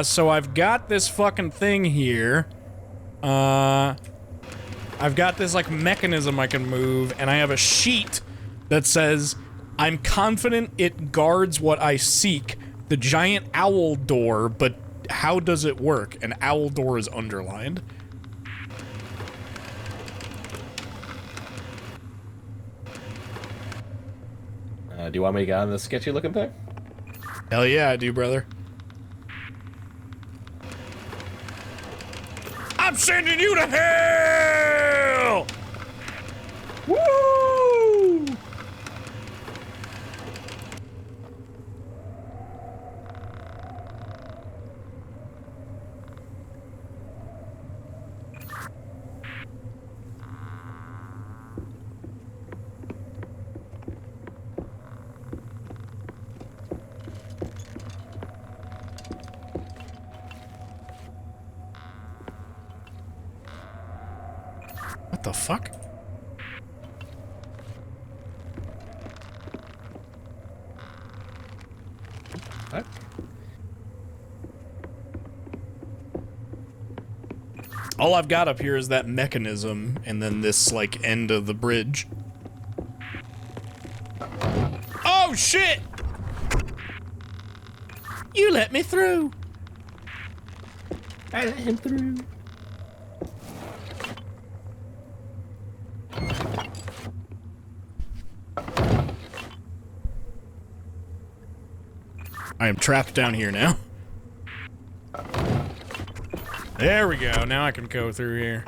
So I've got this fucking thing here. I've got this, like, mechanism I can move, and I have a sheet that says, I'm confident it guards what I seek, the giant owl door, but how does it work? An owl door is underlined. Do you want me to get on this sketchy looking thing? Hell yeah, I do, brother. I'm sending you to hell! Woo! What the fuck? What? All I've got up here is that mechanism, and then this, like, end of the bridge. Oh, shit! You let me through! I let him through. I am trapped down here now. There we go, now I can go through here.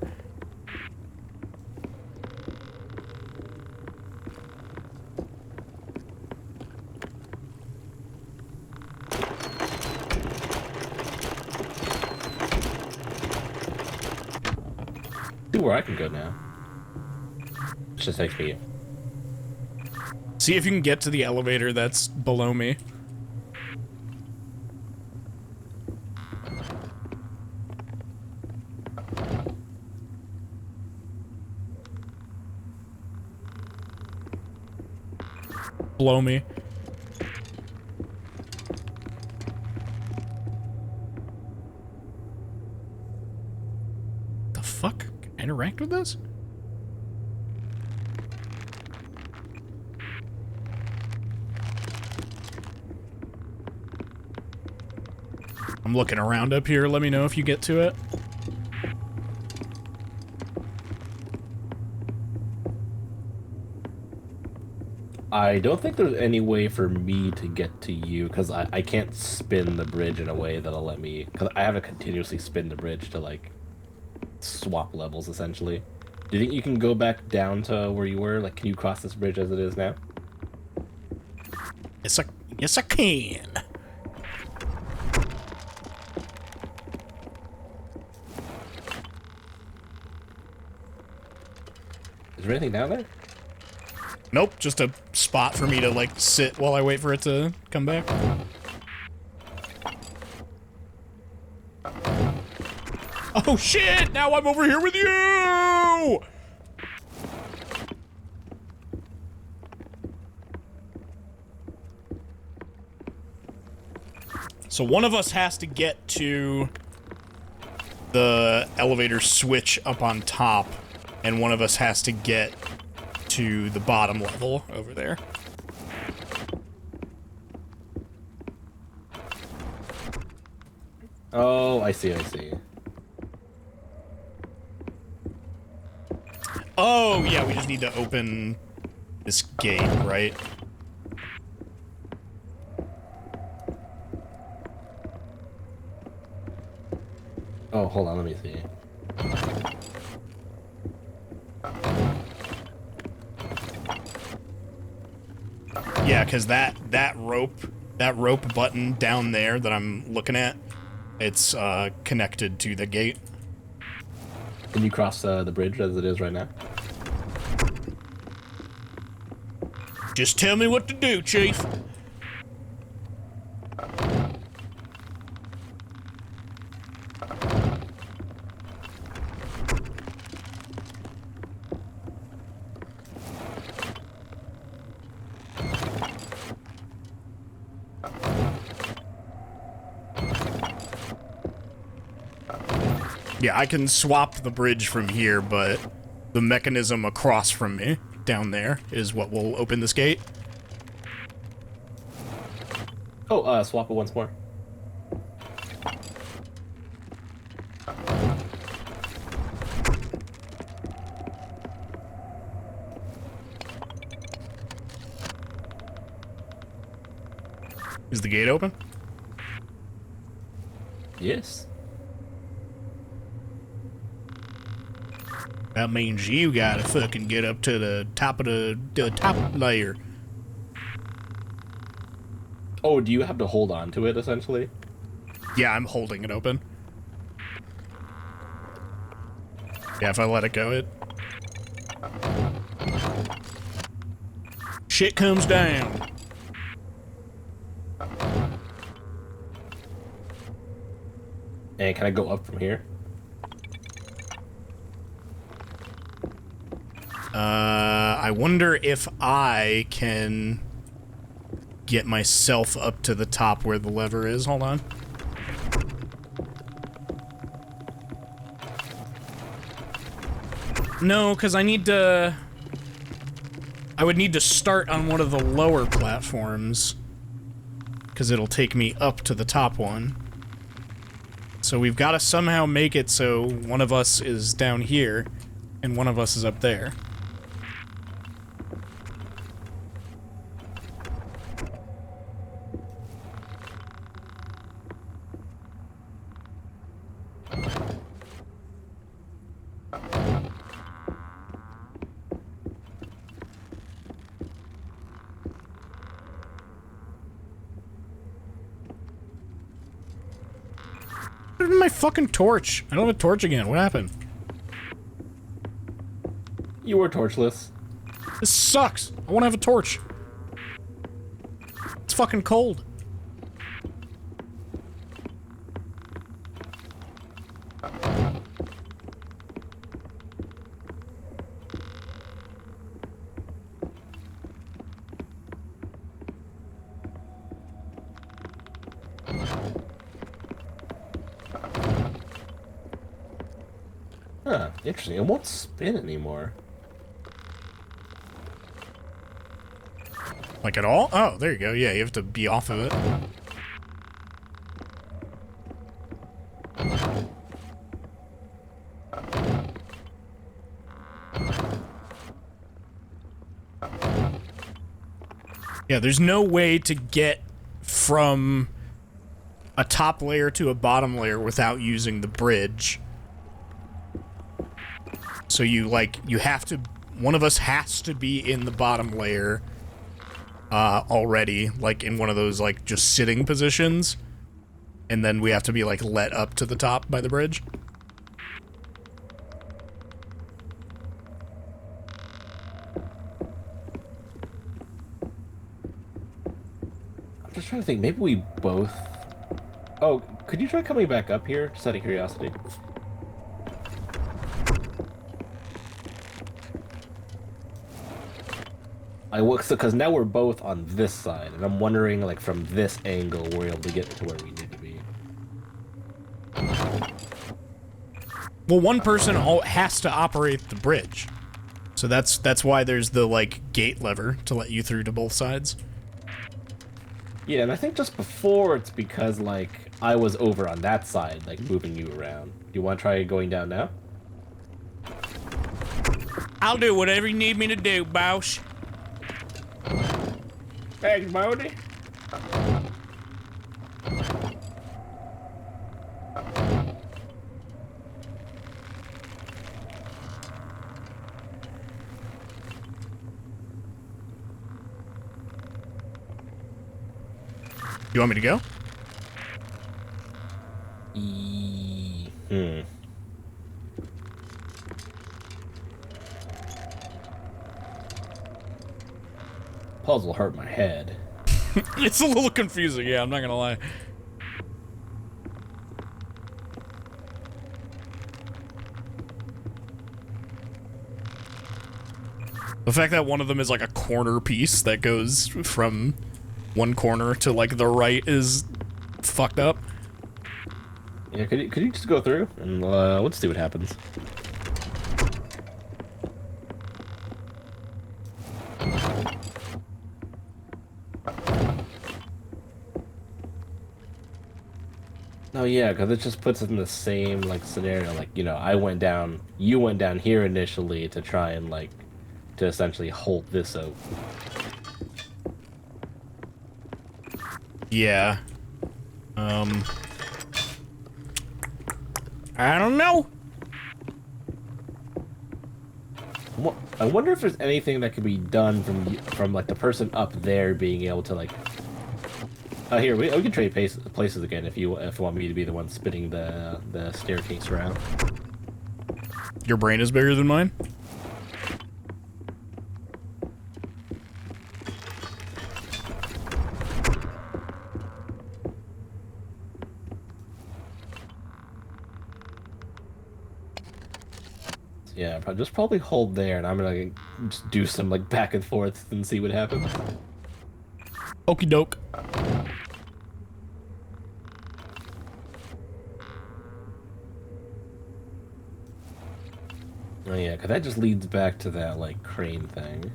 See where I can go now. It just takes me. See if you can get to the elevator that's below me. Blow me. The fuck? Can I interact with this? I'm looking around up here. Let me know if you get to it. I don't think there's any way for me to get to you, because I can't spin the bridge in a way that'll let me... Because I have to continuously spin the bridge to, like, swap levels, essentially. Do you think you can go back down to where you were? Like, can you cross this bridge as it is now? Yes, I can. Is there anything down there? Nope, just a spot for me to, like, sit while I wait for it to come back. Oh shit! Now I'm over here with you! So one of us has to get to the elevator switch up on top, and one of us has to get to the bottom level over there. Oh, I see, I see. Oh, yeah, we just need to open this gate, right? Oh, hold on, let me see. Yeah, because that rope button down there that I'm looking at, it's connected to the gate. Can you cross the bridge as it is right now? Just tell me what to do, Chief. Yeah, I can swap the bridge from here, but the mechanism across from me, down there, is what will open this gate. Oh, swap it once more. Is the gate open? Yes. That means you gotta fucking get up to the top of the top layer. Oh, do you have to hold on to it, essentially? Yeah, I'm holding it open. Yeah, if I let it go, it... shit comes down. And can I go up from here? I wonder if I can get myself up to the top where the lever is. Hold on. No, because I need to... I would need to start on one of the lower platforms. Because it'll take me up to the top one. So we've got to somehow make it so one of us is down here, and one of us is up there. Where's my fucking torch? I don't have a torch again. What happened? You were torchless. This sucks. I want to have a torch. It's fucking cold. Huh, interesting. It won't spin anymore. Like at all? Oh, there you go. Yeah, you have to be off of it. Yeah, there's no way to get from a top layer to a bottom layer without using the bridge. So you have to, one of us has to be in the bottom layer already, like in one of those like just sitting positions, and then we have to be like let up to the top by the bridge. I'm just trying to think, maybe we both... Oh, could you try coming back up here? Just out of curiosity. Because now we're both on this side, and I'm wondering, like, from this angle, we're able to get to where we need to be. Well, one person has to operate the bridge. So that's why there's the, like, gate lever to let you through to both sides. Yeah, and I think just before it's because, like, I was over on that side, like, moving you around. Do you want to try going down now? I'll do whatever you need me to do, boss. Thanks, Bodie. You want me to go? Puzzle hurt my head. It's a little confusing, yeah, I'm not gonna lie. The fact that one of them is like a corner piece that goes from one corner to like the right is fucked up. Yeah, could you just go through and let's see what happens. Oh yeah, because it just puts it in the same like scenario. Like, you know, I went down, you went down here initially to try and like to essentially hold this out. Yeah. I don't know. I wonder if there's anything that could be done from like the person up there being able to like. Here we can trade places again if you want me to be the one spinning the staircase around. Your brain is bigger than mine? Yeah, just probably hold there, and I'm gonna just do some like back and forth and see what happens. Okie doke. Oh yeah, because that just leads back to that, like, crane thing.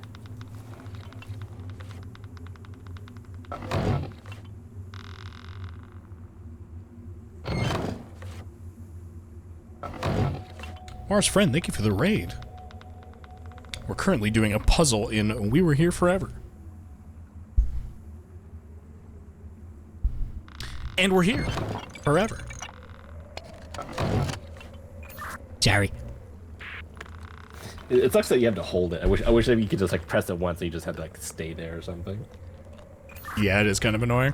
Mars friend, thank you for the raid. We're currently doing a puzzle in We Were Here Forever. And we're here. Forever. Sorry. It sucks that you have to hold it. I wish that you could just, like, press it once and you just had to, like, stay there or something. Yeah, it is kind of annoying.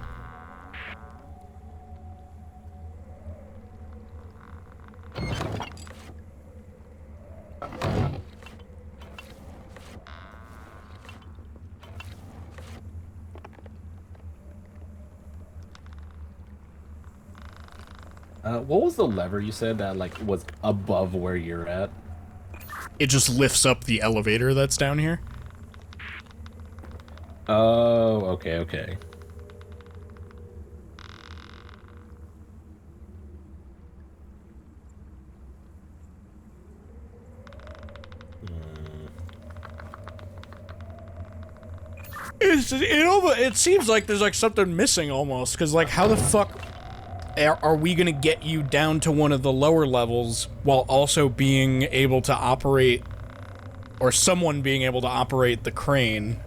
What was the lever you said that, like, was above where you're at? It just lifts up the elevator that's down here. Oh, okay, okay. It seems like there's like something missing almost, because like how the fuck are we gonna get you down to one of the lower levels while also being able to operate, or someone being able to operate the crane?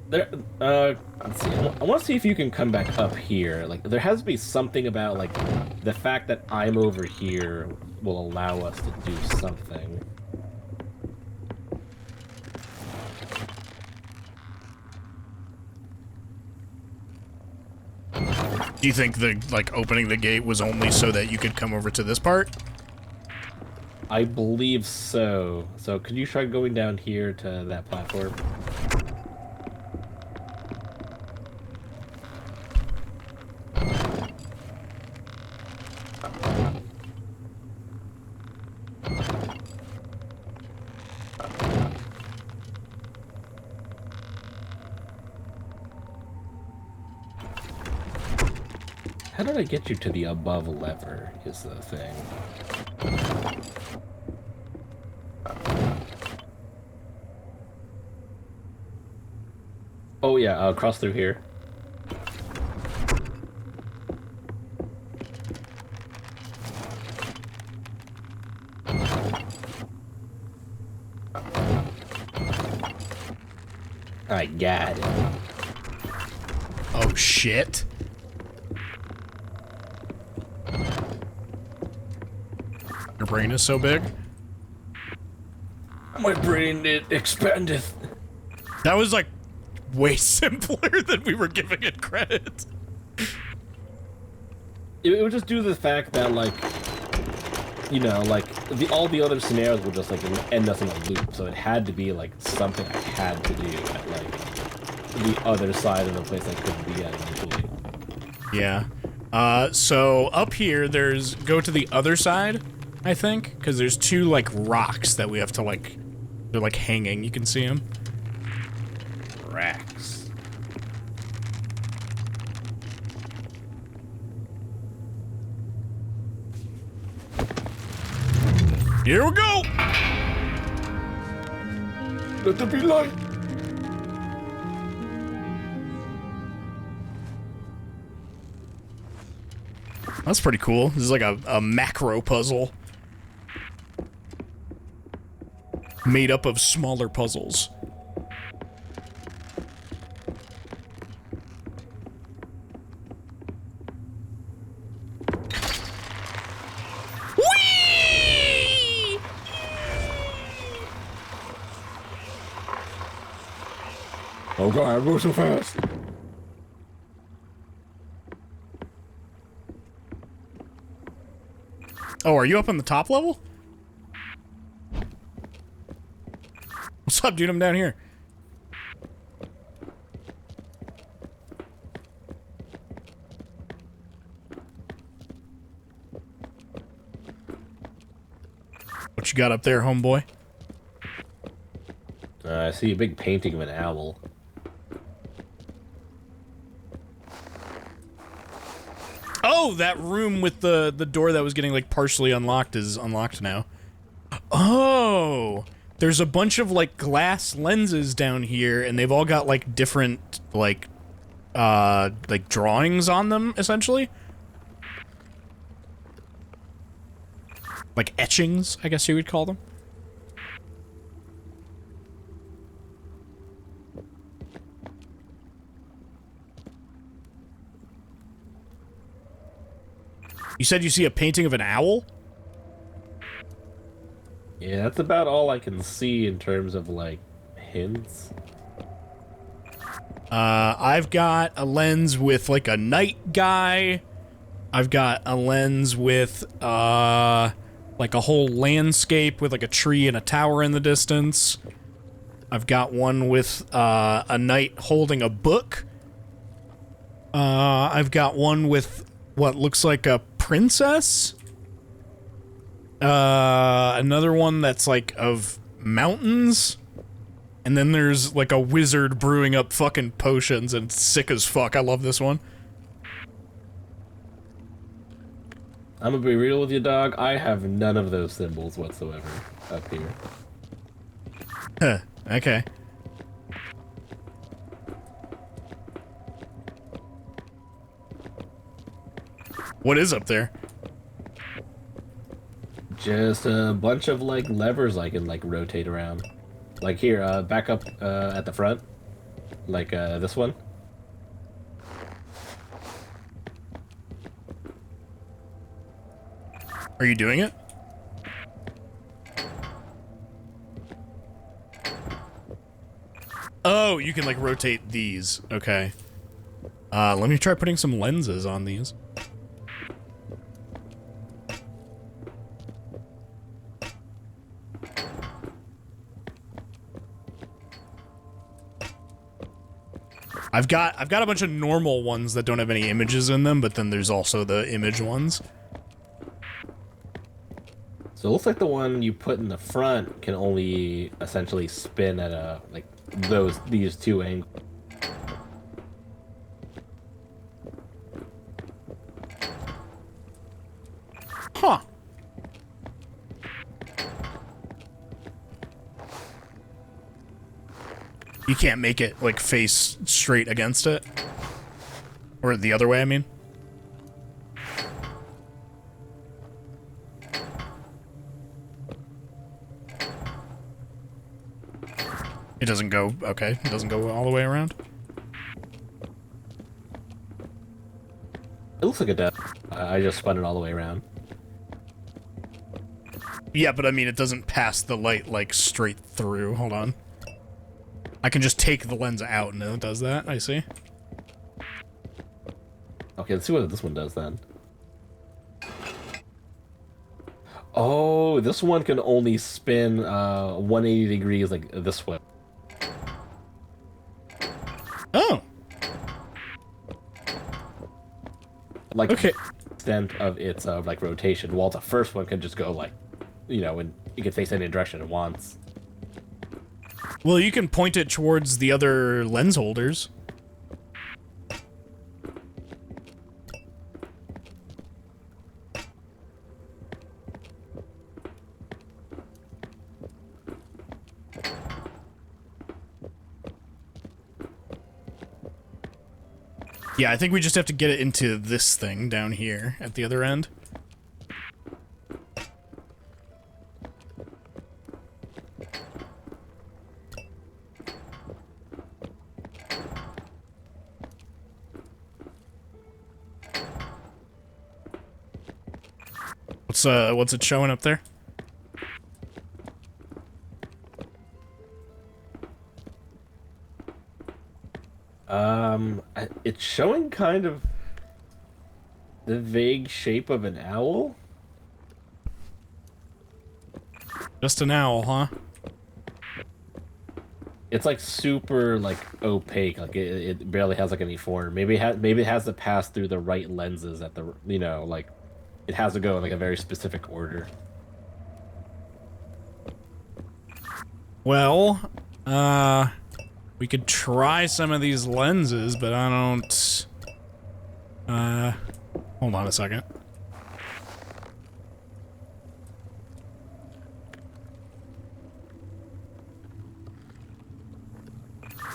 There, let's see. I want to see if you can come back up here. Like, there has to be something about, like, the fact that I'm over here will allow us to do something. Do you think the, like, opening the gate was only so that you could come over to this part? I believe so. So, could you try going down here to that platform? How did I get you to the above lever is the thing. Oh yeah, I'll cross through here. I got it. Oh shit. Your brain is so big? My brain, it expandeth. That was like way simpler than we were giving it credit. It would just do the fact that, like, you know, like, all the other scenarios were just, like, end us in a loop, so it had to be, like, something I had to do at, like, the other side of the place I couldn't be at initially. Yeah. So up here, go to the other side, I think, because there's two, like, rocks that we have to, like, they're, like, hanging. You can see them. Racks. Here we go! Let there be light. That's pretty cool. This is like a macro puzzle. Made up of smaller puzzles. Whee! Oh god, move so fast. Oh, are you up on the top level? What's up, dude? I'm down here. What you got up there, homeboy? I see a big painting of an owl. Oh, that room with the door that was getting, like, partially unlocked is unlocked now. Oh! There's a bunch of, like, glass lenses down here, and they've all got, like, different, like drawings on them, essentially. Like etchings, I guess you would call them. You said you see a painting of an owl? Yeah, that's about all I can see in terms of, like, hints. I've got a lens with, like, a night guy. I've got a lens with, like a whole landscape with, like, a tree and a tower in the distance. I've got one with, a knight holding a book. I've got one with what looks like a princess. Another one that's, like, of mountains. And then there's, like, a wizard brewing up fucking potions, and it's sick as fuck. I love this one. I'm gonna be real with you, dog. I have none of those symbols whatsoever up here. Huh, okay. What is up there? Just a bunch of, like, levers I can, like, rotate around. Like here, back up at the front. Like this one. Are you doing it? Oh, you can, like, rotate these. Okay. Let me try putting some lenses on these. I've got a bunch of normal ones that don't have any images in them, but then there's also the image ones. So it looks like the one you put in the front can only essentially spin at a, like, these two angles. Huh. You can't make it, like, face straight against it? Or the other way, I mean? It doesn't go, okay, it doesn't go all the way around? It looks like it does. I just spun it all the way around. Yeah, but I mean, it doesn't pass the light, like, straight through. Hold on. I can just take the lens out and it does that, I see. Okay, let's see what this one does then. Oh, this one can only spin 180 degrees like this way. Oh. Like, okay. Extent of its like rotation, while the first one can just go, like, you know, and you can face any direction it wants. Well, you can point it towards the other lens holders. Yeah, I think we just have to get it into this thing down here at the other end. What's it showing up there? It's showing kind of the vague shape of an owl. Just an owl, huh? It's like super, like, opaque. Like it barely has, like, any form. Maybe it has to pass through the right lenses at the, you know, like, it has to go in, like, a very specific order. Well, we could try some of these lenses, but I don't, Hold on a second.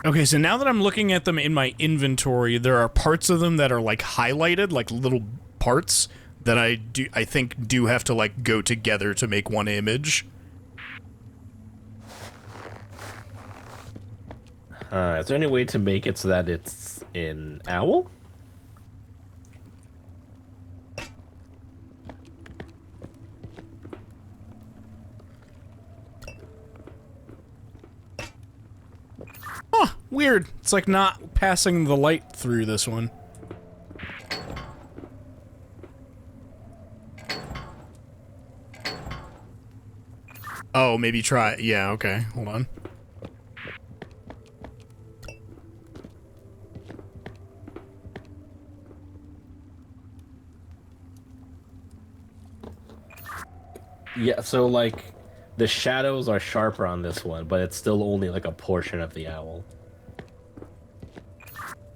Okay, so now that I'm looking at them in my inventory, there are parts of them that are like highlighted, like little parts that I think do have to like go together to make one image. Is there any way to make it so that it's in owl? Huh, weird. It's like not passing the light through this one. Oh, maybe try it. Yeah, okay. Hold on. Yeah, so like the shadows are sharper on this one, but it's still only like a portion of the owl.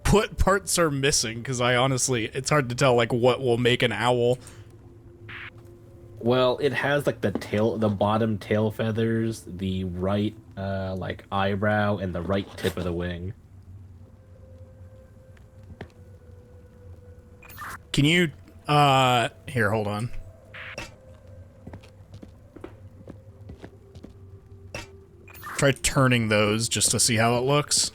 What parts are missing? Because I honestly, it's hard to tell like what will make an owl. Well, it has like the bottom tail feathers, the right like eyebrow, and the right tip of the wing. Can you here, hold on. Try turning those just to see how it looks.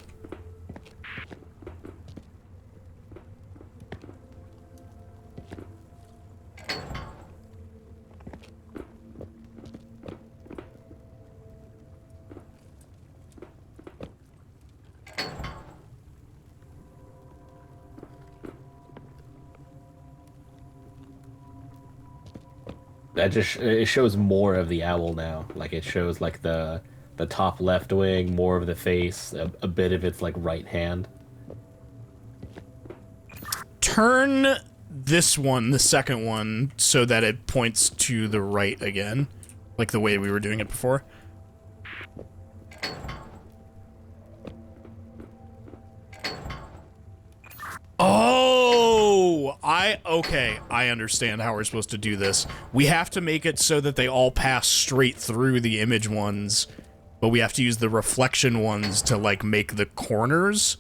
That just it shows more of the owl now. Like it shows like the top left wing, more of the face, a bit of its like right hand. Turn this one, the second one, so that it points to the right again, like the way we were doing it before. Oh, okay, I understand how we're supposed to do this. We have to make it so that they all pass straight through the image ones, but we have to use the reflection ones to, like, make the corners.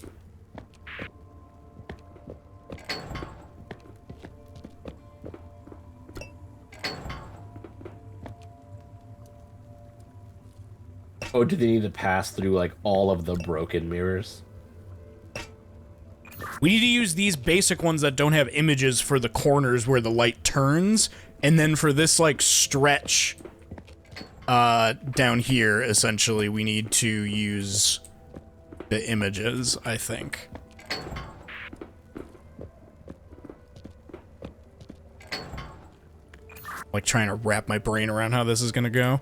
Oh, do they need to pass through, like, all of the broken mirrors? We need to use these basic ones that don't have images for the corners where the light turns, and then for this, like, stretch down here, essentially, we need to use the images, I think. Like, trying to wrap my brain around how this is gonna go.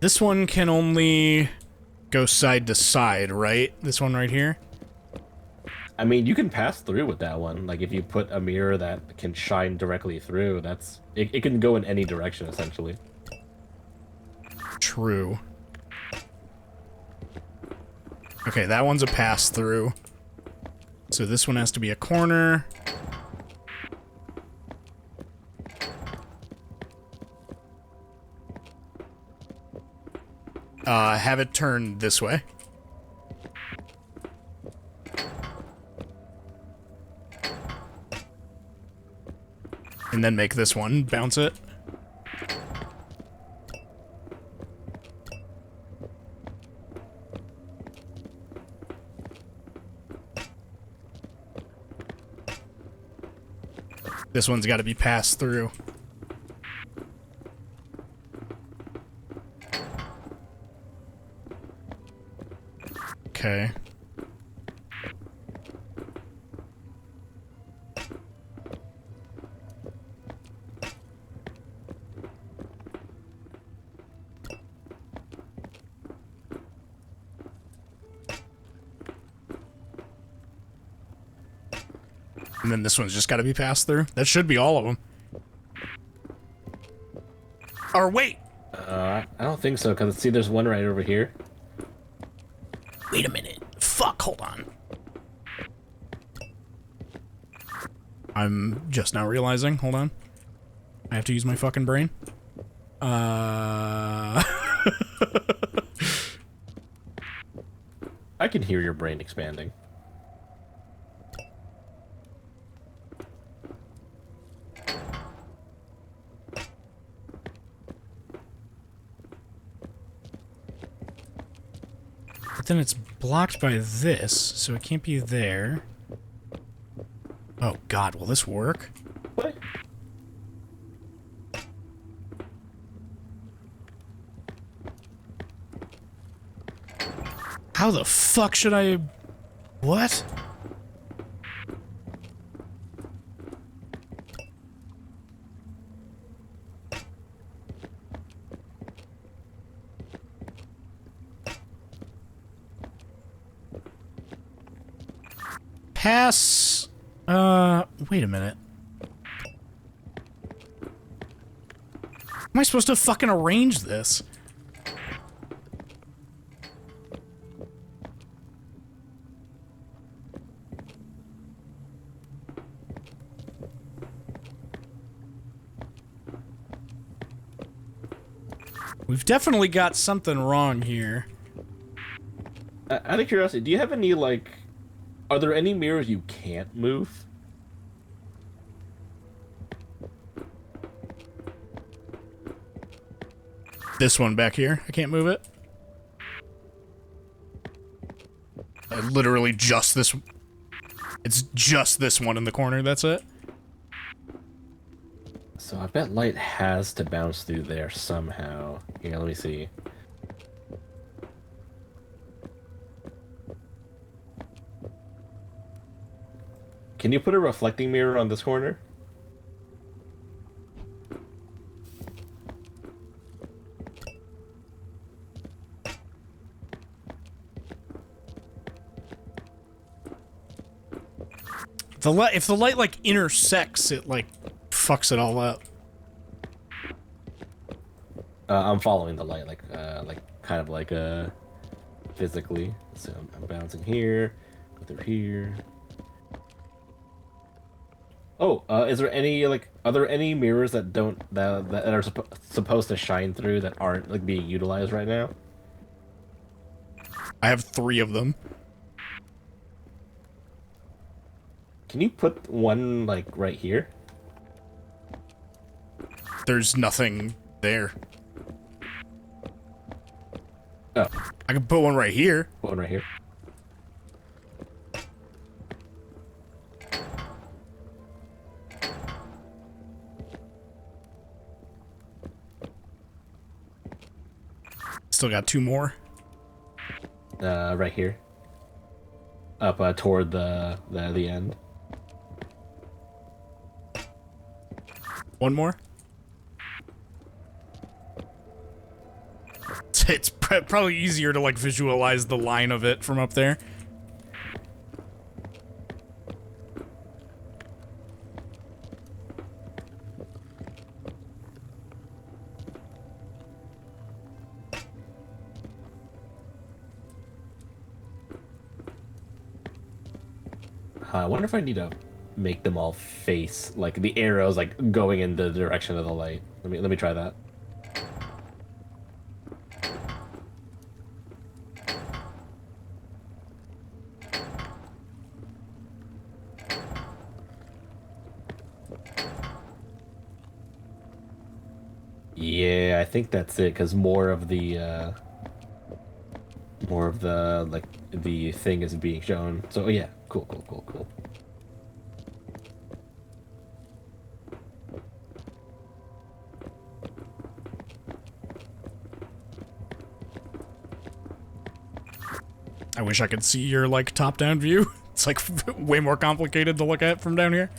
This one can only go side to side, right? This one right here? I mean, you can pass through with that one. Like, if you put a mirror that can shine directly through, it can go in any direction, essentially. True. Okay, that one's a pass-through. So this one has to be a corner. Have it turn this way. And then make this one bounce it. This one's got to be passed through. Okay. And then this one's just got to be passed through. That should be all of them. Or wait! I don't think so, because see, there's one right over here. Wait a minute. Fuck, hold on. I'm just now realizing. Hold on. I have to use my fucking brain. I can hear your brain expanding. But then it's blocked by this, so it can't be there. Oh god, will this work? What? How the fuck should I... What? Pass... wait a minute. How am I supposed to fucking arrange this? We've definitely got something wrong here. Out of curiosity, do you have any, like... Are there any mirrors you can't move? This one back here, I can't move it. Literally just this... It's just this one in the corner, that's it. So I bet light has to bounce through there somehow. Here, let me see. Can you put a reflecting mirror on this corner? If the light like intersects, it like fucks it all up. I'm following the light, kind of like physically. So I'm bouncing here, go through here. Oh, is there any are there any mirrors that that are supposed to shine through that aren't like being utilized right now? I have 3 of them. Can you put one like right here? There's nothing there. Oh, I can put one right here. put one right here. Still got 2 more. Right here. Up toward the end. 1 more. It's probably easier to like visualize the line of it from up there. I wonder if I need to make them all face like the arrows like going in the direction of the light. Let me try that. Yeah, I think that's it, because more of the like the thing is being shown. So yeah, cool. I wish I could see your like top-down view. It's like way more complicated to look at from down here.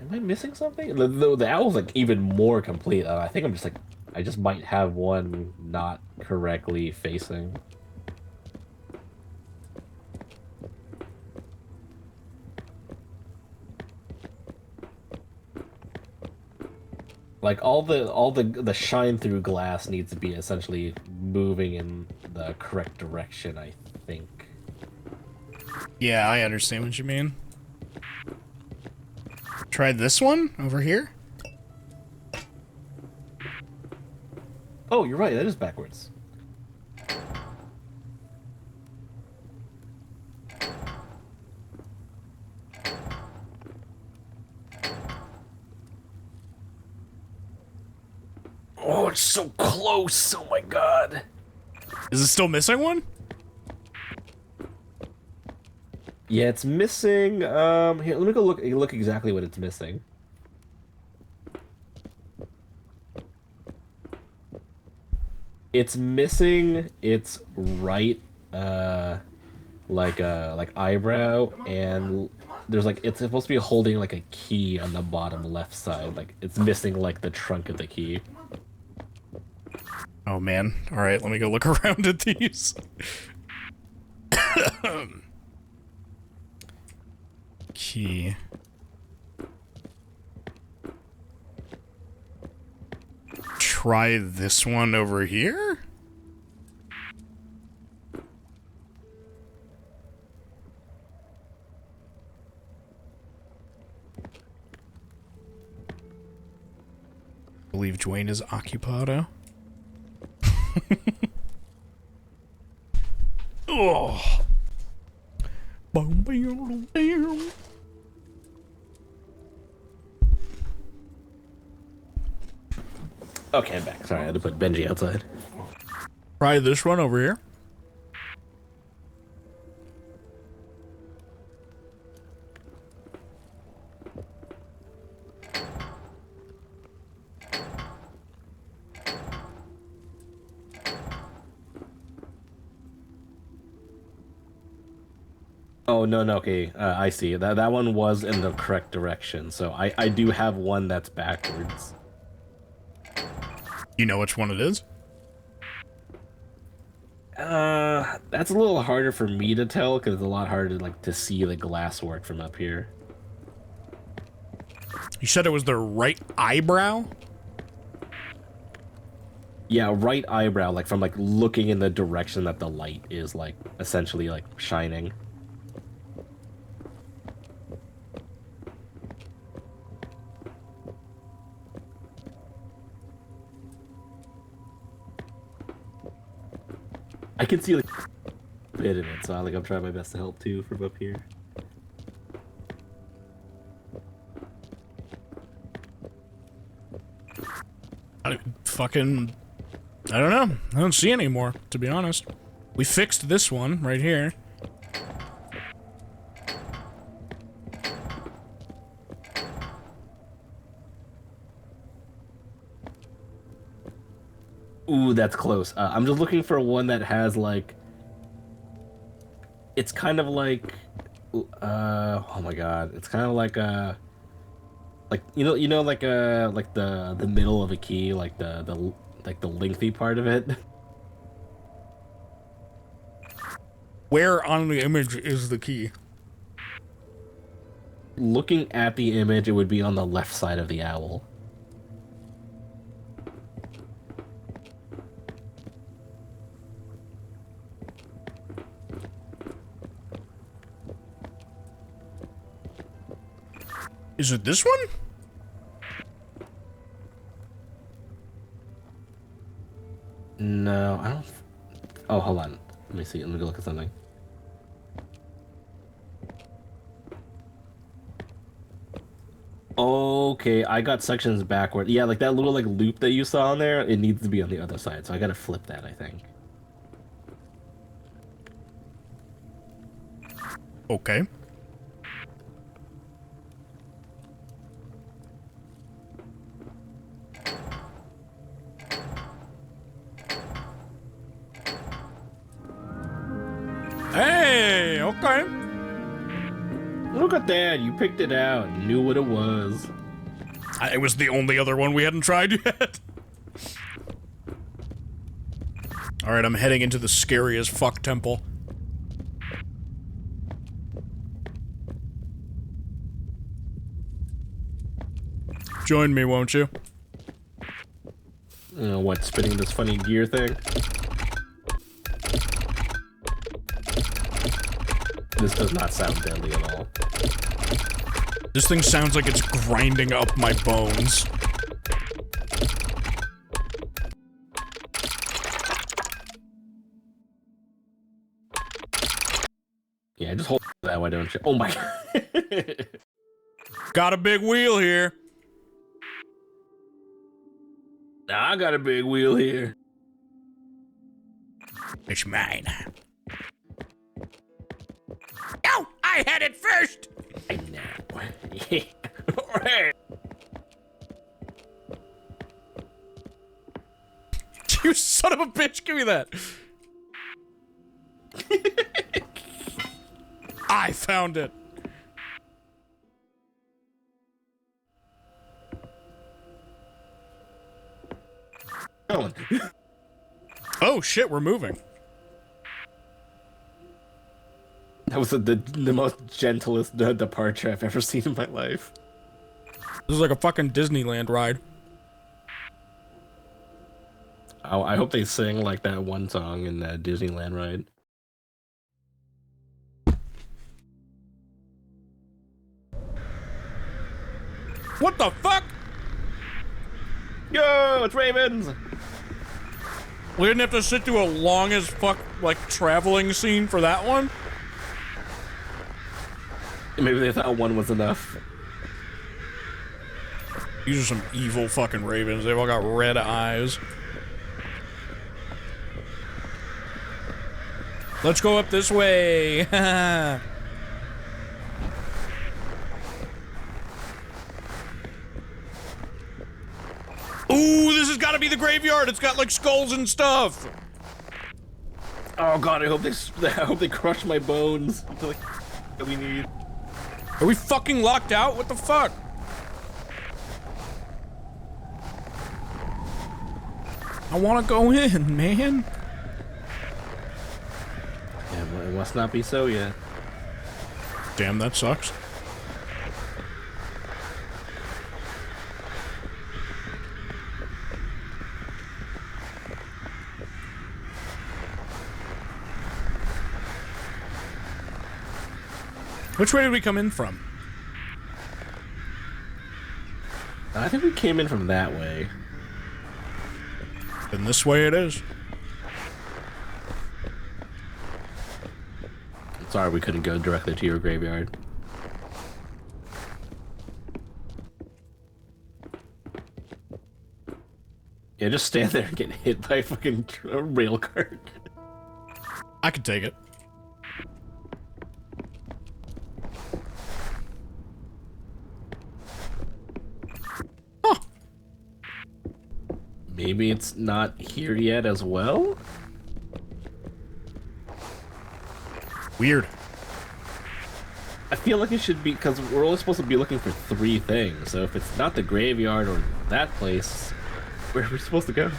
Am I missing something? The owl's like even more complete. I think I'm just like, I just might have one not correctly facing. Like all the shine through glass needs to be essentially moving in the correct direction, I think. Yeah, I understand what you mean. Try this one over here. Oh, you're right. That is backwards. Oh, it's so close. Oh my god. Is it still missing one? Yeah, it's missing. Here, let me go look exactly what it's missing. It's missing its right like eyebrow, and there's like, it's supposed to be holding like a key on the bottom left side. Like it's missing like the trunk of the key. Oh man. All right, let me go look around at these. Key. Try this one over here? I believe Dwayne is occupado. Oh. Okay, I'm back. Sorry, I had to put Benji outside. Try this one over here. Oh, no, okay, I see. That one was in the correct direction, so I do have one that's backwards. You know which one it is? That's a little harder for me to tell, because it's a lot harder, like, to see the glass work from up here. You said it was the right eyebrow? Yeah, right eyebrow, like, from, like, looking in the direction that the light is, like, essentially, like, shining. I can see like a bit in it, so I'm trying my best to help too from up here. I don't know. I don't see any more, to be honest. We fixed this one right here. Ooh, that's close. I'm just looking for one that has like, it's kind of like, oh my god, it's kind of like like like the middle of a key, like the lengthy part of it. Where on the image is the key? Looking at the image, it would be on the left side of the owl. Is it this one? No, I don't. Oh, hold on. Let me see. Let me go look at something. Okay, I got sections backward. Yeah, like that little like loop that you saw on there, it needs to be on the other side, so I gotta flip that, I think. Okay. Hey, okay. Look at that, you picked it out, knew what it was. It was the only other one we hadn't tried yet. Alright, I'm heading into the scary as fuck temple. Join me, won't you? What, spinning this funny gear thing? This does not sound deadly at all. This thing sounds like it's grinding up my bones. Yeah, just hold that, why don't you? Oh my god. Got a big wheel here. I got a big wheel here. It's mine. No! I had it first! I know. You son of a bitch, give me that! I found it! Oh shit, we're moving. That was the most gentlest departure I've ever seen in my life. This is like a fucking Disneyland ride. Oh, I hope they sing like that one song in that Disneyland ride. What the fuck? Yo, it's Ravens! We didn't have to sit through a long as fuck, like, traveling scene for that one? Maybe they thought one was enough. These are some evil fucking ravens. They've all got red eyes. Let's go up this way. Ooh, this has got to be the graveyard. It's got like skulls and stuff. Oh god, I hope they crush my bones. Like, that we need. Are we fucking locked out? What the fuck? I want to go in, man. Yeah, well, it must not be so yet. Damn, that sucks. Which way did we come in from? I think we came in from that way. Then this way it is. Sorry we couldn't go directly to your graveyard. Yeah, just stand there and get hit by a fucking rail cart. I could take it. Huh. Maybe it's not here yet as well? Weird. I feel like it should be, because we're only supposed to be looking for 3 things, so if it's not the graveyard or that place, where are we supposed to go?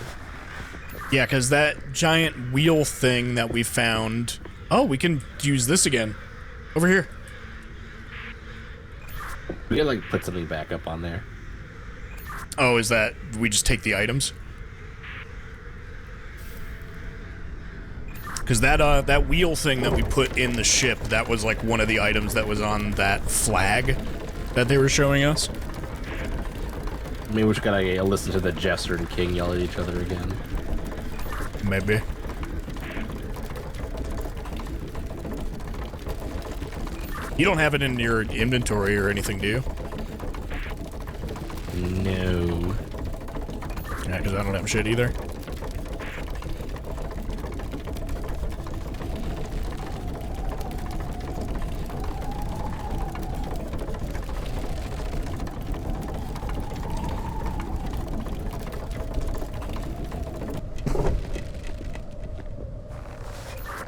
Yeah, because that giant wheel thing that we found... Oh, we can use this again. Over here. We gotta, like, put something back up on there. Oh, is that... we just take the items? Because that wheel thing that we put in the ship, that was like one of the items that was on that flag that they were showing us. Maybe we just gotta listen to the Jester and King yell at each other again. Maybe. You don't have it in your inventory or anything, do you? No. Yeah, because I don't have shit either.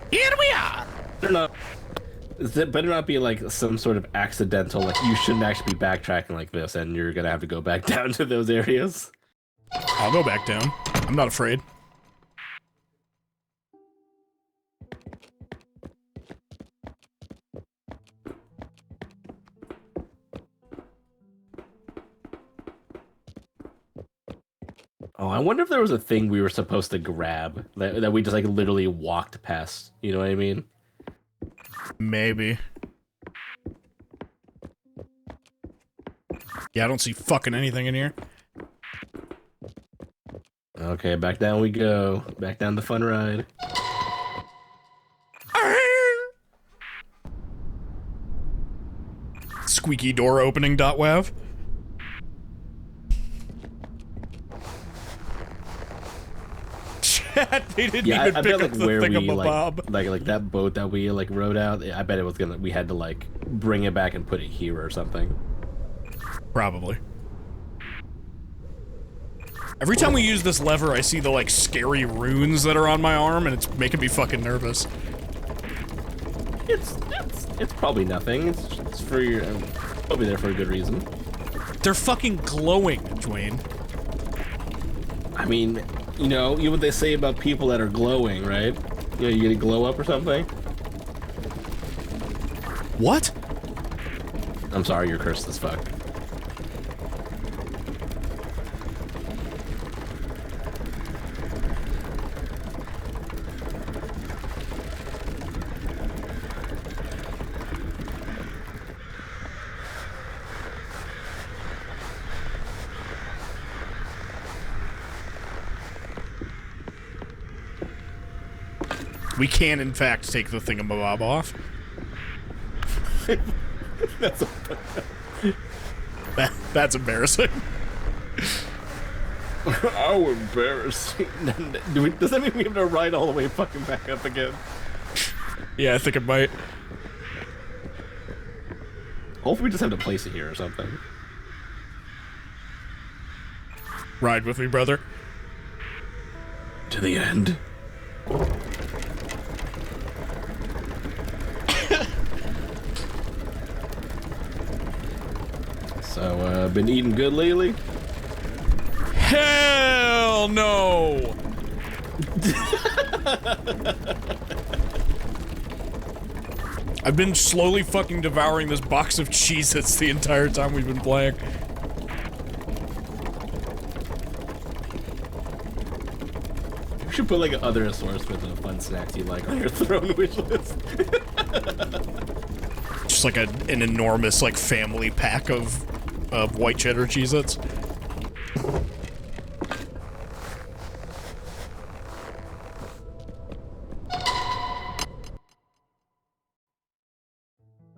Here we are! Turn up. It better not be like some sort of accidental, like you shouldn't actually be backtracking like this, and you're gonna have to go back down to those areas. I'll go back down. I'm not afraid. Oh, I wonder if there was a thing we were supposed to grab that we just like literally walked past. You know what I mean? Maybe. Yeah, I don't see fucking anything in here. Okay, back down we go. Back down the fun ride. Squeaky door opening .wav. They didn't even I pick bet up like the where we thingamabob. like that boat that we like rode out. I bet it was gonna. We had to like bring it back and put it here or something. Probably. Every time we use this lever, I see the like scary runes that are on my arm, and it's making me fucking nervous. It's probably nothing. It's for your. Probably there for a good reason. They're fucking glowing, Dwayne. I mean, you know what they say about people that are glowing, right? You know, you get a glow up or something. What? I'm sorry, you're cursed as fuck. We can, in fact, take the thingamabob off. That's embarrassing. How embarrassing. Does that mean we have to ride all the way fucking back up again? Yeah, I think it might. Hopefully we just have to place it here or something. Ride with me, brother. To the end. So, been eating good lately? Hell no! I've been slowly fucking devouring this box of Cheez-Its the entire time we've been playing. You should put like other assortments of fun snacks you like on your throne wish list. Just like an enormous like family pack of white cheddar Cheez-Its.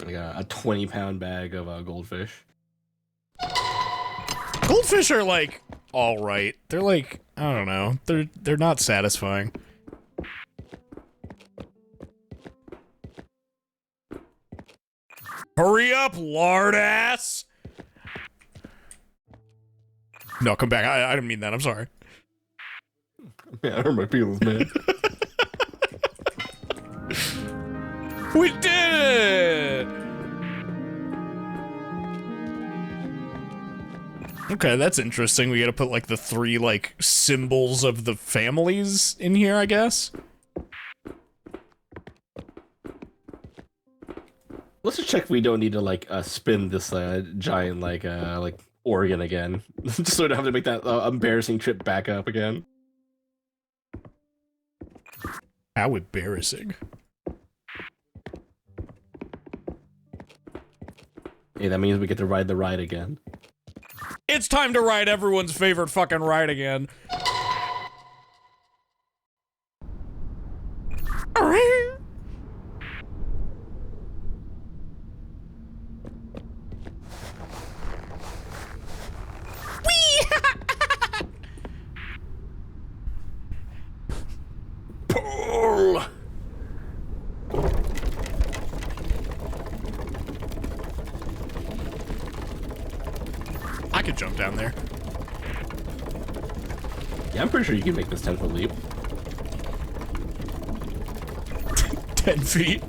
Like a 20-pound bag of goldfish. Goldfish are like all right. They're like, I don't know. They're not satisfying. Hurry up, lard ass! No, come back. I didn't mean that. I'm sorry. Yeah, I hurt my feelings, man. We did it! Okay, that's interesting. We gotta put like the 3 like symbols of the families in here, I guess. Let's just check if we don't need to like spin this giant like organ again. Just so we don't have to make that embarrassing trip back up again. How embarrassing. Hey, that means we get to ride the ride again. It's time to ride everyone's favorite fucking ride again. Pull! I could jump down there. Yeah, I'm pretty sure you can make this 10-foot leap. 10 feet.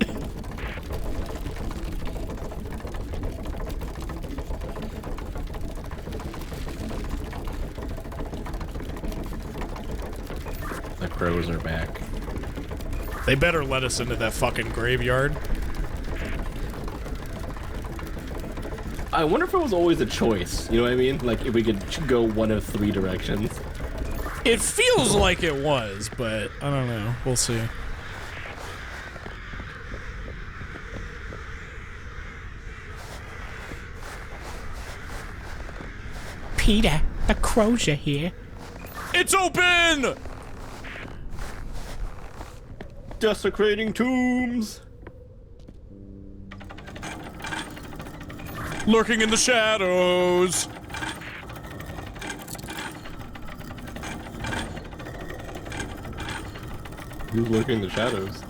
shadows are back. They better let us into that fucking graveyard. I wonder if it was always a choice. You know what I mean? Like, if we could go one of 3 directions. It feels like it was, but I don't know. We'll see. Peter, the crows are here. It's open! Desecrating tombs! Lurking in the shadows. Who's lurking in the shadows?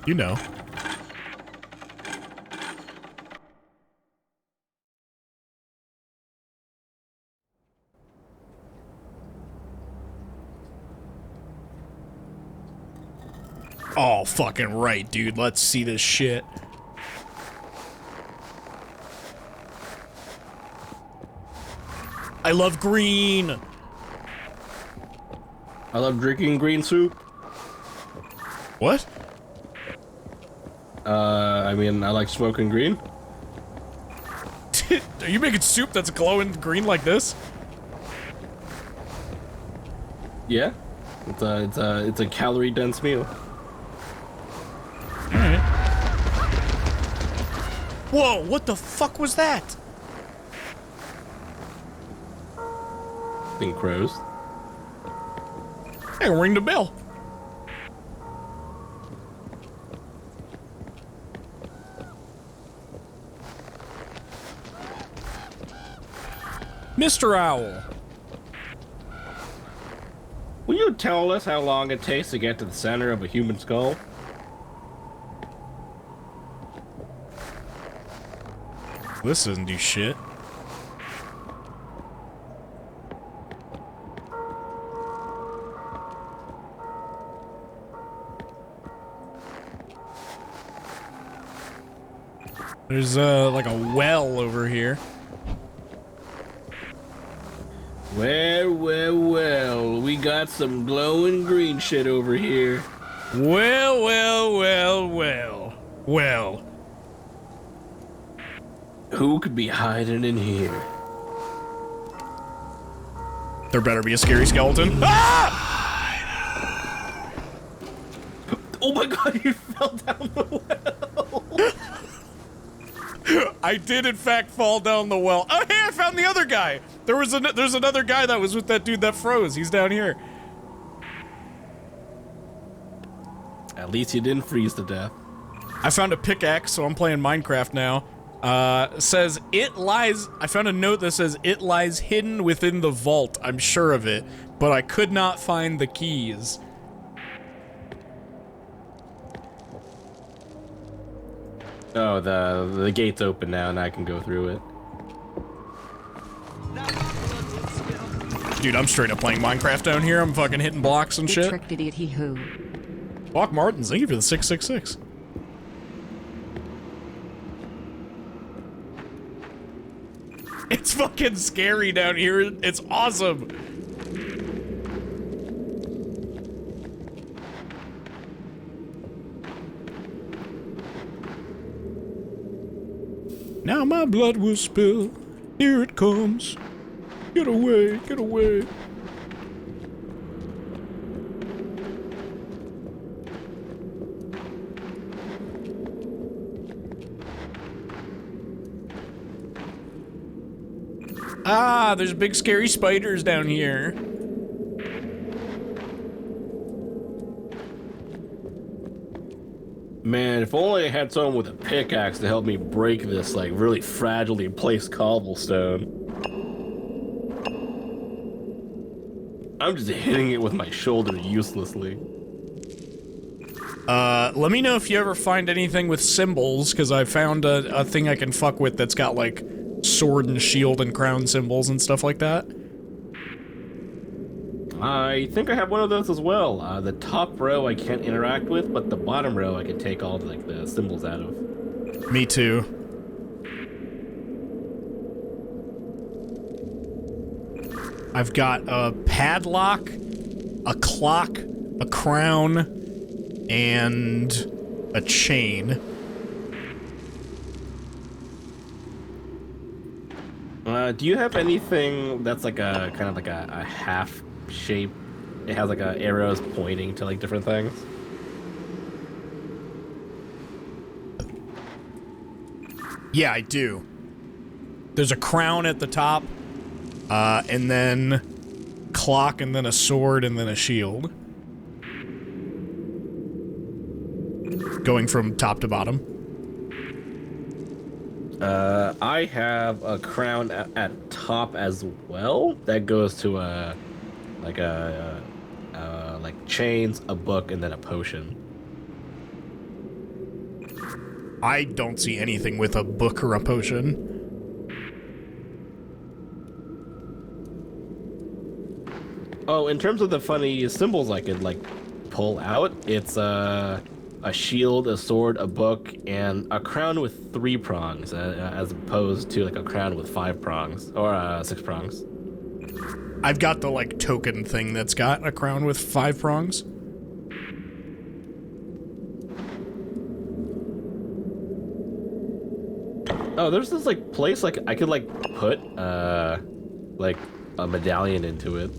You know. Oh, fucking right, dude. Let's see this shit. I love green. I love drinking green soup. What? I mean, I like smoking green. Are you making soup that's glowing green like this? Yeah. It's a calorie-dense meal. Alright. Whoa, what the fuck was that? Think crows. Hey, ring the bell. Mr. Owl. Will you tell us how long it takes to get to the center of a human skull? This doesn't do shit. There's, like a well over here. Well, we got some glowing green shit over here. Well. Who could be hiding in here? There better be a scary skeleton. Ah! Oh my god, you fell down the well! I did in fact fall down the well. Oh hey, I found the other guy. There's another guy that was with that dude that froze. He's down here. At least you didn't freeze to death. I found a pickaxe, so I'm playing Minecraft now. Says it lies. I found a note that says it lies hidden within the vault. I'm sure of it, but I could not find the keys. Oh, the gate's open now and I can go through it. Dude, I'm straight up playing Minecraft down here. I'm fucking hitting blocks and shit. Tricked idiot he who. Walk Martins, thank you for the 666. It's fucking scary down here. It's awesome. Now my blood will spill. Here it comes. Get away, get away. Ah, there's big scary spiders down here. Man, if only I had someone with a pickaxe to help me break this, like, really fragilely placed cobblestone. I'm just hitting it with my shoulder uselessly. Let me know if you ever find anything with symbols, because I found a thing I can fuck with that's got, like, sword and shield and crown symbols and stuff like that. I think I have one of those as well. The top row I can't interact with, but the bottom row I can take all, like, the symbols out of. Me too. I've got a padlock a clock, a crown, and a chain. Do you have anything that's like a kind of like a half shape? It has like arrows pointing to like different things. Yeah, I do. There's a crown at the top, and then clock, and then a sword, and then a shield. Going from top to bottom. I have a crown at top as well. That goes to like chains, a book, and then a potion. I don't see anything with a book or a potion. Oh, in terms of the funny symbols I could like pull out, it's a shield, a sword, a book, and a crown with 3 prongs, as opposed to like a crown with 5 prongs or 6 prongs. I've got the like token thing that's got a crown with 5 prongs. Oh, there's this like place like I could like put like a medallion into it.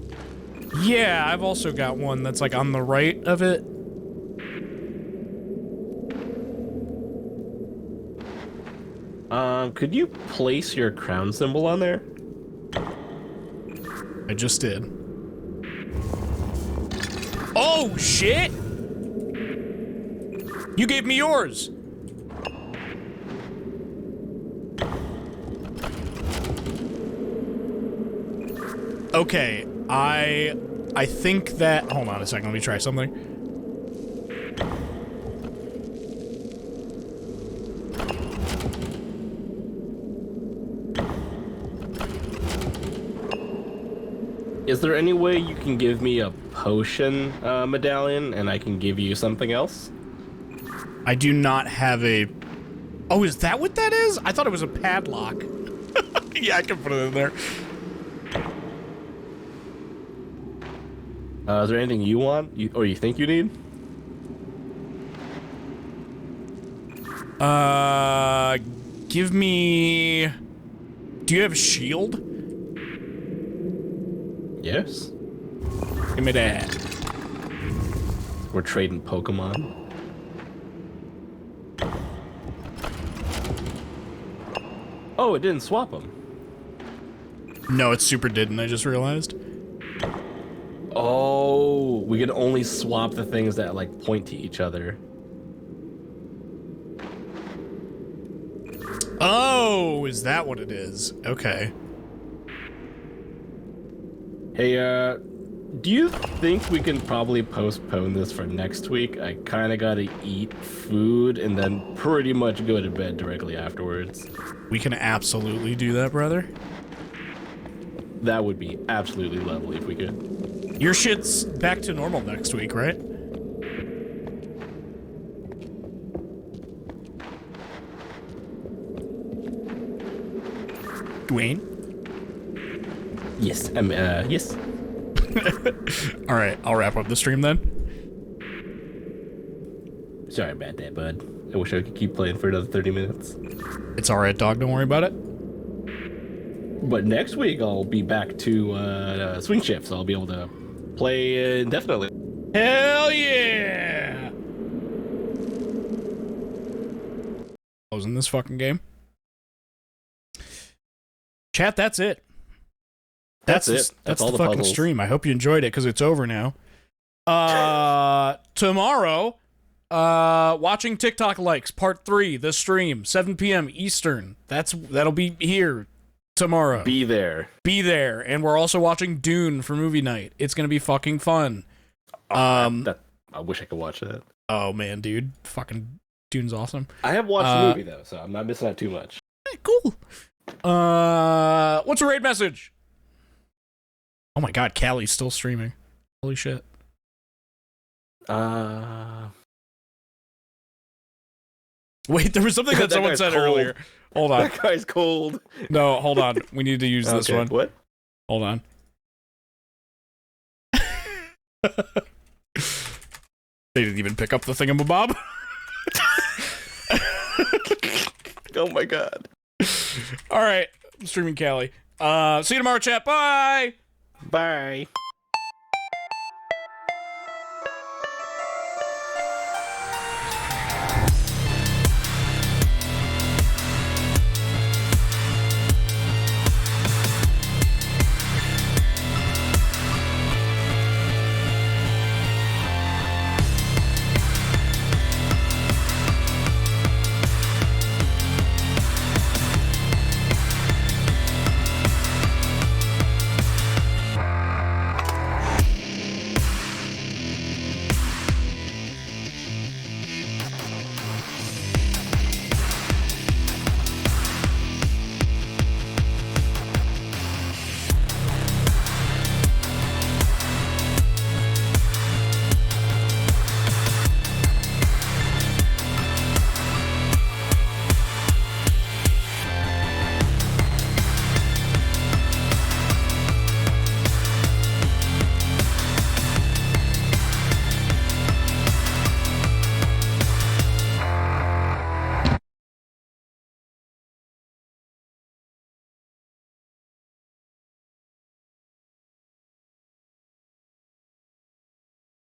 Yeah, I've also got one that's like on the right of it. Could you place your crown symbol on there? I just did. Oh, shit! You gave me yours! Okay, I think that... Hold on a second, let me try something. Is there any way you can give me a potion medallion and I can give you something else? I do not have a... Oh, is that what that is? I thought it was a padlock. Yeah, I can put it in there. Is there anything you want or you think you need? Give me... Do you have a shield? Yes. Give me that. We're trading Pokemon. Oh, it didn't swap them. No, it super didn't, I just realized. Oh, we can only swap the things that like point to each other. Oh, is that what it is? Okay. Hey, do you think we can probably postpone this for next week? I kind of gotta eat food and then pretty much go to bed directly afterwards. We can absolutely do that, brother. That would be absolutely lovely if we could. Your shit's back to normal next week, right? Dwayne? Yes, yes. All right, I'll wrap up the stream then. Sorry about that, bud. I wish I could keep playing for another 30 minutes. It's all right, dog. Don't worry about it. But next week I'll be back to swing shift, so I'll be able to play indefinitely. Hell yeah! Closing this fucking game. Chat, that's it. That's it. That's all the the fucking puzzles. stream. I hope you enjoyed it because it's over now. Tomorrow, watching TikTok likes part 3. The stream 7 p.m. Eastern. That'll be here tomorrow. Be there. Be there, and we're also watching Dune for movie night. It's gonna be fucking fun. I wish I could watch that. Oh man, dude, fucking Dune's awesome. I have watched the movie though, so I'm not missing out too much. Hey, cool. What's a raid message? Oh my god, Callie's still streaming. Holy shit. Wait, there was something that someone said earlier. Hold on. That guy's cold. No, hold on. We need to use this one. What? Hold on. They didn't even pick up the thingamabob. Oh my god. All right, I'm streaming Callie. See you tomorrow, chat. Bye. Bye.